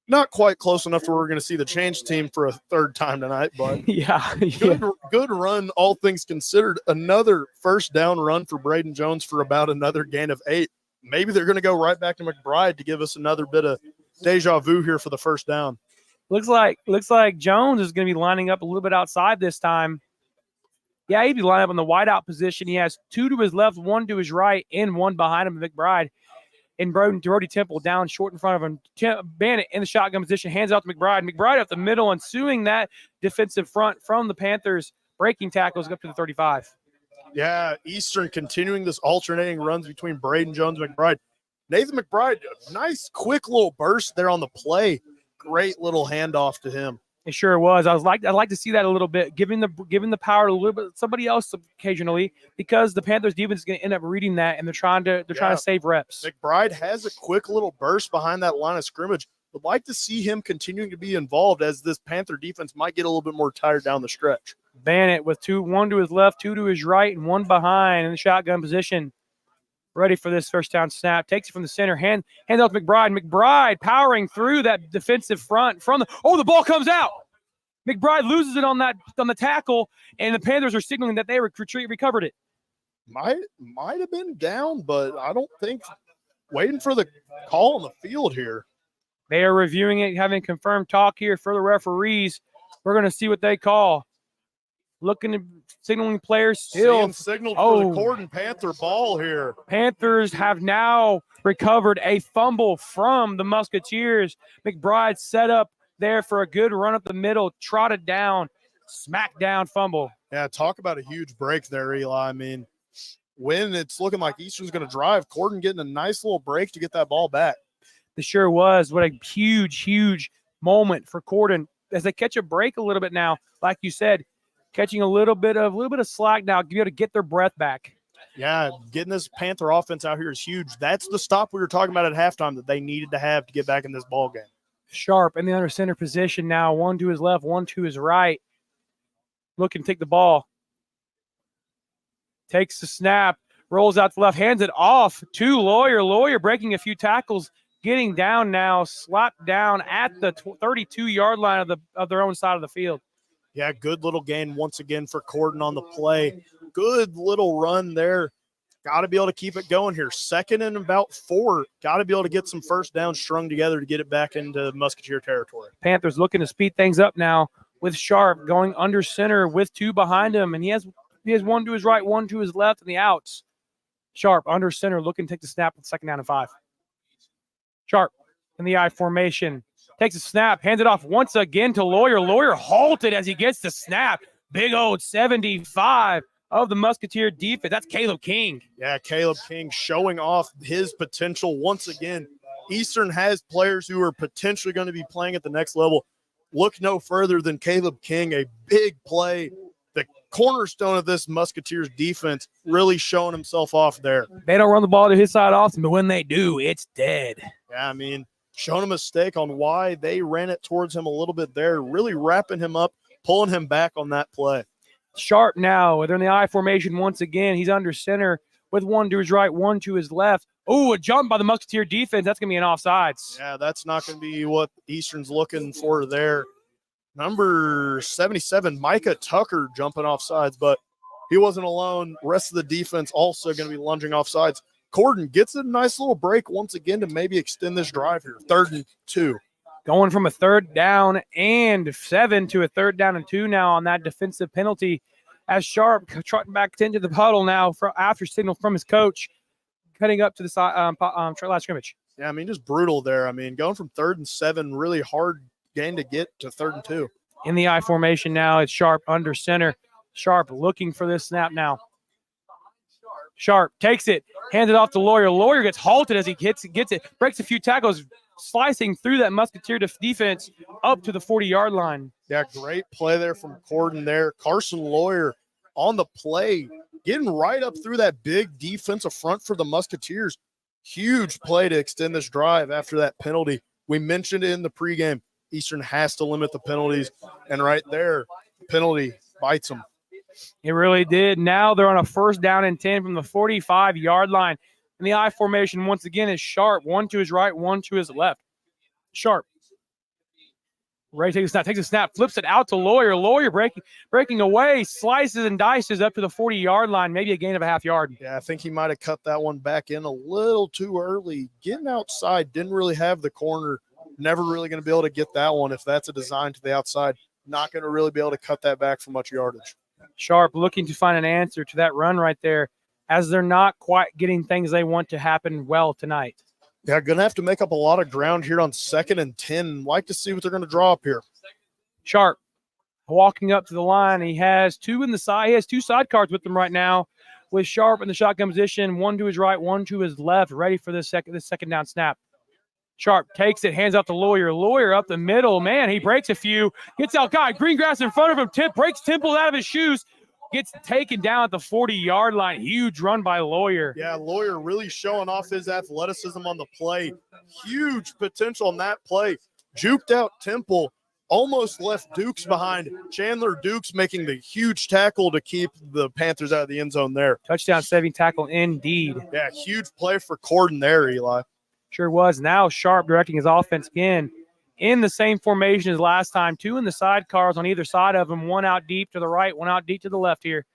Not quite close enough to where we're going to see the change team for a third time tonight, but yeah. Good run, all things considered. Another first down run for Braden Jones for about another gain of 8. Maybe they're going to go right back to McBride to give us another bit of deja vu here for the first down. Looks like Jones is going to be lining up a little bit outside this time. Yeah, he'd be lining up in the wideout position. He has two to his left, one to his right, and one behind him, McBride. And Brody Temple down short in front of him. Bannett in the shotgun position, hands out to McBride. McBride up the middle and suing that defensive front from the Panthers. Breaking tackles up to the 35. Yeah, Eastern continuing this alternating runs between Braden Jones and McBride. Nathan McBride, nice quick little burst there on the play. Great little handoff to him. It sure was. I'd like to see that a little bit, giving the power to a little bit somebody else occasionally, because the Panthers defense is going to end up reading that, and they're trying to save reps. McBride has a quick little burst behind that line of scrimmage. Would like to see him continuing to be involved as this Panther defense might get a little bit more tired down the stretch. Bannett with one to his left, two to his right, and one behind in the shotgun position. Ready for this first down snap. Takes it from the center. Hand off to McBride. McBride powering through that defensive front from the ball comes out. McBride loses it on the tackle, and the Panthers are signaling that they recovered it. Might have been down, but I don't think waiting for the call on the field here. They are reviewing it, having confirmed talk here for the referees. We're going to see what they call. Looking at signaling players still. Signaled for the Corydon Panther ball here. Panthers have now recovered a fumble from the Musketeers. McBride set up there for a good run up the middle, trotted down, smack down fumble. Yeah, talk about a huge break there, Eli. I mean, when it's looking like Eastern's going to drive, Corydon getting a nice little break to get that ball back. It sure was. What a huge, huge moment for Corydon as they catch a break a little bit now, like you said. Catching a little bit of slack now, be able to get their breath back. Yeah, getting this Panther offense out here is huge. That's the stop we were talking about at halftime that they needed to have to get back in this ball game. Sharp in the under center position now, one to his left, one to his right. Looking to take the ball. Takes the snap, rolls out to the left, hands it off to Lawyer. Lawyer breaking a few tackles, getting down now, slapped down at the 32-yard line of their own side of the field. Yeah, good little gain once again for Corydon on the play. Good little run there. Got to be able to keep it going here. Second and about 4. Got to be able to get some first downs strung together to get it back into Musketeer territory. Panthers looking to speed things up now with Sharp going under center with 2 behind him, and he has one to his right, one to his left in the outs. Sharp under center looking to take the snap with second down and 5. Sharp in the I formation. Takes a snap, hands it off once again to Lawyer. Lawyer halted as he gets the snap. Big old 75 of the Musketeer defense. That's Caleb King. Yeah, Caleb King showing off his potential once again. Eastern has players who are potentially going to be playing at the next level. Look no further than Caleb King, a big play. The cornerstone of this Musketeers defense really showing himself off there. They don't run the ball to his side often, but when they do, it's dead. Yeah, I mean, showing a mistake on why they ran it towards him a little bit there, really wrapping him up, pulling him back on that play. Sharp now, they're in the I formation once again. He's under center with one to his right, one to his left. Oh, a jump by the Musketeer defense. That's going to be an offsides. Yeah, that's not going to be what Eastern's looking for there. Number 77, Micah Tucker jumping off sides, but he wasn't alone. Rest of the defense also going to be lunging off sides. Corydon gets a nice little break once again to maybe extend this drive here. 3rd and 2. Going from a 3rd down and 7 to a 3rd down and 2 now on that defensive penalty as Sharp trotting back into the huddle now after signal from his coach, cutting up to the side last scrimmage. Yeah, I mean, just brutal there. I mean, going from 3rd and 7, really hard gain to get to 3rd and 2. In the I formation now, it's Sharp under center. Sharp looking for this snap now. Sharp takes it, hands it off to Lawyer. Lawyer gets halted as he gets it, breaks a few tackles, slicing through that Musketeer defense up to the 40-yard line. Yeah, great play there from Corydon there. Carson Lawyer on the play, getting right up through that big defensive front for the Musketeers. Huge play to extend this drive after that penalty. We mentioned it in the pregame. Eastern has to limit the penalties, and right there, penalty bites them. It really did. Now they're on a 1st down and 10 from the 45-yard line. And the I formation once again is Sharp. 1 to his right, 1 to his left. Sharp. Ray takes a snap, flips it out to Lawyer. Lawyer breaking away, slices and dices up to the 40-yard line, maybe a gain of a half yard. Yeah, I think he might have cut that one back in a little too early. Getting outside, didn't really have the corner. Never really going to be able to get that one if that's a design to the outside. Not going to really be able to cut that back for much yardage. Sharp looking to find an answer to that run right there as they're not quite getting things they want to happen well tonight. Yeah, going to have to make up a lot of ground here on 2nd and 10. Like to see what they're going to draw up here. Sharp walking up to the line. He has 2 in the side. He has 2 side cards with him right now with Sharp in the shotgun position, 1 to his right, 1 to his left, ready for this second down snap. Sharp takes it, hands out to Lawyer. Lawyer up the middle. Man, he breaks a few. Gets out, green grass in front of him. Breaks Temple out of his shoes. Gets taken down at the 40-yard line. Huge run by Lawyer. Yeah, Lawyer really showing off his athleticism on the play. Huge potential in that play. Juked out Temple. Almost left Dukes behind. Chandler Dukes making the huge tackle to keep the Panthers out of the end zone there. Touchdown saving tackle indeed. Yeah, huge play for Corydon there, Eli. Sure was. Now Sharp directing his offense again in the same formation as last time. 2 in the sidecars on either side of him. 1 out deep to the right, 1 out deep to the left here.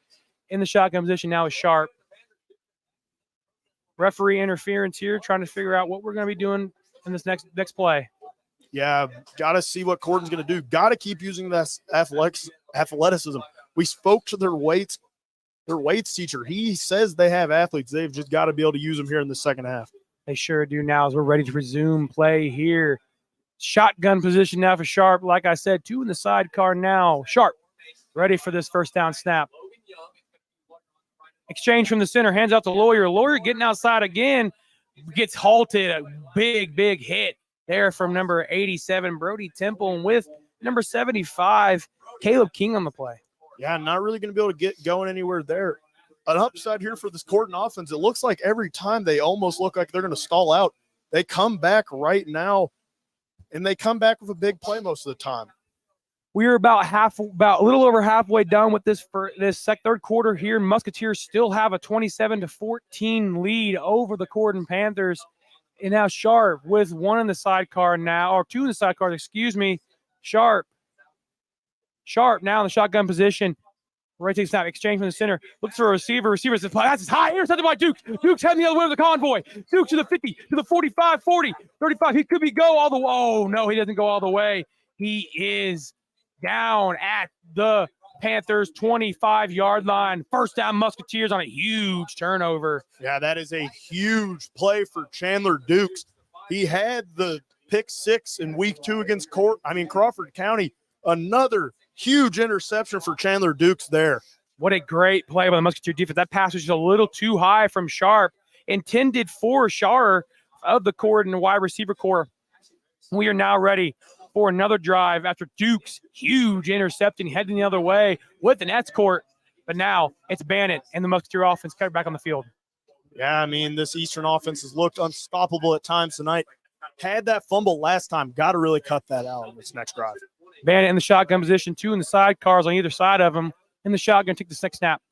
In the shotgun position now is Sharp. Referee interference here, trying to figure out what we're going to be doing in this next play. Yeah, got to see what Corydon's going to do. Got to keep using that athleticism. We spoke to their weights teacher. He says they have athletes. They've just got to be able to use them here in the second half. They sure do now as we're ready to resume play here. Shotgun position now for Sharp. Like I said, 2 in the sidecar now. Sharp ready for this 1st down snap. Exchange from the center, hands out to Lawyer. Lawyer getting outside again. Gets halted. A big hit there from number 87, Brody Temple, and with number 75, Caleb King on the play. Yeah, not really going to be able to get going anywhere there. An upside here for this Corydon offense. It looks like every time they almost look like they're going to stall out. They come back right now, and they come back with a big play most of the time. We are about a little over halfway done with this third quarter here. Musketeers still have a 27-14 lead over the Corydon Panthers. And now Sharp with 1 in the sidecar now, or 2 in the sidecar, excuse me. Sharp now in the shotgun position. Right takes snap, exchange from the center. Looks for a receiver. Receiver says, that's high. Intercepted by Dukes. Dukes heading the other way of the convoy. Dukes to the 50, to the 45, 40, 35. He could go all the way. Oh, no, he doesn't go all the way. He is down at the Panthers' 25-yard line. 1st down Musketeers on a huge turnover. Yeah, that is a huge play for Chandler Dukes. He had the pick 6 in week 2 against Crawford County. Another huge interception for Chandler Dukes there. What a great play by the Musketeer defense. That pass was just a little too high from Sharp, intended for Sharer of the Corydon wide receiver core. We are now ready for another drive after Dukes' huge interception heading the other way with an escort. But now it's Bannon and the Musketeer offense cut back on the field. Yeah, this Eastern offense has looked unstoppable at times tonight. Had that fumble last time. Got to really cut that out in this next drive. Bennett in the shotgun position, 2 in the sidecars on either side of him. In the shotgun, take the snap.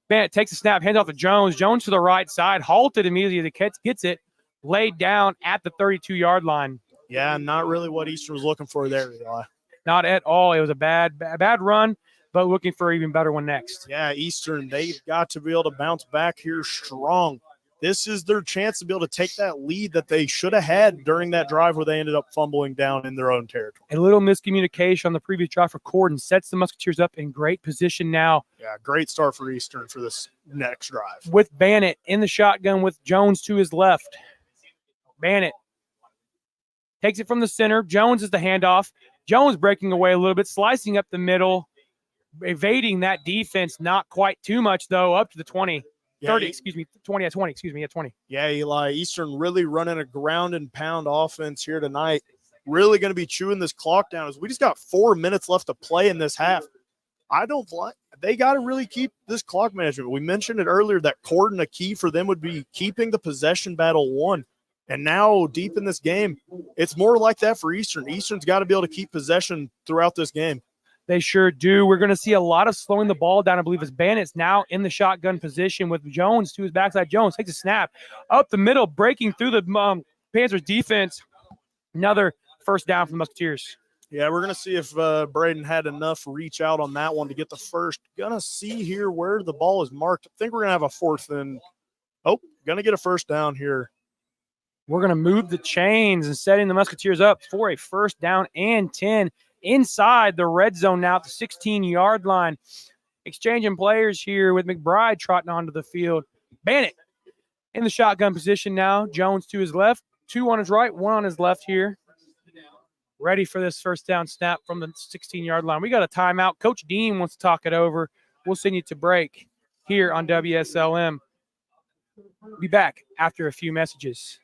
Bennett takes the snap, hands off to Jones. Jones to the right side, halted immediately as he gets it. laid down at the 32-yard line. Yeah, not really what Eastern was looking for there, Eli. Not at all. It was a bad run, but looking for an even better one next. Yeah, Eastern, they've got to be able to bounce back here strong. This is their chance to be able to take that lead that they should have had during that drive where they ended up fumbling down in their own territory. A little miscommunication on the previous drive for Corydon sets the Musketeers up in great position now. Yeah, great start for Eastern for this next drive. With Bannett in the shotgun with Jones to his left. Bannett takes it from the center. Jones is the handoff. Jones breaking away a little bit, slicing up the middle, evading that defense, not quite too much, though, up to the 20. 30, excuse me, 20, yeah, 20, excuse me, yeah, 20. Yeah, Eli, Eastern really running a ground and pound offense here tonight. Really going to be chewing this clock down as we just got 4 minutes left to play in this half. They got to really keep this clock management. We mentioned it earlier that Corydon, a key for them would be keeping the possession battle won. And now deep in this game, it's more like that for Eastern. Eastern's got to be able to keep possession throughout this game. They sure do. We're going to see a lot of slowing the ball down. I believe as Bannett's now in the shotgun position with Jones to his backside. Jones takes a snap up the middle, breaking through the Panthers defense. Another first down for the Musketeers. Yeah, we're going to see if Braden had enough reach out on that one to get the first. Going to see here where the ball is marked. I think we're going to have a fourth and going to get a first down here. We're going to move the chains and setting the Musketeers up for a first down and 10. Inside the red zone now at the 16-yard line. Exchanging players here with McBride trotting onto the field. Bannett in the shotgun position now. Jones to his left. 2 on his right, 1 on his left here. Ready for this first down snap from the 16-yard line. We got a timeout. Coach Dean wants to talk it over. We'll send you to break here on WSLM. Be back after a few messages.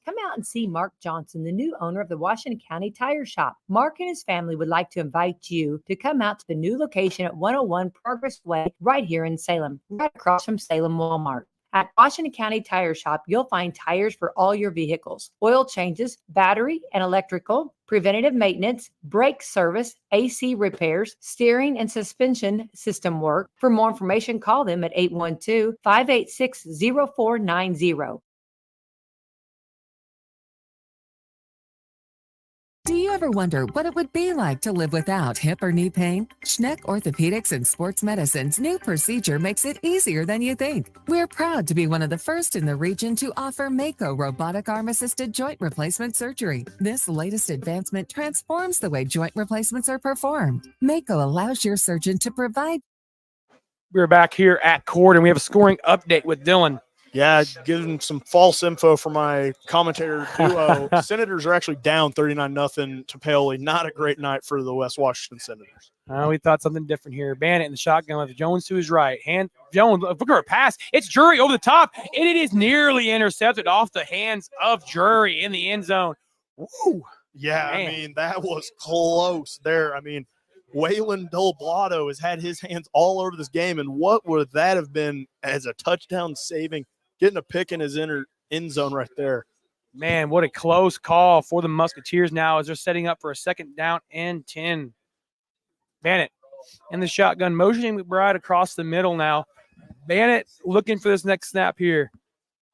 Come out and see Mark Johnson, the new owner of the Washington County Tire Shop. Mark and his family would like to invite you to come out to the new location at 101 Progress Way right here in Salem, right across from Salem Walmart. At Washington County Tire Shop, you'll find tires for all your vehicles, oil changes, battery and electrical, preventative maintenance, brake service, AC repairs, steering and suspension system work. For more information, call them at 812-586-0490. Do you ever wonder what it would be like to live without hip or knee pain? Schneck Orthopedics and Sports Medicine's new procedure makes it easier than you think. We're proud to be one of the first in the region to offer Mako robotic arm-assisted joint replacement surgery. This latest advancement transforms the way joint replacements are performed. Mako allows your surgeon to provide. We're back here at Corydon. We have a scoring update with Dylan. Yeah, giving some false info for my commentator duo. Senators are actually down 39-0 to Paoli. Not a great night for the West Washington Senators. We thought something different here. Bannett in the shotgun with Jones to his right. Jones, look for a pass. It's Drury over the top, and it is nearly intercepted off the hands of Drury in the end zone. Woo! Yeah, Man. I mean, that was close there. I mean, Waylon Delblato has had his hands all over this game, and what would that have been as a touchdown saving? Getting a pick in his end zone right there. Man, what a close call for the Musketeers now as they're setting up for a second down and 10. Bannett in the shotgun, motioning McBride across the middle now. Bannett looking for this next snap here.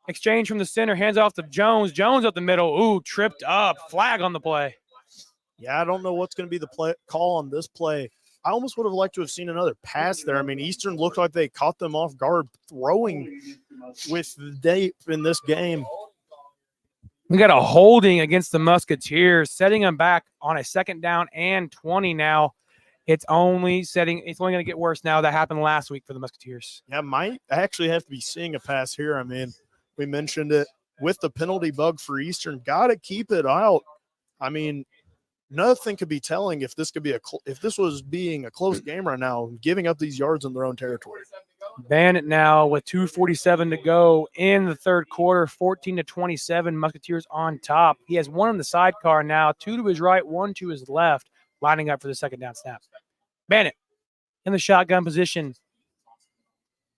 Exchange from the center, hands off to Jones. Jones up the middle. Ooh, tripped up. Flag on the play. Yeah, I don't know what's going to be the call on this play. I almost would have liked to have seen another pass there. I mean, Eastern looked like they caught them off guard throwing with the date in this game. We got a holding against the Musketeers, setting them back on a second down and 20 now. It's only going to get worse now. That happened last week for the Musketeers. Yeah, might actually have to be seeing a pass here. I mean, we mentioned it with the penalty bug for Eastern. Got to keep it out. I mean, nothing could be telling if this was being a close game right now, giving up these yards in their own territory. Bannett now with 2:47 to go in the third quarter, 14-27. Musketeers on top. He has 1 in the sidecar now, 2 to his right, 1 to his left, lining up for the second down snap. Bannett in the shotgun position.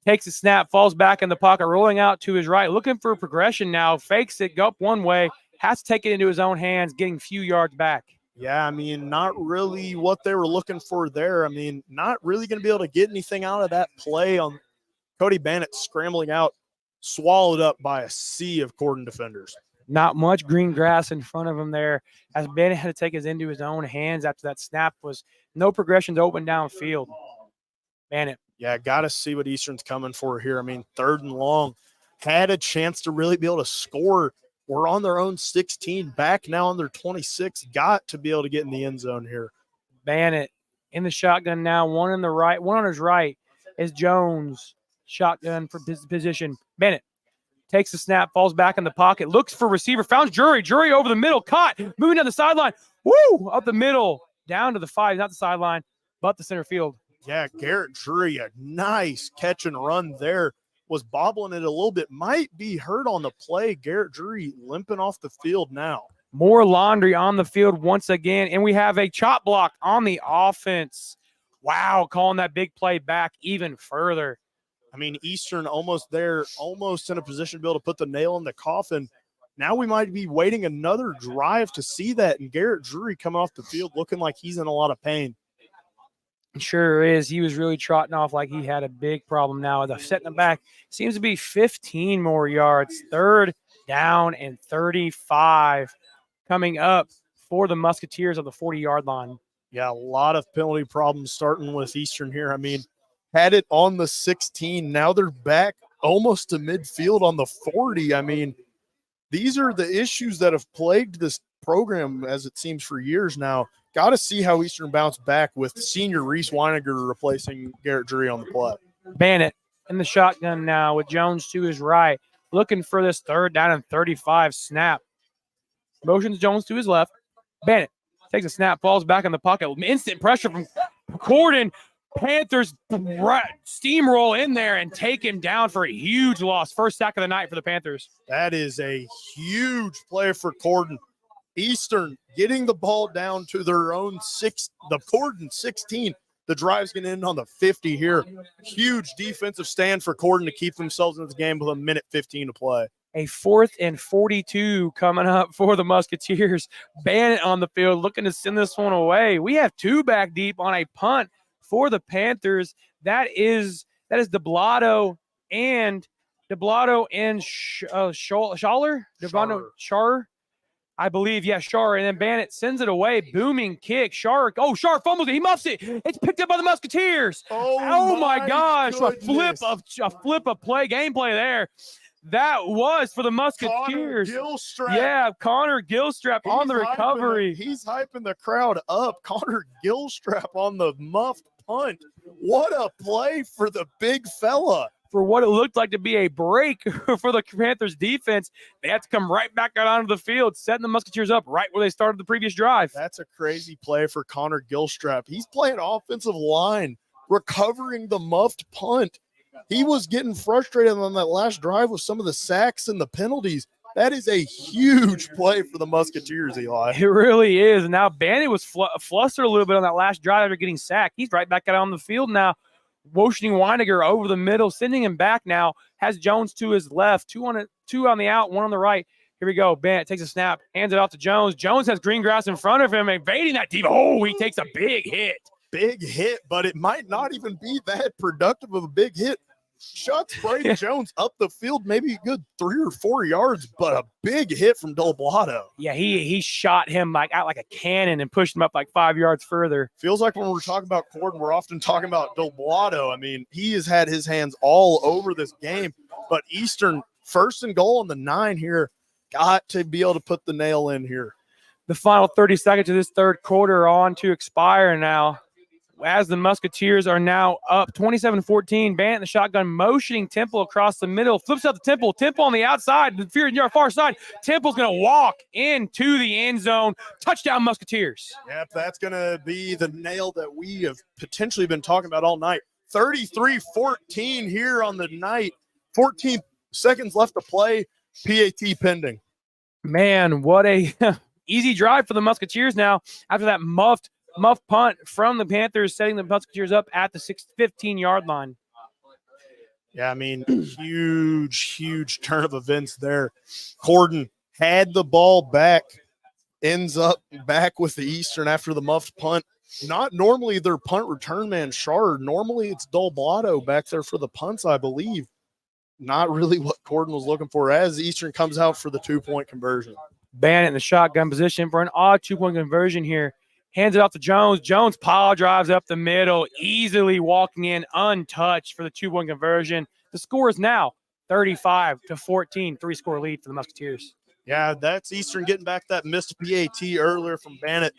Takes a snap, falls back in the pocket, rolling out to his right, looking for progression now. Fakes it, go up one way, has to take it into his own hands, getting a few yards back. Yeah, I mean, not really what they were looking for there. I mean, not really going to be able to get anything out of that play on Cody Bannett scrambling out. swallowed up by a sea of Corydon defenders. Not much green grass in front of him there, as Bennett had to take his into his own hands after that snap. Was no progressions open downfield. Bennett. Yeah, got to see what Eastern's coming for here. I mean, 3rd and long. Had a chance to really be able to score. We're on their own 16, back now on their 26. Got to be able to get in the end zone here. Bennett in the shotgun now, one on the right, one on his right is Jones. Shotgun for position. Bennett takes the snap, falls back in the pocket, looks for receiver, found Jury. Jury over the middle, caught, moving down the sideline. Woo! Up the middle, down to the 5, not the sideline, but the center field. Yeah, Garrett Drury, a nice catch and run there. Was bobbling it a little bit. Might be hurt on the play. Garrett Drury limping off the field now. More laundry on the field once again, and we have a chop block on the offense. Wow, calling that big play back even further. I mean, Eastern almost there, almost in a position to be able to put the nail in the coffin. Now we might be waiting another drive to see that, and Garrett Drury coming off the field looking like he's in a lot of pain. Sure is. He was really trotting off like he had a big problem now. The setting him back seems to be 15 more yards. 3rd down and 35 coming up for the Musketeers of the 40-yard line. Yeah, a lot of penalty problems starting with Eastern here. I mean, had it on the 16. Now they're back almost to midfield on the 40. I mean, these are the issues that have plagued this program, as it seems, for years now. Got to see how Eastern bounced back with senior Reese Weiniger replacing Garrett Drury on the play. Bennett in the shotgun now with Jones to his right, looking for this 3rd down and 35 snap. Motions Jones to his left. Bennett takes a snap, falls back in the pocket. Instant pressure from Corydon. Panthers steamroll in there and take him down for a huge loss. First sack of the night for the Panthers. That is a huge play for Corydon. Eastern getting the ball down to their own the Corydon 16. The drive's going to end on the 50 here. Huge defensive stand for Corydon to keep themselves in the game with 1:15 to play. A 4th and 42 coming up for the Musketeers. Bennett on the field looking to send this one away. We have 2 back deep on a punt for the Panthers. That is DeBlato and Schaller? Schar. I believe, yeah, Shar, and then Bennett sends it away. Booming kick. Shar fumbles it. He muffs it. It's picked up by the Musketeers. Oh my gosh. Goodness. A flip of gameplay there. That was for the Musketeers. Connor Gilstrap. Yeah, Connor Gilstrap on the recovery. He's hyping the crowd up. Connor Gilstrap on the muffed punt. What a play for the big fella. For what it looked like to be a break for the Panthers defense, they had to come right back out onto the field, setting the Musketeers up right where they started the previous drive. That's a crazy play for Connor Gilstrap. He's playing offensive line, recovering the muffed punt. He was getting frustrated on that last drive with some of the sacks and the penalties. That is a huge play for the Musketeers, Eli. It really is. And now Bennett was flustered a little bit on that last drive after getting sacked. He's right back out on the field now, motioning Weiniger over the middle, sending him back now. Has Jones to his left, two on the out, 1 on the right. Here we go. Bennett takes a snap, hands it off to Jones. Jones has green grass in front of him, evading that deep. Oh, he takes a big hit. Big hit, but it might not even be that productive of a big hit. Shots Brady Jones up the field, maybe a good 3 or 4 yards, but a big hit from Delblato. Yeah, he shot him out like a cannon and pushed him up like 5 yards further. Feels like when we're talking about Corydon, we're often talking about Delblato. I mean, he has had his hands all over this game, but Eastern 1st and goal on the 9 here. Got to be able to put the nail in here. The final 30 seconds of this 3rd quarter are on to expire now, as the Musketeers are now up 27-14. Bennett in the shotgun, motioning Temple across the middle, flips out to Temple. Temple on the outside, the far side. Temple's going to walk into the end zone. Touchdown, Musketeers. Yep, that's going to be the nail that we have potentially been talking about all night. 33-14 here on the night. 14 seconds left to play. PAT pending. Man, what a easy drive for the Musketeers now after that muff punt from the Panthers, setting the Musketeers up at the 15-yard line. Yeah, I mean, huge turn of events there. Corydon had the ball back, ends up back with the Eastern after the muffed punt. Not normally their punt return man, Shard. Normally it's Delblato back there for the punts, I believe. not really what Corydon was looking for as Eastern comes out for the 2-point conversion. Bannett in the shotgun position for an odd 2-point conversion here. Hands it off to Jones. Jones pile drives up the middle, easily walking in untouched for the 2-point conversion. The score is now 35-14, 3-score lead for the Musketeers. Yeah, that's Eastern getting back that missed PAT earlier from Bannett.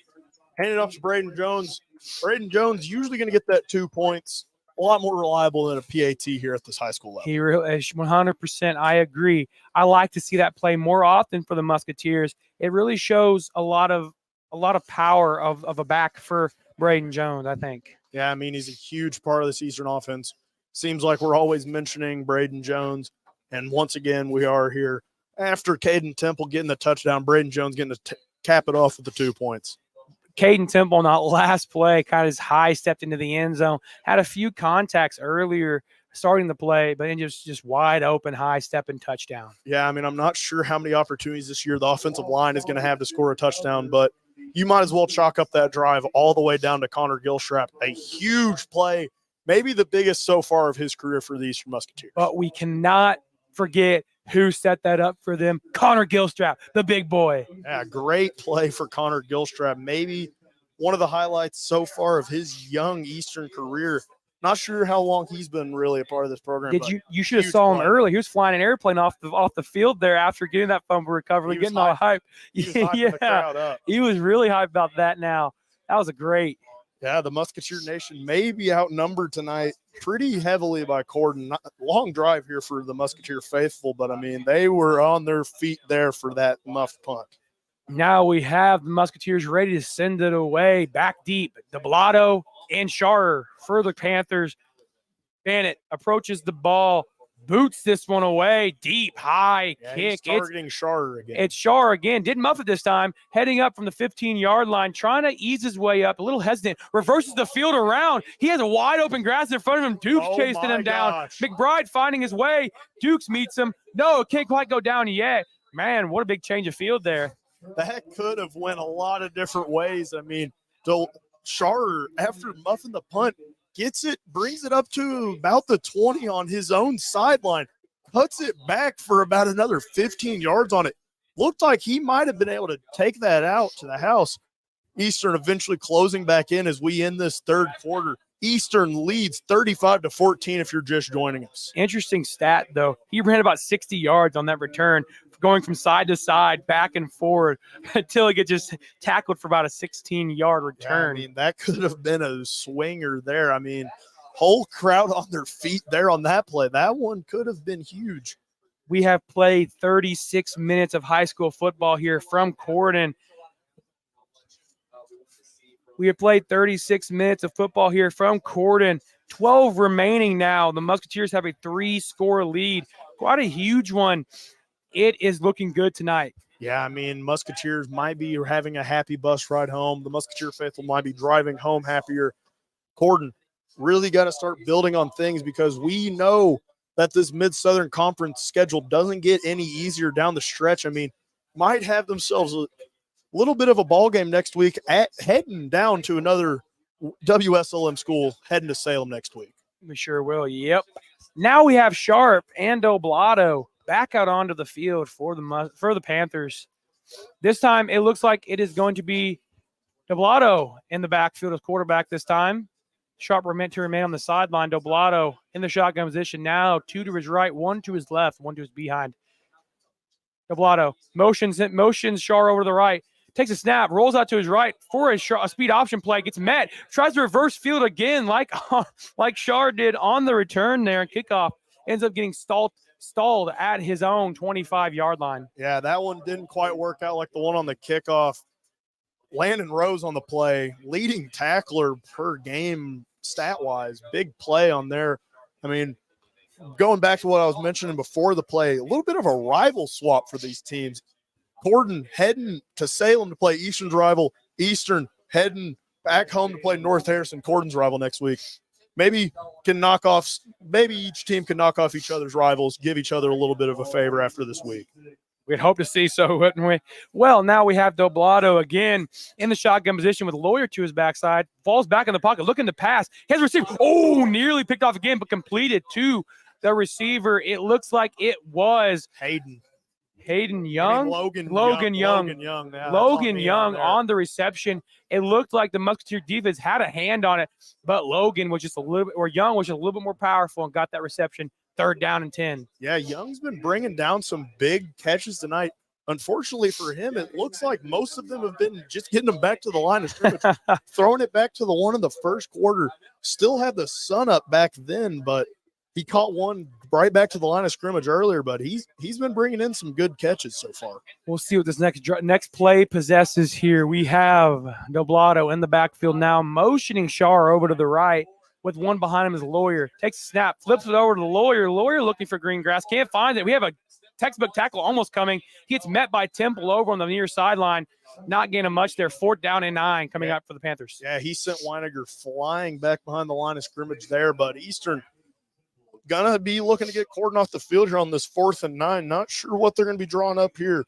Handed off to Braden Jones. Braden Jones usually going to get that 2 points. A lot more reliable than a PAT here at this high school level. He really is 100%. I agree. I like to see that play more often for the Musketeers. It really shows a lot of power of a back for Braden Jones, I think. Yeah, I mean, he's a huge part of this Eastern offense. Seems like we're always mentioning Braden Jones. And once again, we are here after Caden Temple getting the touchdown, Braden Jones getting to cap it off with the 2 points. Caden Temple on that last play kind of high stepped into the end zone, had a few contacts earlier starting the play, but then just wide open, high step and touchdown. Yeah, I mean, I'm not sure how many opportunities this year the offensive line is going to have to score a touchdown, but you might as well chalk up that drive all the way down to Connor Gilstrap. A huge play, maybe the biggest so far of his career for the Eastern Musketeers. But we cannot forget who set that up for them. Connor Gilstrap, the big boy. Yeah, great play for Connor Gilstrap. Maybe one of the highlights so far of his young Eastern career. Not sure how long he's been really a part of this program. You should have saw him early. He was flying an airplane off the field there after getting that fumble recovery, getting all hype. The crowd up. He was really hyped about that now. That was a great. Yeah, the Musketeer Nation may be outnumbered tonight pretty heavily by Corydon. Long drive here for the Musketeer faithful, but, I mean, they were on their feet there for that muffed punt. Now we have the Musketeers ready to send it away back deep. DeBlato and Sharer for the Panthers. Bannett approaches the ball, boots this one away, deep, high kick. He's targeting Sharer again. It's Sharer again. Didn't muff it this time. Heading up from the 15-yard line, trying to ease his way up, a little hesitant. Reverses the field around. He has a wide open grass in front of him. Dukes chasing him down. McBride finding his way. Dukes meets him. No, it can't quite go down yet. Man, what a big change of field there. That could have went a lot of different ways. I mean, Sharer, after muffing the punt, gets it, brings it up to about the 20 on his own sideline, cuts it back for about another 15 yards on it. Looked like he might have been able to take that out to the house. Eastern eventually closing back in as we end this third quarter. Eastern leads 35-14 if you're just joining us. Interesting stat, though. He ran about 60 yards on that return, going from side to side, back and forward, until he gets just tackled for about a 16-yard return. Yeah, I mean, that could have been a swinger there. I mean, whole crowd on their feet there on that play. That one could have been huge. We have played 36 minutes of high school football here from Corydon. We have played 36 minutes of football here from Corydon. 12 remaining now. The Musketeers have a 3-score lead. Quite a huge one. It is looking good tonight. Yeah, I mean, Musketeers might be having a happy bus ride home. The Musketeer faithful might be driving home happier. Corydon really got to start building on things because we know that this Mid-Southern Conference schedule doesn't get any easier down the stretch. I mean, might have themselves a little bit of a ball game next week heading down to another WSLM school heading to Salem next week. We sure will. Yep. Now we have Sharp and Doblato back out onto the field for the Panthers. This time it looks like it is going to be Doblato in the backfield as quarterback this time. Sharp were meant to remain on the sideline. Doblato in the shotgun position now, 2 to his right, 1 to his left, 1 to his behind. Doblato motions Shar over to the right. Takes a snap, rolls out to his right for a speed option play, gets met, tries to reverse field again like Shar did on the return there and kickoff. Ends up getting stalled at his own 25-yard line. Yeah, that one didn't quite work out like the one on the kickoff. Landon Rose on the play, leading tackler per game stat-wise. Big play on there. I mean, going back to what I was mentioning before the play, a little bit of a rival swap for these teams. Corydon heading to Salem to play Eastern's rival. Eastern heading back home to play North Harrison, Corydon's rival next week. Maybe each team can knock off each other's rivals, give each other a little bit of a favor after this week. We'd hope to see so, wouldn't we? Well, now we have Doblato again in the shotgun position with Lawyer to his backside. Falls back in the pocket, looking to pass. He has received. Oh, nearly picked off again, but completed to the receiver. It looks like it was Hayden Young. Logan Young. Logan Young on the reception. It looked like the Musketeer defense had a hand on it, but Logan was just a little bit, or Young was just a little bit more powerful and got that reception. 3rd down and 10. Yeah, Young's been bringing down some big catches tonight. Unfortunately for him, it looks like most of them have been just getting them back to the line of scrimmage, throwing it back to the one in the first quarter. Still had the sun up back then, but he caught one right back to the line of scrimmage earlier. But he's been bringing in some good catches so far. We'll see what this next play possesses here. We have Doblato in the backfield now, motioning Shar over to the right. With one behind him is Lawyer. Takes a snap, flips it over to the Lawyer. Lawyer looking for green grass. Can't find it. We have a textbook tackle almost coming. He gets met by Temple over on the near sideline. Not gaining much there. 4th down and 9 coming up for the Panthers. Yeah, he sent Weiniger flying back behind the line of scrimmage there. But Eastern going to be looking to get Corydon off the field here on this 4th and 9. Not sure what they're going to be drawing up here.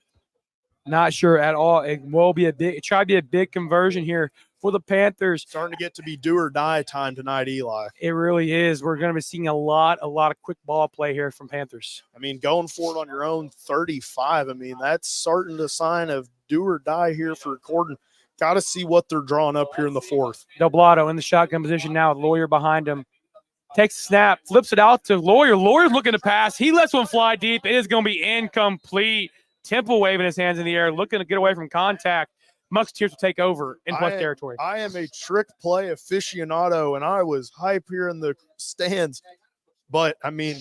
Not sure at all. It will be try to be a big conversion here for the Panthers. Starting to get to be do or die time tonight, Eli. It really is. We're going to be seeing a lot of quick ball play here from Panthers. I mean, going for it on your own 35, I mean, that's starting to sign of do or die here for Corydon. Got to see what they're drawing up here in the 4th. Doblato in the shotgun position now, Lawyer behind him. Takes a snap, flips it out to Lawyer. Lawyer's looking to pass. He lets one fly deep. It is going to be incomplete. Temple waving his hands in the air, looking to get away from contact. Musketeers will take over in plus territory. I am a trick play aficionado, and I was hype here in the stands. But, I mean,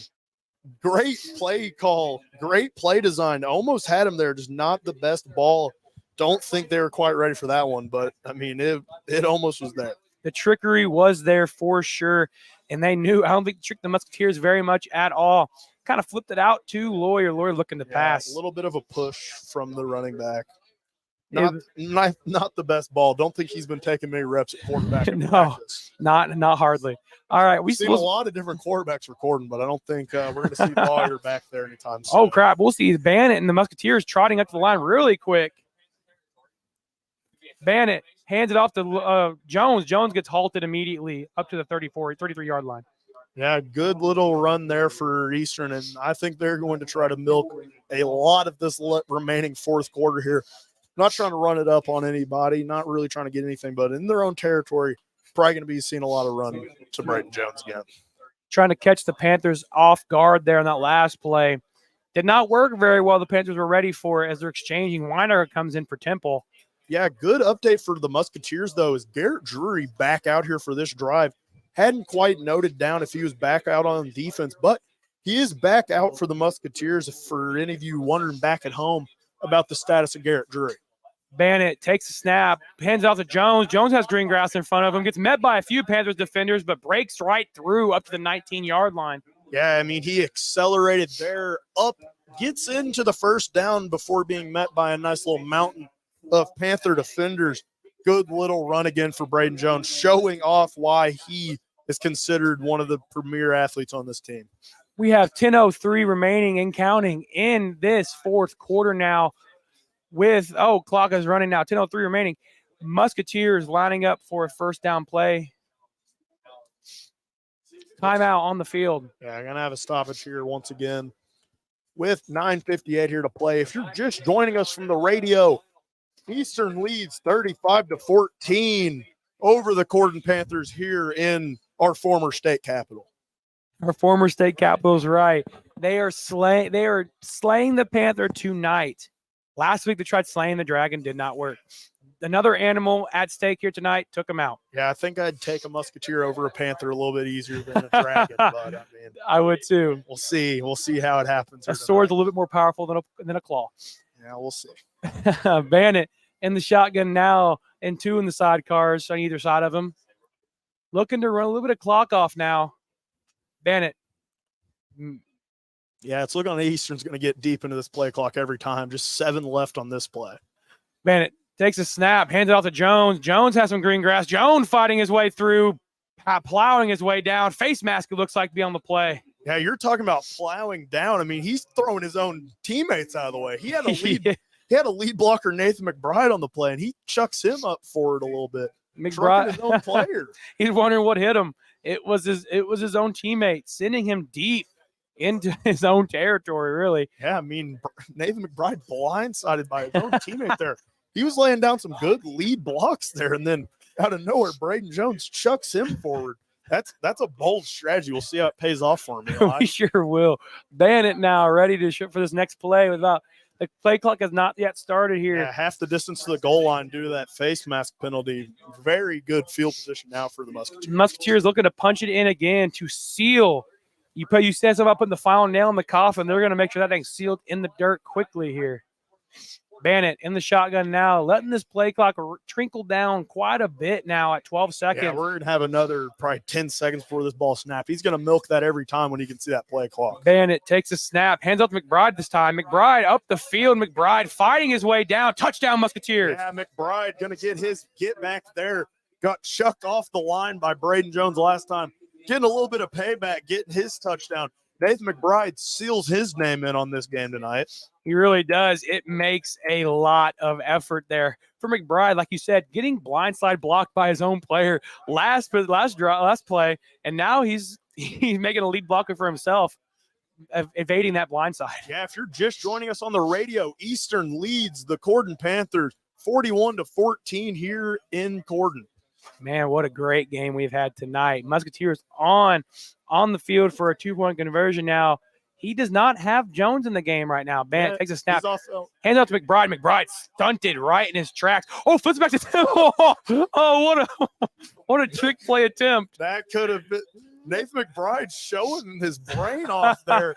great play call, great play design. Almost had him there, just not the best ball. Don't think they were quite ready for that one, but, I mean, it almost was there. The trickery was there for sure, and they knew. I don't think they tricked the Musketeers very much at all. Kind of flipped it out to Lawyer. Lawyer looking to pass. A little bit of a push from the running back. Not the best ball. Don't think he's been taking many reps at quarterback. No, not hardly. All right, we've seen a lot of different quarterbacks for Corydon, but I don't think we're going to see Lawyer back there anytime soon. Oh crap! We'll see Bannett and the Musketeers trotting up to the line really quick. Bannett hands it off to Jones. Jones gets halted immediately up to the 33-yard line. Yeah, good little run there for Eastern, and I think they're going to try to milk a lot of this remaining 4th quarter here. Not trying to run it up on anybody, not really trying to get anything, but in their own territory, probably going to be seeing a lot of run to Braden Jones again. Trying to catch the Panthers off guard there in that last play. Did not work very well. The Panthers were ready for it as they're exchanging. Weiner comes in for Temple. Yeah, good update for the Musketeers, though, is Garrett Drury back out here for this drive. Hadn't quite noted down if he was back out on defense, but he is back out for the Musketeers. For any of you wondering back at home about the status of Garrett Drury. Bannett takes a snap, hands off to Jones. Jones has green grass in front of him, gets met by a few Panthers defenders, but breaks right through up to the 19-yard line. Yeah, I mean, he accelerated there, up, gets into the 1st down before being met by a nice little mountain of Panther defenders. Good little run again for Braden Jones, showing off why he is considered one of the premier athletes on this team. We have 10:03 remaining and counting in this 4th quarter now with, clock is running now, 10:03 remaining. Musketeers lining up for a 1st down play. Timeout on the field. Yeah, I'm going to have a stoppage here once again with 9:58 here to play. If you're just joining us from the radio, Eastern leads 35-14 over the Corydon Panthers here in our former state capital. Our former state capital is right. They are slaying the Panther tonight. Last week they tried slaying the Dragon, did not work. Another animal at stake here tonight took him out. Yeah, I think I'd take a Musketeer over a Panther a little bit easier than a Dragon. But I mean, I would too. We'll see how it happens. A sword's a little bit more powerful than a claw. Yeah, we'll see. Bannett in the shotgun now, and 2 in the sidecars on either side of him. Looking to run a little bit of clock off now. Bannett. Yeah, it's looking like Eastern's going to get deep into this play clock every time. Just 7 left on this play. Bannett takes a snap, hands it off to Jones. Jones has some green grass. Jones fighting his way through, plowing his way down. Face mask, it looks like, to be on the play. Yeah, you're talking about plowing down. I mean, he's throwing his own teammates out of the way. He had a lead. He had a lead blocker, Nathan McBride, on the play, and he chucks him up forward a little bit. McBride, his own player. He's wondering what hit him. It was his own teammate sending him deep. into his own territory, really. Yeah, I mean, Nathan McBride blindsided by his own teammate there. He was laying down some good lead blocks there, and then out of nowhere, Braden Jones chucks him forward. That's a bold strategy. We'll see how it pays off for him. Eli. We sure will. Bannett now ready to shoot for this next play without the play clock has not yet started here. Yeah, half the distance to the goal line due to that face mask penalty. Very good field position now for the Musketeers. Musketeers looking to punch it in again to seal. You said something about putting the final nail in the coffin. They're going to make sure that thing's sealed in the dirt quickly here. Bannett in the shotgun now, letting this play clock trickle down quite a bit now at 12 seconds. Yeah, we're going to have another probably 10 seconds before this ball snaps. He's going to milk that every time when he can see that play clock. Bannett takes a snap, hands off to McBride this time. McBride up the field. McBride fighting his way down. Touchdown, Musketeers. Yeah, McBride going to get back there. Got chucked off the line by Braden Jones last time. Getting a little bit of payback, getting his touchdown. Nathan McBride seals his name in on this game tonight. He really does. It makes a lot of effort there for McBride. Like you said, getting blindside blocked by his own player last play, and now he's making a lead blocker for himself, evading that blindside. Yeah, if you're just joining us on the radio, Eastern leads the Corydon Panthers 41-14 here in Corydon. Man, what a great game we've had tonight. Musketeers on the field for a 2-point conversion now. He does not have Jones in the game right now. Bannett takes a snap. Hands out to McBride. McBride stunted right in his tracks. Oh, flips back to Tim. Oh, what a trick play attempt. That could have been Nathan McBride showing his brain off there.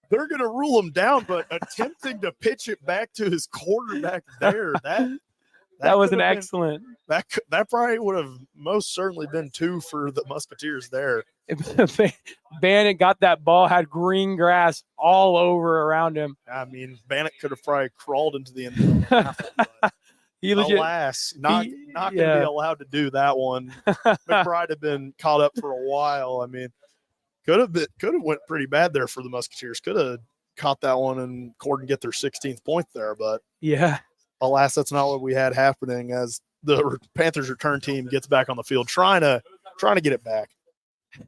They're going to rule him down, but attempting to pitch it back to his quarterback there, that was an excellent. That probably would have most certainly been 2 for the Musketeers there. Bannett got that ball, had green grass all over around him. I mean, Bannett could have probably crawled into the end zone. Alas, not going to be allowed to do that one. McBride had been caught up for a while. I mean, could have went pretty bad there for the Musketeers. Could have caught that one and Corydon get their 16th point there, but yeah. Alas, that's not what we had happening as the Panthers return team gets back on the field, trying to get it back.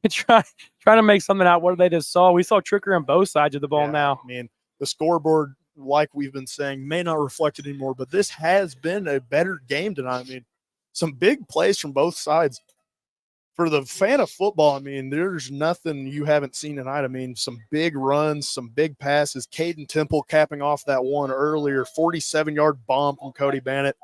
trying to make something out. What they just saw. We saw trickery on both sides of the ball now. I mean, the scoreboard, like we've been saying, may not reflect it anymore, but this has been a better game tonight. I mean, some big plays from both sides. For the fan of football, I mean, there's nothing you haven't seen tonight. I mean, some big runs, some big passes. Caden Temple capping off that one earlier, 47-yard bomb from Cody Bannett.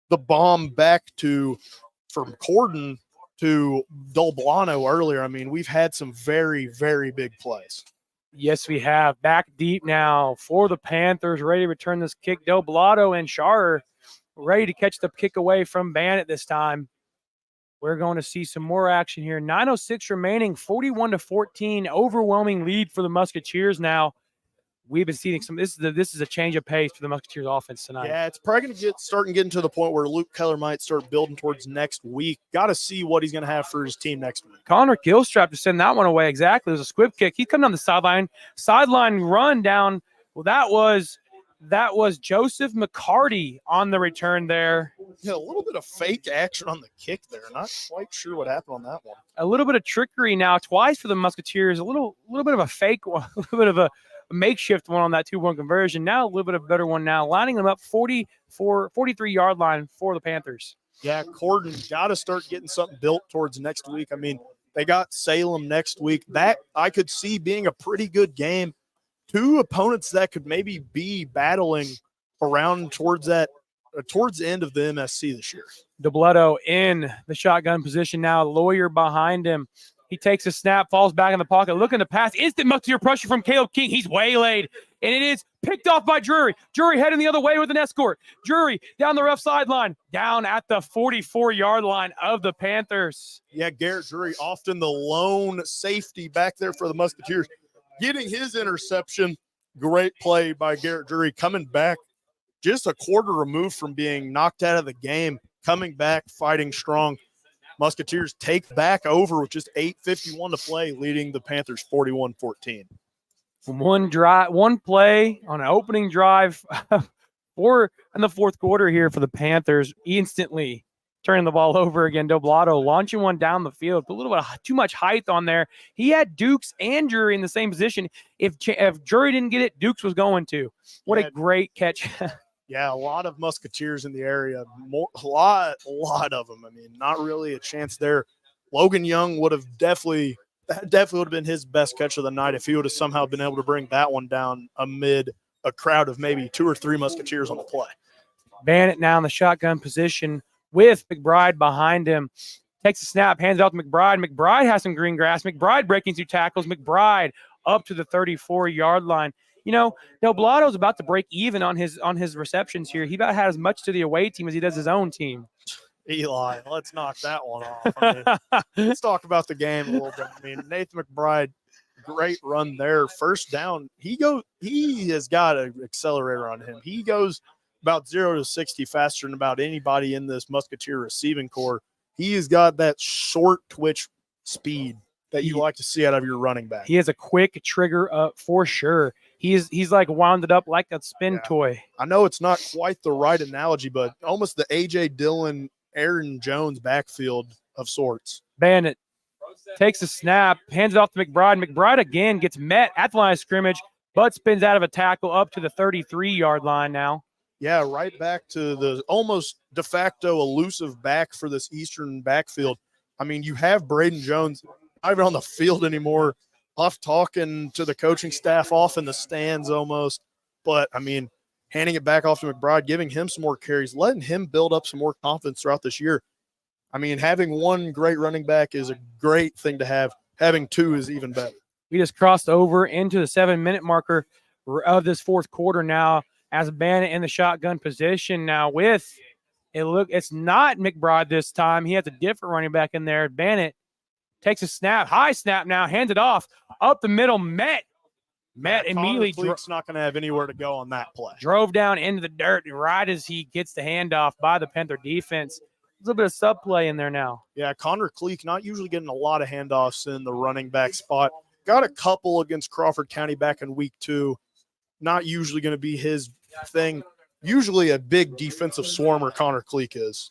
The bomb back from Corydon to Dolblano earlier. I mean, we've had some very, very big plays. Yes, we have. Back deep now for the Panthers, ready to return this kick. Dolblano and Sharer ready to catch the kick away from Bannett this time. We're going to see some more action here. 9:06 remaining, 41-14, overwhelming lead for the Musketeers now. We've been seeing some. This is a change of pace for the Musketeers offense tonight. Yeah, it's probably going to getting to the point where Luke Keller might start building towards next week. Got to see what he's going to have for his team next week. Connor Gilstrap to send that one away. Exactly, it was a squib kick. He come down the sideline run down. Well, that was Joseph McCarty on the return there. Yeah, a little bit of fake action on the kick there. Not quite sure what happened on that one. A little bit of trickery now, twice for the Musketeers. A little bit of a fake one, a little bit of a makeshift one on that 2-point conversion. Now a little bit of a better one now, lining them up 43-yard line for the Panthers. Yeah, Corydon got to start getting something built towards next week. I mean, they got Salem next week. That I could see being a pretty good game. 2 opponents that could maybe be battling around towards the end of the MSC this year. Dobledo in the shotgun position now. Lawyer behind him. He takes a snap, falls back in the pocket, looking to pass. Instant Musketeer pressure from Caleb King. He's waylaid, and it is picked off by Drury. Drury heading the other way with an escort. Drury down the left sideline, down at the 44-yard line of the Panthers. Yeah, Garrett Drury, often the lone safety back there for the Musketeers, getting his interception. Great play by Garrett Drury, coming back just a quarter removed from being knocked out of the game, coming back, fighting strong. Musketeers take back over with just 8:51 to play, leading the Panthers 41-14. One play on an opening drive in the fourth quarter here for the Panthers. Instantly turning the ball over again. Doblato launching one down the field. A little bit too much height on there. He had Dukes and Drury in the same position. If Drury didn't get it, Dukes was going to. What a great catch. Yeah, a lot of Musketeers in the area. A lot of them. I mean, not really a chance there. Logan Young would have definitely would have been his best catch of the night if he would have somehow been able to bring that one down amid a crowd of maybe 2 or 3 Musketeers on the play. Bannett now in the shotgun position with McBride behind him. Takes a snap, hands it off to McBride. McBride has some green grass. McBride breaking 2 tackles. McBride up to the 34-yard line. You know, Doblato's about to break even on his receptions here. He about had as much to the away team as he does his own team. Eli, let's knock that one off. I mean, let's talk about the game a little bit. I mean, Nathan McBride, great run there. First down, he has got an accelerator on him. He goes about 0 to 60 faster than about anybody in this Musketeer receiving corps. He has got that short twitch speed that you like to see out of your running back. He has a quick trigger for sure. He's like wound it up like a spin toy. I know it's not quite the right analogy, but almost the A.J. Dillon, Aaron Jones backfield of sorts. Bannett takes a snap, hands it off to McBride. McBride again gets met at the line of scrimmage, but spins out of a tackle up to the 33-yard line now. Yeah, right back to the almost de facto elusive back for this Eastern backfield. I mean, you have Braden Jones not even on the field anymore, off talking to the coaching staff, off in the stands almost. But, I mean, handing it back off to McBride, giving him some more carries, letting him build up some more confidence throughout this year. I mean, having one great running back is a great thing to have. Having 2 is even better. We just crossed over into the 7-minute marker of this fourth quarter now as Bannett in the shotgun position now with it's not McBride this time. He has a different running back in there. Bannett takes a snap, high snap now, hands it off up the middle. Met immediately. Cleek's not going to have anywhere to go on that play. Drove down into the dirt right as he gets the handoff by the Panther defense. A little bit of sub play in there now. Yeah, Connor Cleek not usually getting a lot of handoffs in the running back spot. Got a couple against Crawford County back in week 2. Not usually going to be his thing. Usually a big defensive swarmer Connor Cleek is.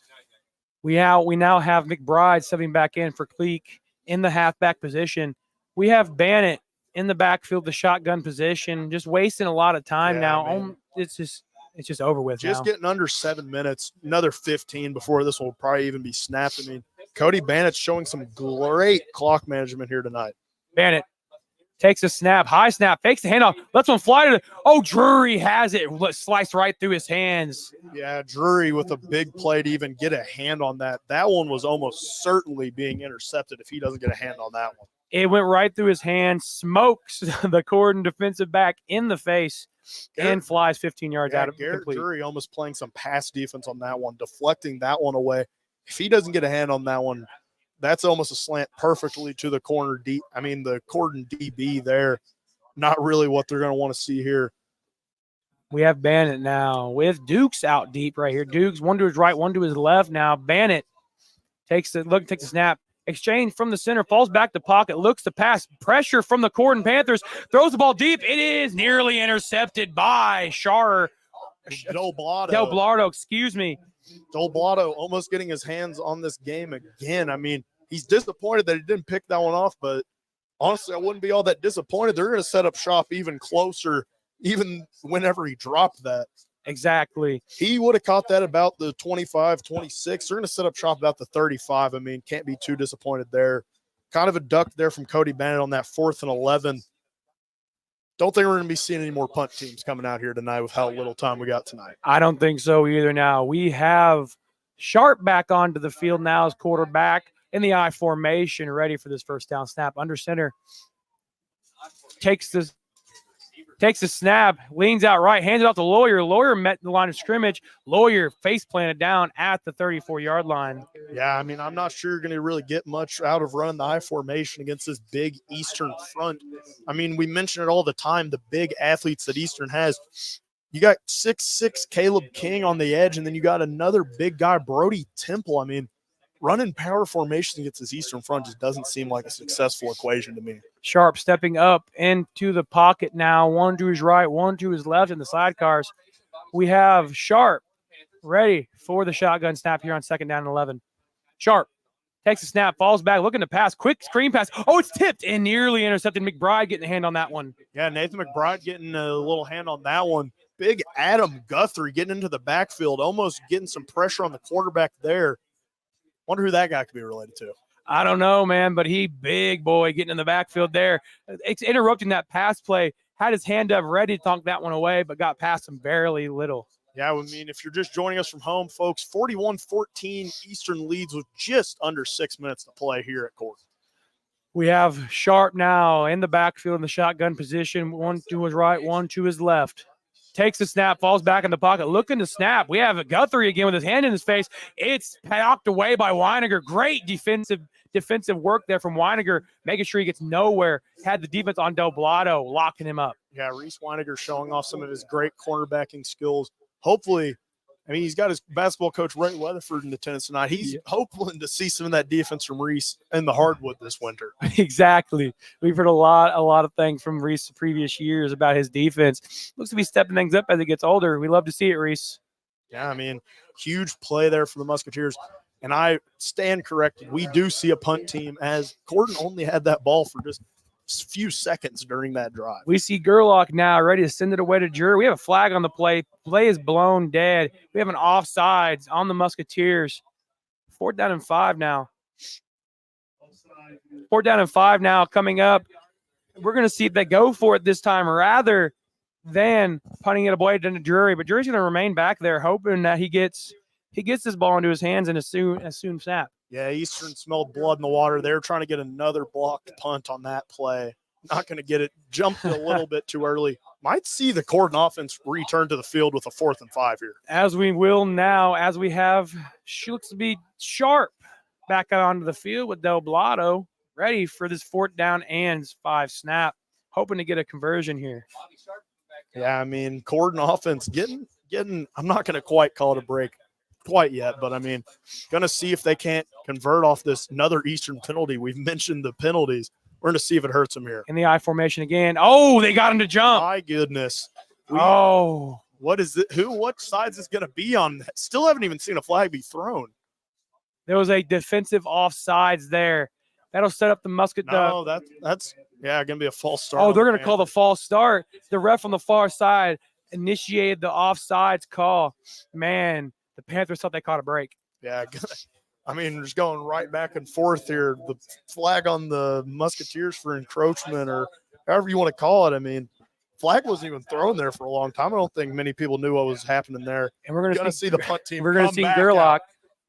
We now have McBride stepping back in for Cleek in the halfback position. We have Bannett in the backfield, the shotgun position, just wasting a lot of time now. Man. It's just over with Just now. getting under 7 minutes, another 15 before this will probably even be snapped. I mean, Cody Bannett's showing some great clock management here tonight. Bannett takes a snap, high snap, fakes the handoff, lets one fly to Drury has it, sliced right through his hands. Yeah, Drury with a big play to even get a hand on that. That one was almost certainly being intercepted if he doesn't get a hand on that one. It went right through his hand, smokes the Corydon defensive back in the face, and flies 15 yards out of Garrett complete. Drury almost playing some pass defense on that one, deflecting that one away. If he doesn't get a hand on that one, that's almost a slant perfectly to the corner deep. I mean, the Corydon DB there, not really what they're going to want to see here. We have Bannett now with Dukes out deep right here. Dukes, one to his right, one to his left now. Bannett takes the snap. Exchange from the center, falls back to pocket, looks to pass, pressure from the Corydon Panthers, throws the ball deep. It is nearly intercepted by Doblato, excuse me. Doblato almost getting his hands on this game again. I mean, he's disappointed that he didn't pick that one off, but honestly, I wouldn't be all that disappointed. They're going to set up shop even closer, even whenever he dropped that. Exactly. He would have caught that about the 25, 26. They're going to set up shop about the 35. I mean, can't be too disappointed there. Kind of a duck there from Cody Bannett on that 4th and 11. Don't think we're going to be seeing any more punt teams coming out here tonight with how little time we got tonight. I don't think so either now. We have Sharp back onto the field now as quarterback in the I formation, ready for this first down snap. Under center. Takes the snap, leans out right, hands it off to Lawyer. Lawyer met the line of scrimmage. Lawyer face planted down at the 34-yard line. Yeah, I mean, I'm not sure you're going to really get much out of running the I formation against this big Eastern front. I mean, we mention it all the time, the big athletes that Eastern has. You got 6'6" Caleb King on the edge, and then you got another big guy, Brody Temple. I mean, running power formation against this Eastern front just doesn't seem like a successful equation to me. Sharp stepping up into the pocket now, one to his right, one to his left in the sidecars. We have Sharp ready for the shotgun snap here on 2nd down and 11. Sharp takes a snap, falls back, looking to pass. Quick screen pass. Oh, it's tipped and nearly intercepted. McBride getting a hand on that one. Yeah, Nathan McBride getting a little hand on that one. Big Adam Guthrie getting into the backfield, almost getting some pressure on the quarterback there. Wonder who that guy could be related to. I don't know, man, but he big boy getting in the backfield there. It's interrupting that pass play. Had his hand up ready to thunk that one away, but got past him barely little. Yeah, I mean, if you're just joining us from home, folks, 41-14 Eastern leads with just under 6 minutes to play here at Corydon. We have Sharp now in the backfield in the shotgun position. One to his right, one to his left. Takes the snap, falls back in the pocket, looking to snap. We have Guthrie again with his hand in his face. It's knocked away by Weiniger. Great defensive work there from Weiniger, making sure he gets nowhere. Had the defense on Del Blotto, locking him up. Yeah, Reese Weiniger showing off some of his great cornerbacking skills. Hopefully, I mean, he's got his basketball coach, Ray Weatherford, in attendance tonight. He's hoping to see some of that defense from Reese in the hardwood this winter. Exactly. We've heard a lot of things from Reese the previous years about his defense. Looks to be stepping things up as he gets older. We love to see it, Reese. Yeah, I mean, huge play there for the Musketeers. And I stand corrected. We do see a punt team as Corydon only had that ball for just a few seconds during that drive. We see Gerlach now ready to send it away to Jury. We have a flag on the play. Play is blown dead. We have an offsides on the Musketeers. 4th down and 5 now. 4th down and 5 now coming up. We're going to see if they go for it this time rather than punting it away to Jury. But Jury's going to remain back there hoping that he gets this ball into his hands and as soon snap. Yeah, Eastern smelled blood in the water. They're trying to get another blocked punt on that play. Not going to get it. Jumped a little bit too early. Might see the Corydon offense return to the field with a 4th and 5 here. As we will now, as we have, she looks to be Sharp back out onto the field with Del Blotto, ready for this 4th down and 5 snap. Hoping to get a conversion here. Yeah, I mean, Corydon offense getting. I'm not going to quite call it a break quite yet, but I mean, going to see if they can't convert off this another Eastern penalty. We've mentioned the penalties. We're going to see if it hurts them here. In the I formation again. Oh, they got him to jump. My goodness. What is it? What side is this going to be on? Still haven't even seen a flag be thrown. There was a defensive offsides there. That'll set up the Musket. No, that's going to be a false start. Oh, they're going to call the false start. The ref on the far side initiated the offsides call. Man, the Panthers thought they caught a break. Yeah, I mean, just going right back and forth here. The flag on the Musketeers for encroachment or however you want to call it. I mean, flag wasn't even thrown there for a long time. I don't think many people knew what was happening there. And we're going to see the punt team. We're going to see Gerlach.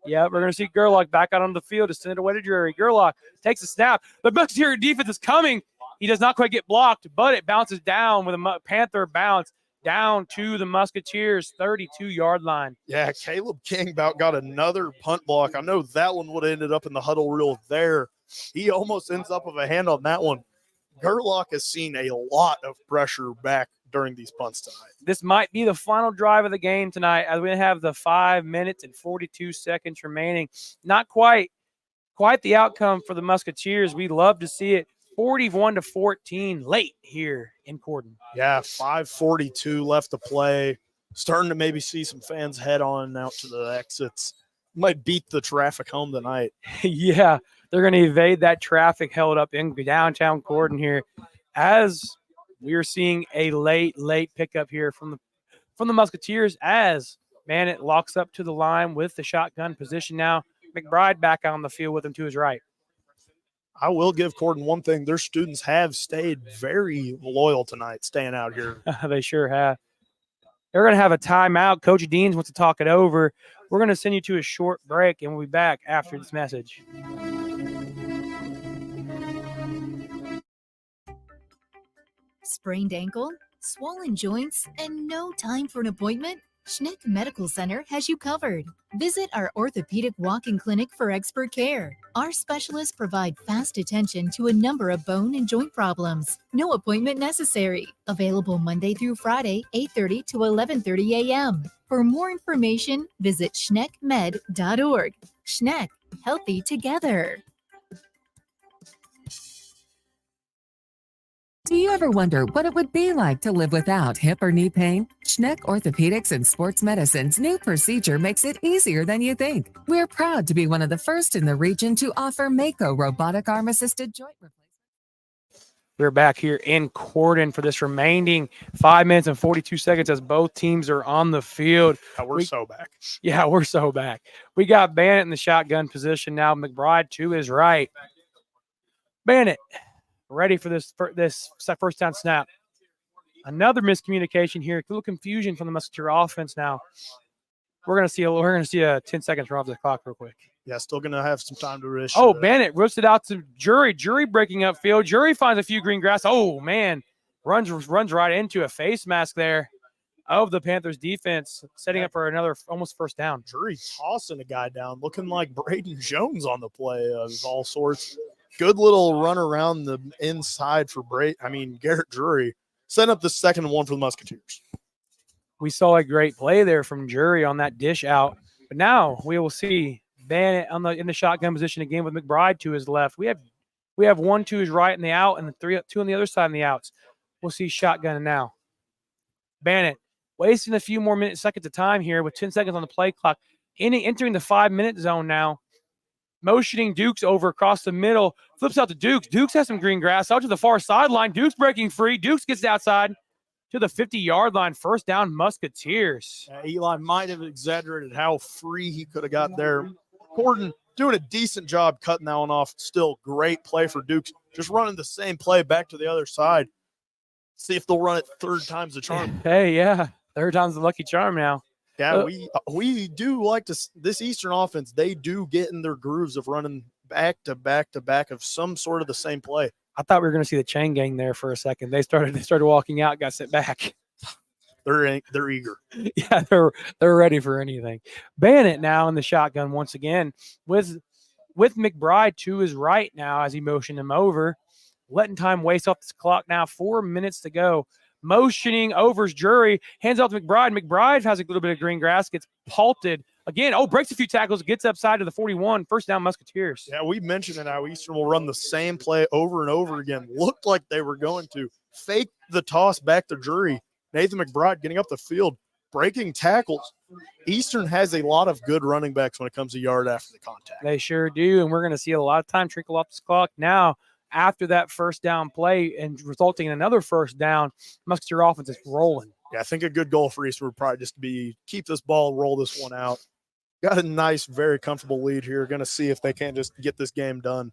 Yeah, we're going to see Gerlach back out on the field to send it away to Drury. Gerlach takes a snap. The Musketeer defense is coming. He does not quite get blocked, but it bounces down with a Panther bounce down to the Musketeers' 32-yard line. Yeah, Caleb King about got another punt block. I know that one would have ended up in the huddle reel there. He almost ends up with a hand on that one. Gerlach has seen a lot of pressure back during these punts tonight. This might be the final drive of the game tonight as we have the 5 minutes and 42 seconds remaining. Not quite the outcome for the Musketeers. We love to see it. 41-14 late here in Corydon. Yeah, 5:42 left to play. Starting to maybe see some fans head on out to the exits. Might beat the traffic home tonight. Yeah, they're going to evade that traffic held up in downtown Corydon here as we are seeing a late pickup here from the Musketeers as Bennett locks up to the line with the shotgun position now. McBride back on the field with him to his right. I will give Corydon one thing. Their students have stayed very loyal tonight, staying out here. They sure have. They're going to have a timeout. Coach Deans wants to talk it over. We're going to send you to a short break, and we'll be back after this message. Sprained ankle, swollen joints, and no time for an appointment? Schneck Medical Center has you covered. Visit our orthopedic walk-in clinic for expert care. Our specialists provide fast attention to a number of bone and joint problems. No appointment necessary. Available Monday through Friday, 8:30 to 11:30 a.m. For more information, visit schneckmed.org. Schneck, healthy together. Do you ever wonder what it would be like to live without hip or knee pain? Schneck Orthopedics and Sports Medicine's new procedure makes it easier than you think. We're proud to be one of the first in the region to offer Mako robotic arm-assisted joint replacement. We're back here in Corydon for this remaining 5 minutes and 42 seconds as both teams are on the field. Yeah, we're so back. Yeah, we're so back. We got Bannett in the shotgun position now. McBride to his right. Bannett ready for this first down snap. Another miscommunication here. A little confusion from the Musketeer offense now. We're gonna see a 10 seconds run off the clock real quick. Yeah, still gonna have some time to rush. Oh, Bannett rips it out to Jury. Jury breaking up field. Jury finds a few green grass. Oh man, runs right into a face mask there of the Panthers defense, setting up for another almost first down. Jury tossing a guy down, looking like Braden Jones on the play of all sorts. Good little run around the inside for Garrett Drury, setting up the second one for the Musketeers. We saw a great play there from Jury on that dish out, but now we will see Bannett in the shotgun position again with McBride to his left. We have one to his right in the out and two on the other side in the outs. We'll see shotgun now. Bannett wasting a few more seconds of time here with 10 seconds on the play clock. Entering the 5-minute zone now. Motioning Dukes over across the middle. Flips out to Dukes. Dukes has some green grass out to the far sideline. Dukes breaking free. Dukes gets outside to the 50-yard line. First down, Musketeers. Eli might have exaggerated how free he could have got there. Gordon doing a decent job cutting that one off. Still great play for Dukes. Just running the same play back to the other side. See if they'll run it third time's the charm. Hey, yeah. Third time's the lucky charm now. Yeah, we do like this Eastern offense. They do get in their grooves of running back to back to back of some sort of the same play. I thought we were going to see the chain gang there for a second. They started walking out, got sent back. They're eager. Yeah, they're ready for anything. Bannett now in the shotgun once again with McBride to his right now as he motioned him over, letting time waste off this clock. Now 4 minutes to go. Motioning over's Jury, hands off to McBride. McBride has a little bit of green grass, gets halted again. Oh, breaks a few tackles, gets upside to the 41. First down, Musketeers. Yeah, we mentioned it how Eastern will run the same play over and over again. Looked like they were going to fake the toss back to Jury. Nathan McBride getting up the field, breaking tackles. Eastern has a lot of good running backs when it comes to yard after the contact. They sure do, and we're going to see a lot of time trickle off this clock now. After that first down play and resulting in another first down, Musketeer offense is rolling. Yeah, I think a good goal for Eastern would probably just be keep this ball, roll this one out. Got a nice, very comfortable lead here. Going to see if they can't just get this game done.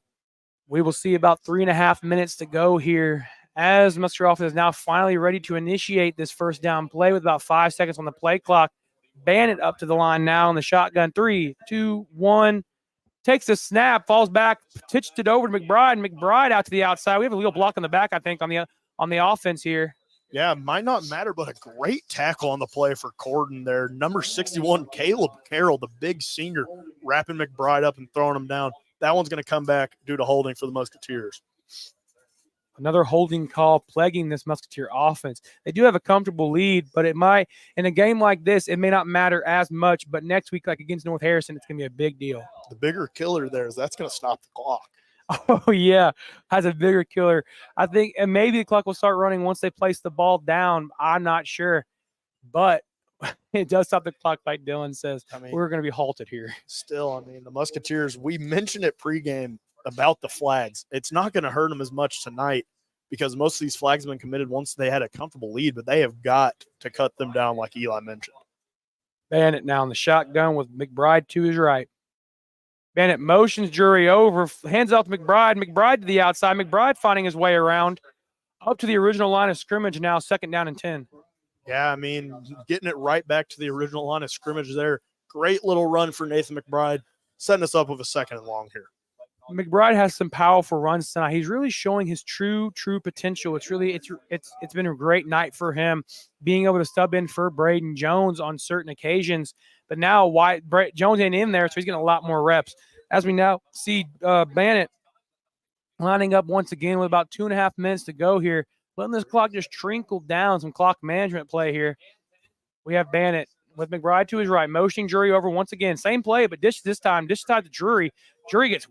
We will see about 3.5 minutes to go here as Musketeer offense is now finally ready to initiate this first down play with about 5 seconds on the play clock. Bannett up to the line now in the shotgun. 3, 2, 1. Takes the snap, falls back, pitched it over to McBride. McBride out to the outside. We have a little block on the back, I think, on the offense here. Yeah, might not matter, but a great tackle on the play for Corydon there. Number 61, Caleb Carroll, the big senior, wrapping McBride up and throwing him down. That one's going to come back due to holding for the Musketeers. Another holding call plaguing this Musketeer offense. They do have a comfortable lead, but it might, in a game like this, it may not matter as much. But next week, like against North Harrison, it's going to be a big deal. The bigger killer there is that's going to stop the clock. Oh, yeah, has a bigger killer. I think, and maybe the clock will start running once they place the ball down. I'm not sure, but it does stop the clock, like Dylan says. We're going to be halted here. Still, the Musketeers, we mentioned it pregame about the flags. It's not going to hurt them as much tonight because most of these flags have been committed once they had a comfortable lead, but they have got to cut them down like Eli mentioned. Bannett now in the shotgun with McBride to his right. Bannett motions Jury over, hands off to McBride. McBride to the outside. McBride finding his way around up to the original line of scrimmage now, 2nd down and 10. Yeah, getting it right back to the original line of scrimmage there. Great little run for Nathan McBride, setting us up with a 2nd and long here. McBride has some powerful runs tonight. He's really showing his true potential. It's been a great night for him, being able to stub in for Braden Jones on certain occasions. But now Jones ain't in there, so he's getting a lot more reps. As we now see Bannett lining up once again with about 2.5 minutes to go here, letting this clock just trickle down. Some clock management play here. We have Bannett with McBride to his right, motioning Drury over once again. Same play, but this time to Drury. Drury gets,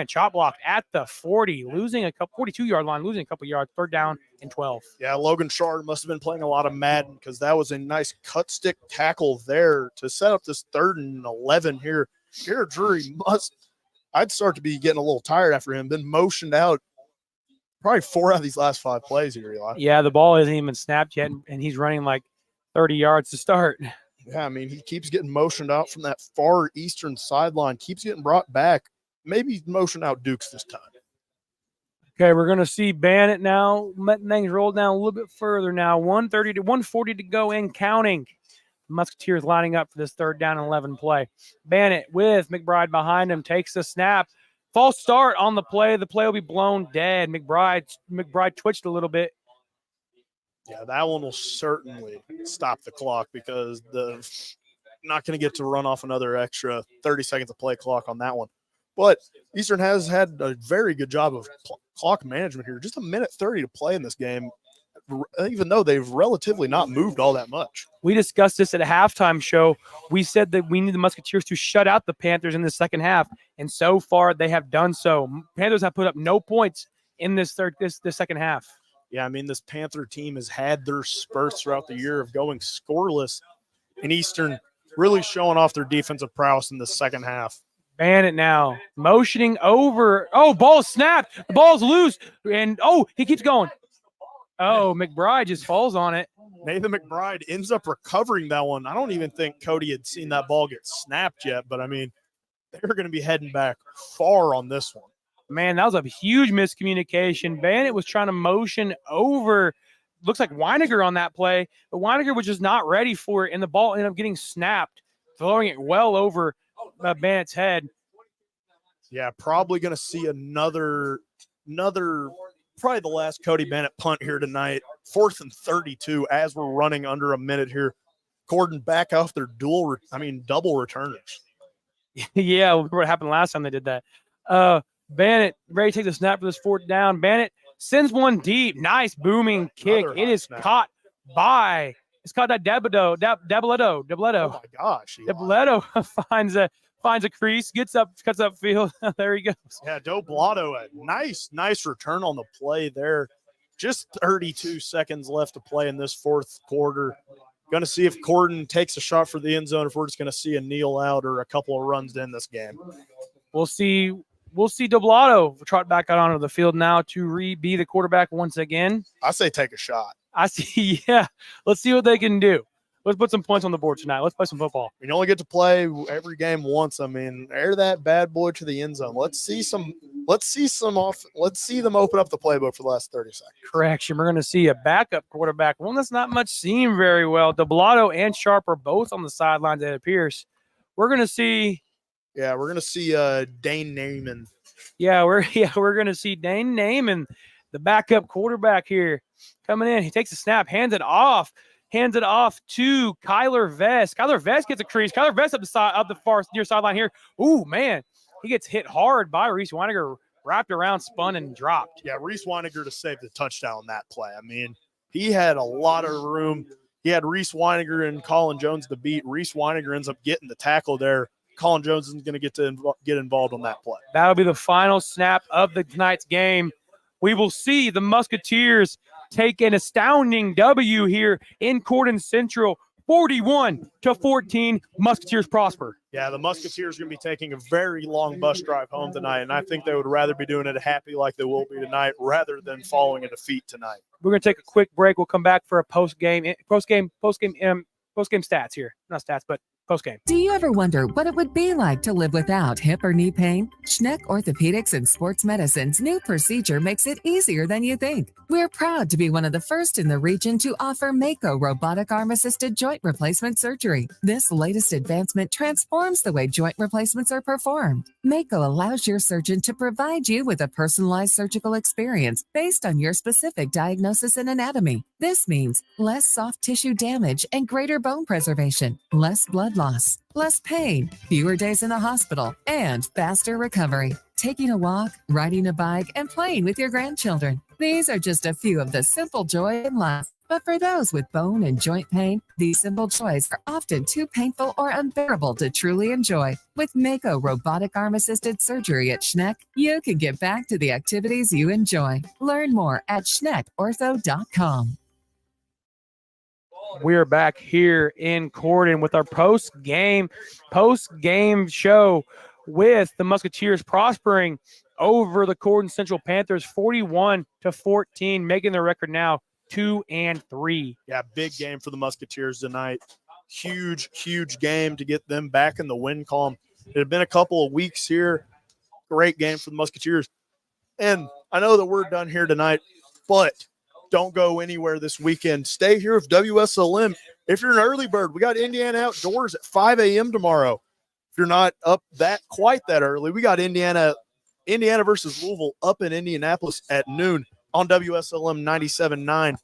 chop blocked at the 40, losing 42-yard line, losing a couple yards, 3rd down and 12. Yeah, Logan Shard must have been playing a lot of Madden because that was a nice cut stick tackle there to set up this 3rd and 11 here. Garrett Drury I'd start to be getting a little tired after him, been motioned out probably 4 out of these last 5 plays here, Eli. Yeah, the ball isn't even snapped yet, and he's running like 30 yards to start. Yeah, I mean, he keeps getting motioned out from that far eastern sideline, keeps getting brought back. Maybe motion out Dukes this time. Okay, we're going to see Bannett now. Letting things roll down a little bit further now. 140 to go and counting. Musketeers lining up for this 3rd down and 11 play. Bannett with McBride behind him takes the snap. False start on the play. The play will be blown dead. McBride twitched a little bit. Yeah, that one will certainly stop the clock because not going to get to run off another extra 30 seconds of play clock on that one. But Eastern has had a very good job of clock management here. Just 1:30 to play in this game, even though they've relatively not moved all that much. We discussed this at a halftime show. We said that we need the Musketeers to shut out the Panthers in the second half, and so far they have done so. Panthers have put up no points in this second half. Yeah, I mean, this Panther team has had their spurts throughout the year of going scoreless, and Eastern really showing off their defensive prowess in the second half. Bannett now motioning over. Oh, ball snapped. The ball's loose, and he keeps going. Oh, McBride just falls on it. Nathan McBride ends up recovering that one. I don't even think Cody had seen that ball get snapped yet, but I mean, they're going to be heading back far on this one. Man, that was a huge miscommunication. Bannett was trying to motion over, looks like Weiniger on that play, but Weiniger was just not ready for it, and the ball ended up getting snapped, throwing it well over Bannett's head. Yeah, probably going to see another, probably the last Cody Bannett punt here tonight. 4th and 32 as we're running under a minute here. Corydon back off their double returners. Yeah, what happened last time they did that. Bannett ready to take the snap for this 4th down. Bannett sends one deep. Nice booming kick. It is caught by Debledo. Oh my gosh. Debledo finds a crease, cuts up field. There he goes. Yeah, Doblato, a nice return on the play there. Just 32 seconds left to play in this 4th quarter. Going to see if Corydon takes a shot for the end zone, if we're just going to see a kneel out or a couple of runs to end this game. We'll see Doblato trot back out onto the field now to be the quarterback once again. I say take a shot. Yeah. Let's see what they can do. Let's put some points on the board tonight. Let's play some football. You only get to play every game once. I mean, air that bad boy to the end zone. Let's see them open up the playbook for the last 30 seconds. Correction. We're going to see a backup quarterback, one that's not much seen very well. Doblato and Sharp are both on the sidelines, it appears. We're going to see Dane Naiman. Yeah, we're going to see Dane Naiman, the backup quarterback here, coming in. He takes a snap, hands it off to Kyler Vest. Kyler Vest gets a crease. Kyler Vest up the far near sideline here. Ooh, man, he gets hit hard by Reese Weiniger, wrapped around, spun, and dropped. Yeah, Reese Weiniger to save the touchdown on that play. I mean, he had a lot of room. He had Reese Weiniger and Colin Jones to beat. Reese Weiniger ends up getting the tackle there. Colin Jones isn't going to get involved on that play. That'll be the final snap of tonight's game. We will see the Musketeers take an astounding W here in Corydon Central, 41-14. Musketeers prosper. Yeah, the Musketeers are going to be taking a very long bus drive home tonight, and I think they would rather be doing it happy like they will be tonight rather than following a defeat tonight. We're going to take a quick break. We'll come back for a post-game stats here. Not stats, but post-game. Do you ever wonder what it would be like to live without hip or knee pain? Schneck Orthopedics and Sports Medicine's new procedure makes it easier than you think. We're proud to be one of the first in the region to offer Mako robotic arm-assisted joint replacement surgery. This latest advancement transforms the way joint replacements are performed. Mako allows your surgeon to provide you with a personalized surgical experience based on your specific diagnosis and anatomy. This means less soft tissue damage and greater bone preservation, less blood loss, less pain, fewer days in the hospital, and faster recovery. Taking a walk, riding a bike, and playing with your grandchildren. These are just a few of the simple joy in life. But for those with bone and joint pain, these simple joys are often too painful or unbearable to truly enjoy. With Mako robotic arm-assisted surgery at Schneck, you can get back to the activities you enjoy. Learn more at schneckortho.com. We're back here in Corydon with our post-game show with the Musketeers prospering over the Corydon Central Panthers 41-14, making their record now 2-3. Yeah, big game for the Musketeers tonight. Huge game to get them back in the win column. It had been a couple of weeks here. Great game for the Musketeers. And I know that we're done here tonight, but don't go anywhere this weekend. Stay here with WSLM. If you're an early bird, we got Indiana Outdoors at 5 a.m. tomorrow. If you're not up quite that early, we got Indiana versus Louisville up in Indianapolis at noon on WSLM 97.9.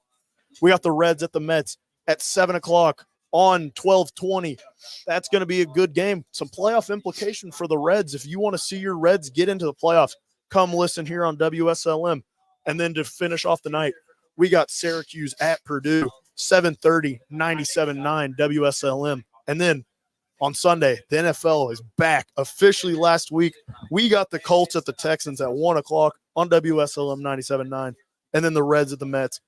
We got the Reds at the Mets at 7 o'clock on 12:20. That's going to be a good game. Some playoff implication for the Reds. If you want to see your Reds get into the playoffs, come listen here on WSLM. And then to finish off the night, we got Syracuse at Purdue, 7:30, 97.9 WSLM. And then on Sunday, the NFL is back officially last week. We got the Colts at the Texans at 1 o'clock on WSLM 97.9. And then the Reds at the Mets,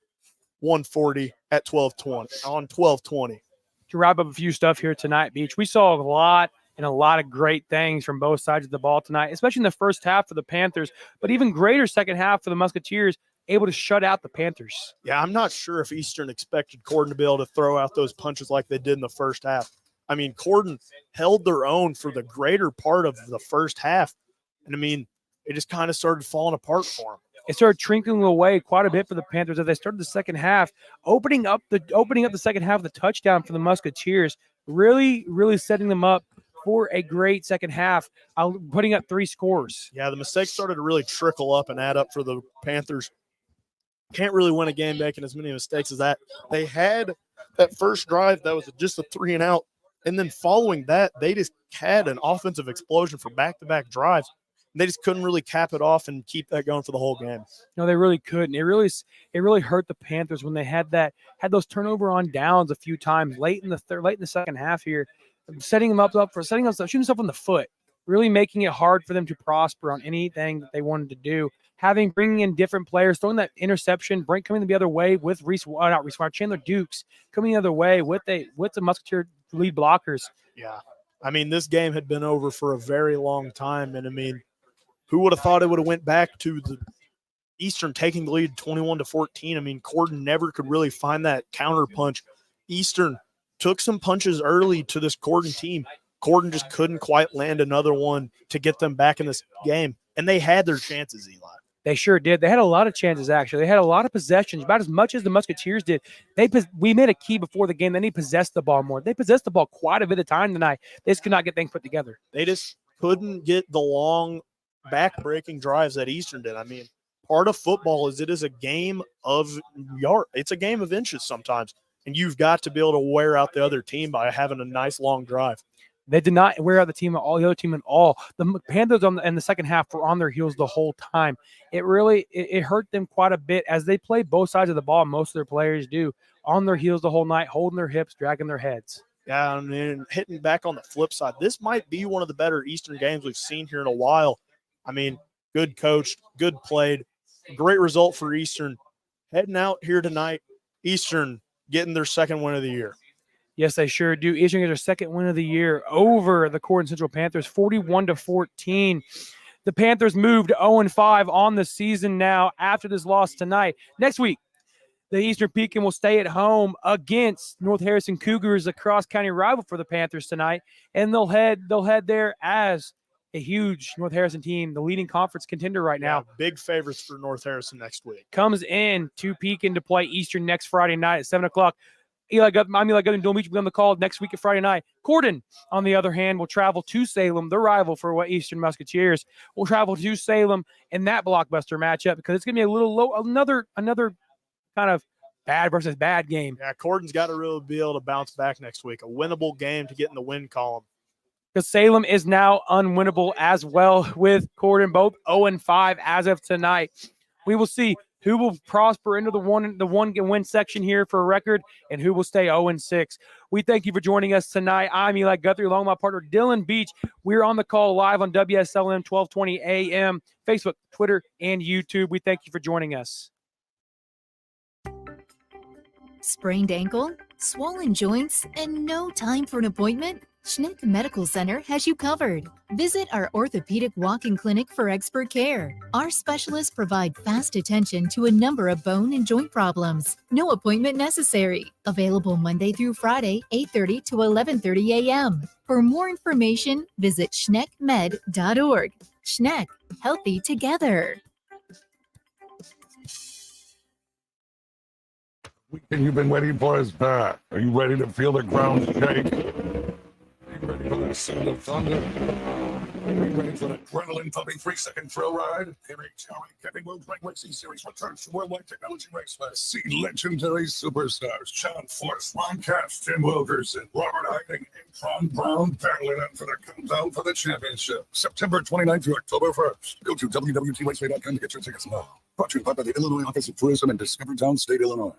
1:40 at 12:20 on 12:20. To wrap up a few stuff here tonight, Beach, we saw a lot of great things from both sides of the ball tonight, especially in the first half for the Panthers, but even greater second half for the Musketeers, able to shut out the Panthers. Yeah, I'm not sure if Eastern expected Corydon to be able to throw out those punches like they did in the first half. I mean, Corydon held their own for the greater part of the first half. And, I mean, it just kind of started falling apart for them. It started trickling away quite a bit for the Panthers as they started the second half, opening up the second half with a touchdown for the Musketeers, really setting them up for a great second half, putting up 3 scores. Yeah, the mistakes started to really trickle up and add up for the Panthers. Can't really win a game making as many mistakes as that. They had that first drive that was just a 3-and-out, and then following that, they just had an offensive explosion for back-to-back drives. They just couldn't really cap it off and keep that going for the whole game. No, they really couldn't. It really hurt the Panthers when they had those turnover on downs a few times late in the second half here, shooting themself in the foot, really making it hard for them to prosper on anything that they wanted to do. Bringing in different players, throwing that interception, coming the other way with Chandler Dukes coming the other way with the Musketeer lead blockers. Yeah, I mean, this game had been over for a very long time, and I mean, who would have thought it would have went back to the Eastern taking the lead 21-14? I mean, Corydon never could really find that counter punch. Eastern took some punches early to this Corydon team. Corydon just couldn't quite land another one to get them back in this game, and they had their chances, Eli. They sure did. They had a lot of chances, actually. They had a lot of possessions, about as much as the Musketeers did. We made a key before the game. They need to possess the ball more. They possessed the ball quite a bit of time tonight. They just could not get things put together. They just couldn't get the long back-breaking drives that Eastern did. I mean, part of football is it is a game of yards. It's a game of inches sometimes, and you've got to be able to wear out the other team by having a nice long drive. They did not wear out the other team at all. The Panthers in the second half were on their heels the whole time. It really hurt them quite a bit as they play both sides of the ball. Most of their players do, on their heels the whole night, holding their hips, dragging their heads. Yeah, and then hitting back on the flip side, this might be one of the better Eastern games we've seen here in a while. I mean, good coached, good played, great result for Eastern. Heading out here tonight, Eastern getting their second win of the year. Yes, they sure do. Eastern gets their second win of the year over the Corydon Central Panthers, 41-14. The Panthers moved 0-5 on the season now after this loss tonight. Next week, the Eastern Pekin will stay at home against North Harrison Cougars, a cross-county rival for the Panthers tonight, and they'll head there as a huge North Harrison team, the leading conference contender right now. Big favorites for North Harrison next week. Comes in to Pekin to play Eastern next Friday night at 7 o'clock. I'm Eli Guthrie, Dome Beach will be on the call next week at Friday night. Corydon, on the other hand, will travel to Salem, the rival for what Eastern Musketeers will travel to Salem in that blockbuster matchup because it's going to be a little low, another kind of bad versus bad game. Yeah, Corydon's got to really be able to bounce back next week. A winnable game to get in the win column. Because Salem is now unwinnable as well with Corydon, both 0-5 as of tonight. We will see who will prosper into the one win section here for a record, and who will stay 0-6. We thank you for joining us tonight. I'm Eli Guthrie, along with my partner Dylan Beach. We're on the call live on WSLM 1220 AM, Facebook, Twitter, and YouTube. We thank you for joining us. Sprained ankle, swollen joints, and no time for an appointment? Schneck Medical Center has you covered. Visit our orthopedic walk-in clinic for expert care. Our specialists provide fast attention to a number of bone and joint problems. No appointment necessary. Available Monday through Friday, 8:30 to 11:30 a.m. For more information, visit schneckmed.org. Schneck, healthy together. Weekend you've been waiting for is back. Are you ready to feel the ground shake? Are you ready for the sound of thunder? Are you ready for an adrenaline-pumping 3-second thrill ride? NHL Camping World Drag Racing Series returns to Worldwide Technology Race Fest. See legendary superstars John Force, Ron Katz, Tim Wilkerson, Robert Hiding, and Tron Brown battling out for the countdown for the championship. September 29th through October 1st. Go to www.raceway.com to get your tickets now. Brought to you by the Illinois Office of Tourism in Discoverytown State, Illinois.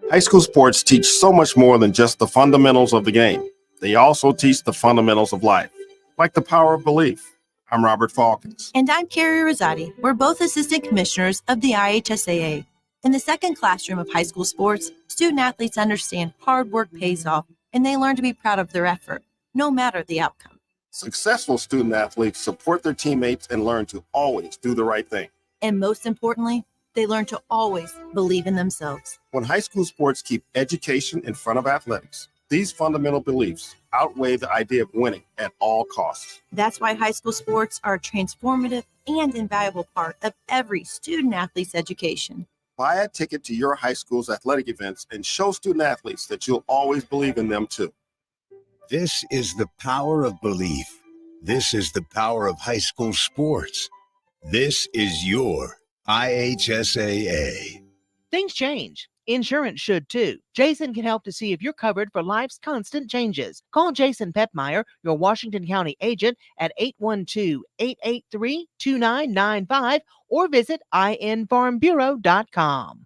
High school sports teach so much more than just the fundamentals of the game. They also teach the fundamentals of life, like the power of belief. I'm Robert Falkins. And I'm Carrie Rosati. We're both assistant commissioners of the IHSAA. In the second classroom of high school sports, student athletes understand hard work pays off, and they learn to be proud of their effort, no matter the outcome. Successful student athletes support their teammates and learn to always do the right thing. And most importantly, they learn to always believe in themselves. When high school sports keep education in front of athletics, these fundamental beliefs outweigh the idea of winning at all costs. That's why high school sports are a transformative and invaluable part of every student athlete's education. Buy a ticket to your high school's athletic events and show student athletes that you'll always believe in them too. This is the power of belief. This is the power of high school sports. This is your IHSAA. Things change. Insurance should too. Jason can help to see if you're covered for life's constant changes. Call Jason Petmeyer, your Washington County agent, at 812-883-2995 or visit infarmbureau.com.